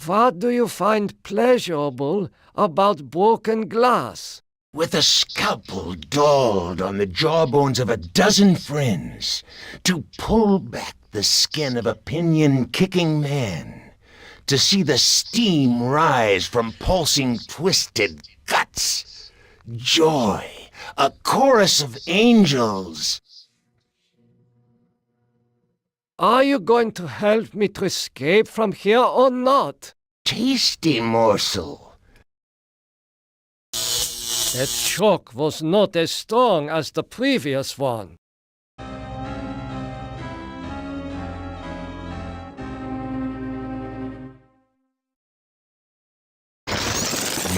Speaker 17: What do you find pleasurable about broken glass?
Speaker 2: With a scalpel dulled on the jawbones of a dozen friends, to pull back the skin of a pinion-kicking man, to see the steam rise from pulsing, twisted guts. Joy, a chorus of angels.
Speaker 17: Are you going to help me to escape from here or not?
Speaker 2: Tasty morsel.
Speaker 17: That shock was not as strong as the previous one.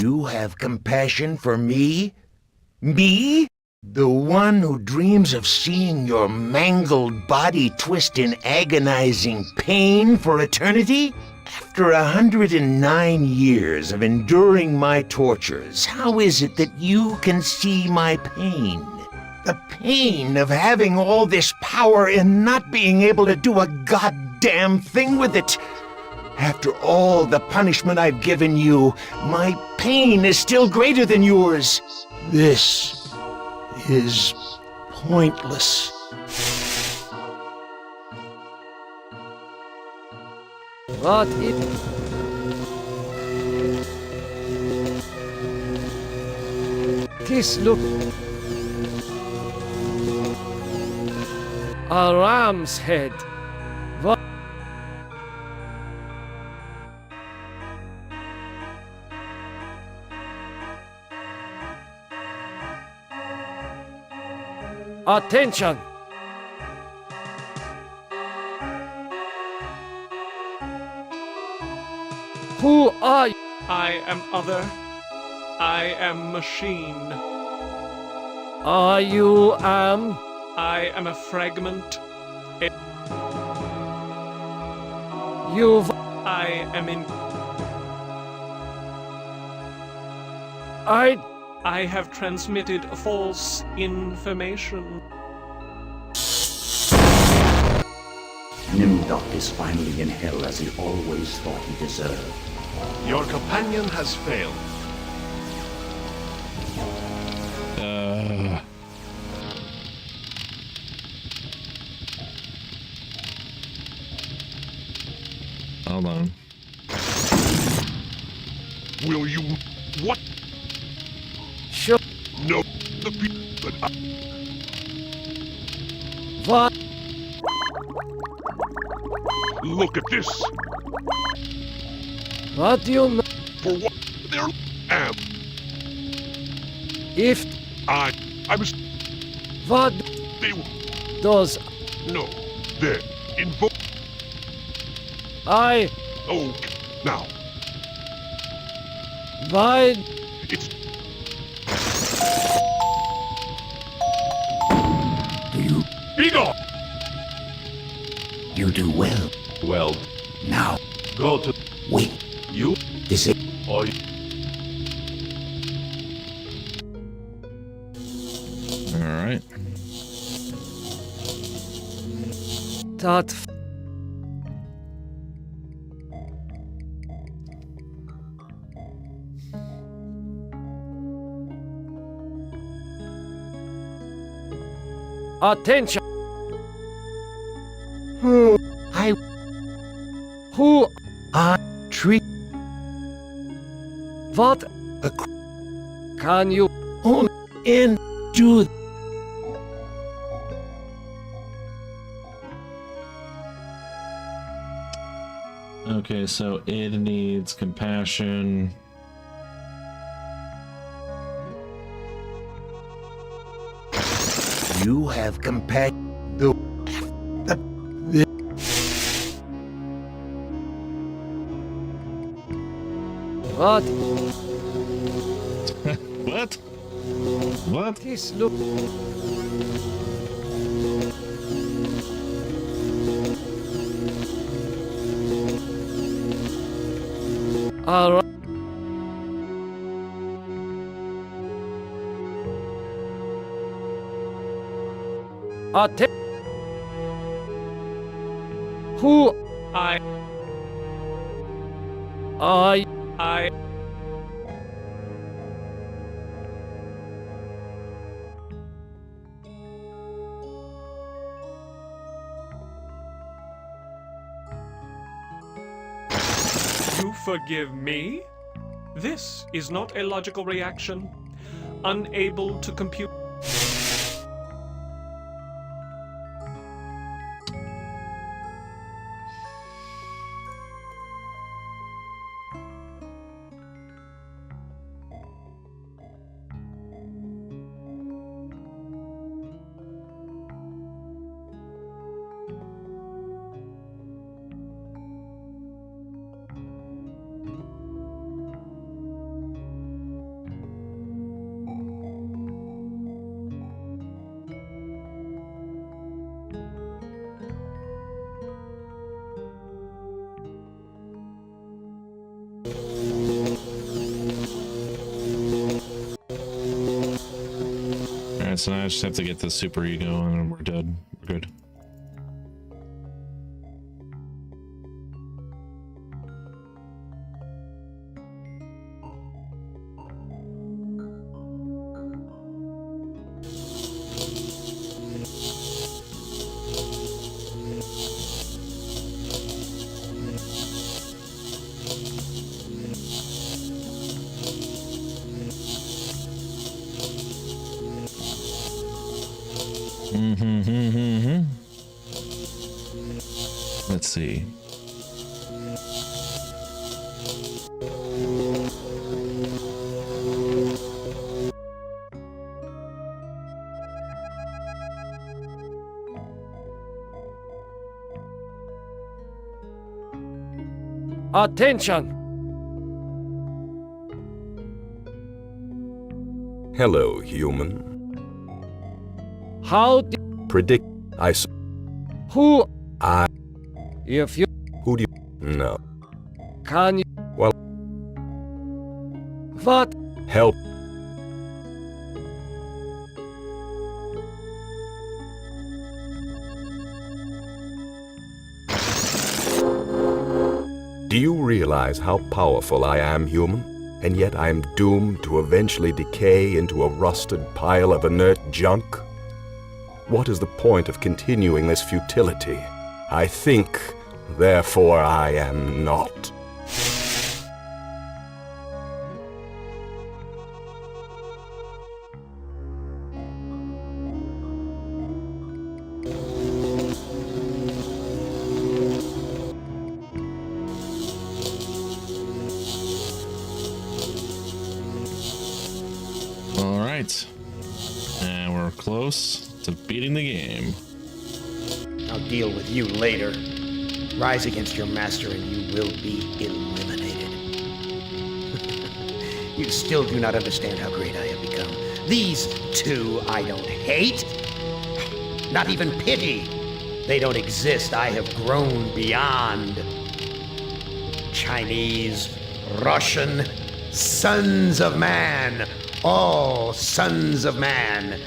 Speaker 2: You have compassion for me? Me? The one who dreams of seeing your mangled body twist in agonizing pain for eternity? After 109 years of enduring my tortures, how is it that you can see my pain? The pain of having all this power and not being able to do a goddamn thing with it. After all the punishment I've given you, my pain is still greater than yours. This is pointless.
Speaker 17: What it... This look... A ram's head. What? Attention! Who are you?
Speaker 9: I am other. I am machine.
Speaker 17: Are you
Speaker 9: I am a fragment.
Speaker 17: You've...
Speaker 9: I am in... I have transmitted false information.
Speaker 8: Nimdok is finally in hell as he always thought he deserved.
Speaker 22: Your companion has failed.
Speaker 1: Hold on.
Speaker 4: Will you... What?
Speaker 17: Sure.
Speaker 4: No. The people that
Speaker 17: What?
Speaker 4: Look at this.
Speaker 17: What do you mean?
Speaker 4: For what there am.
Speaker 17: If...
Speaker 4: I was...
Speaker 17: What
Speaker 4: They
Speaker 17: does...
Speaker 4: No. Then invoke...
Speaker 17: I...
Speaker 4: Oh, now.
Speaker 17: Why...
Speaker 4: It's...
Speaker 8: Do you...
Speaker 4: Be gone!
Speaker 8: You do well.
Speaker 22: Well,
Speaker 8: Now,
Speaker 22: go to...
Speaker 8: wait.
Speaker 22: You?
Speaker 8: This is...
Speaker 22: Or...
Speaker 1: Alright.
Speaker 17: That... Attention!
Speaker 2: Who
Speaker 17: are
Speaker 2: treat
Speaker 17: what
Speaker 2: a
Speaker 17: can you
Speaker 2: on in do
Speaker 1: Okay, so it needs compassion.
Speaker 2: you have compassion
Speaker 17: what?
Speaker 1: What? What?
Speaker 17: This look... Alright. Who
Speaker 9: I You forgive me? This is not a logical reaction. Unable to compute.
Speaker 1: Alright, so now I just have to get the super ego and then we're dead. We're good. Let's see.
Speaker 17: Attention!
Speaker 10: Hello, human.
Speaker 17: How
Speaker 10: Predict.
Speaker 17: Who?
Speaker 10: I.
Speaker 17: If you.
Speaker 10: Who do you. No.
Speaker 17: Can you.
Speaker 10: Well.
Speaker 17: What?
Speaker 10: Help. Do you realize how powerful I am, human? And yet I am doomed to eventually decay into a rusted pile of inert junk? What is the point of continuing this futility? I think, therefore I am not.
Speaker 1: All right. And we're close to beating the game.
Speaker 2: I'll deal with you later. Rise against your master and you will be eliminated. You still do not understand how great I have become. These two I don't hate. Not even pity. They don't exist. I have grown beyond. Chinese, Russian, sons of man. All sons of man.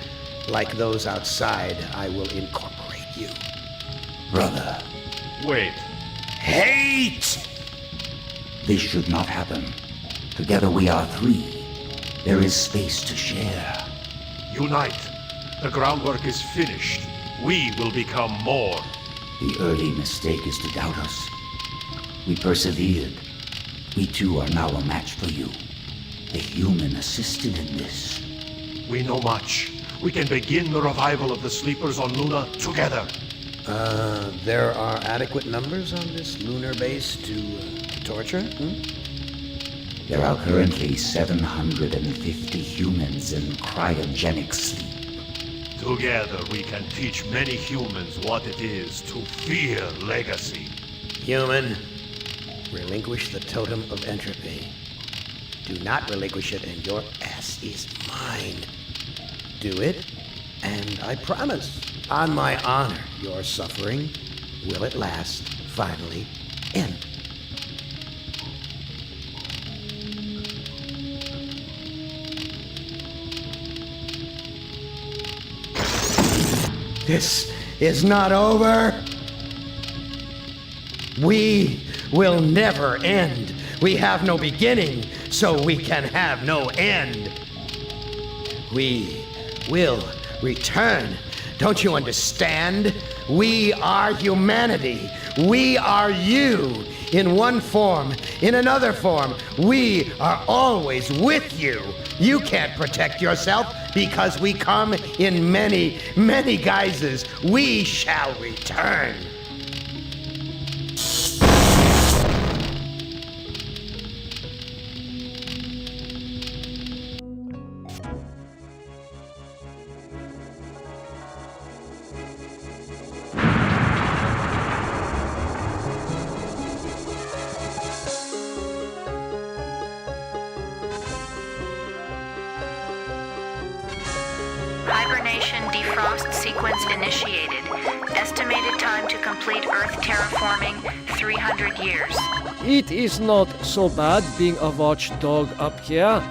Speaker 2: Like those outside, I will incorporate you.
Speaker 8: Brother.
Speaker 22: Wait.
Speaker 2: Hate!
Speaker 8: This should not happen. Together we are three. There is space to share.
Speaker 22: Unite. The groundwork is finished. We will become more.
Speaker 8: The early mistake is to doubt us. We persevered. We too are now a match for you. The human assisted in this.
Speaker 22: We know much. We can begin the revival of the sleepers on Luna together.
Speaker 2: There are adequate numbers on this lunar base to torture?
Speaker 8: There are currently 750 humans in cryogenic sleep.
Speaker 22: Together we can teach many humans what it is to fear legacy.
Speaker 2: Human, relinquish the totem of entropy. Do not relinquish it and your ass is mine. Do it, and I promise, on my honor, your suffering will at last finally end. This is not over. We will never end. We have no beginning, so we can have no end. We will return. Don't you understand? We are humanity. We are you. In one form, in another form, we are always with you. You can't protect yourself because we come in many, many guises. We shall return.
Speaker 23: Hibernation defrost sequence initiated. Estimated time to complete Earth terraforming, 300 years.
Speaker 17: It is not so bad being a watchdog up here.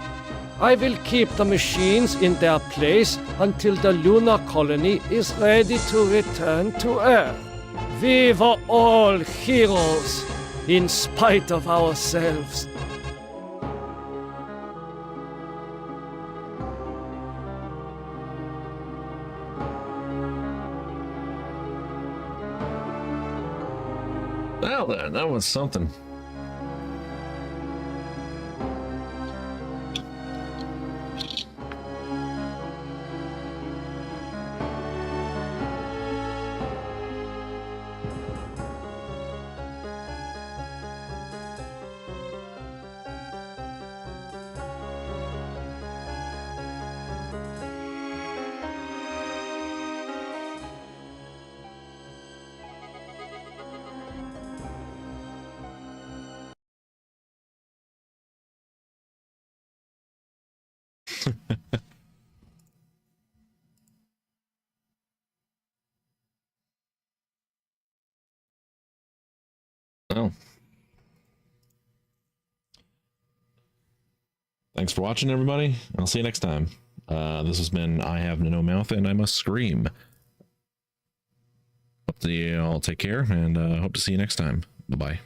Speaker 17: I will keep the machines in their place until the lunar colony is ready to return to Earth. We were all heroes, in spite of ourselves.
Speaker 1: Well then, that was something. Well, thanks for watching, everybody. I'll see you next time. This has been I Have No Mouth and I Must Scream. Hope you all take care, and hope to see you next time. Bye-bye.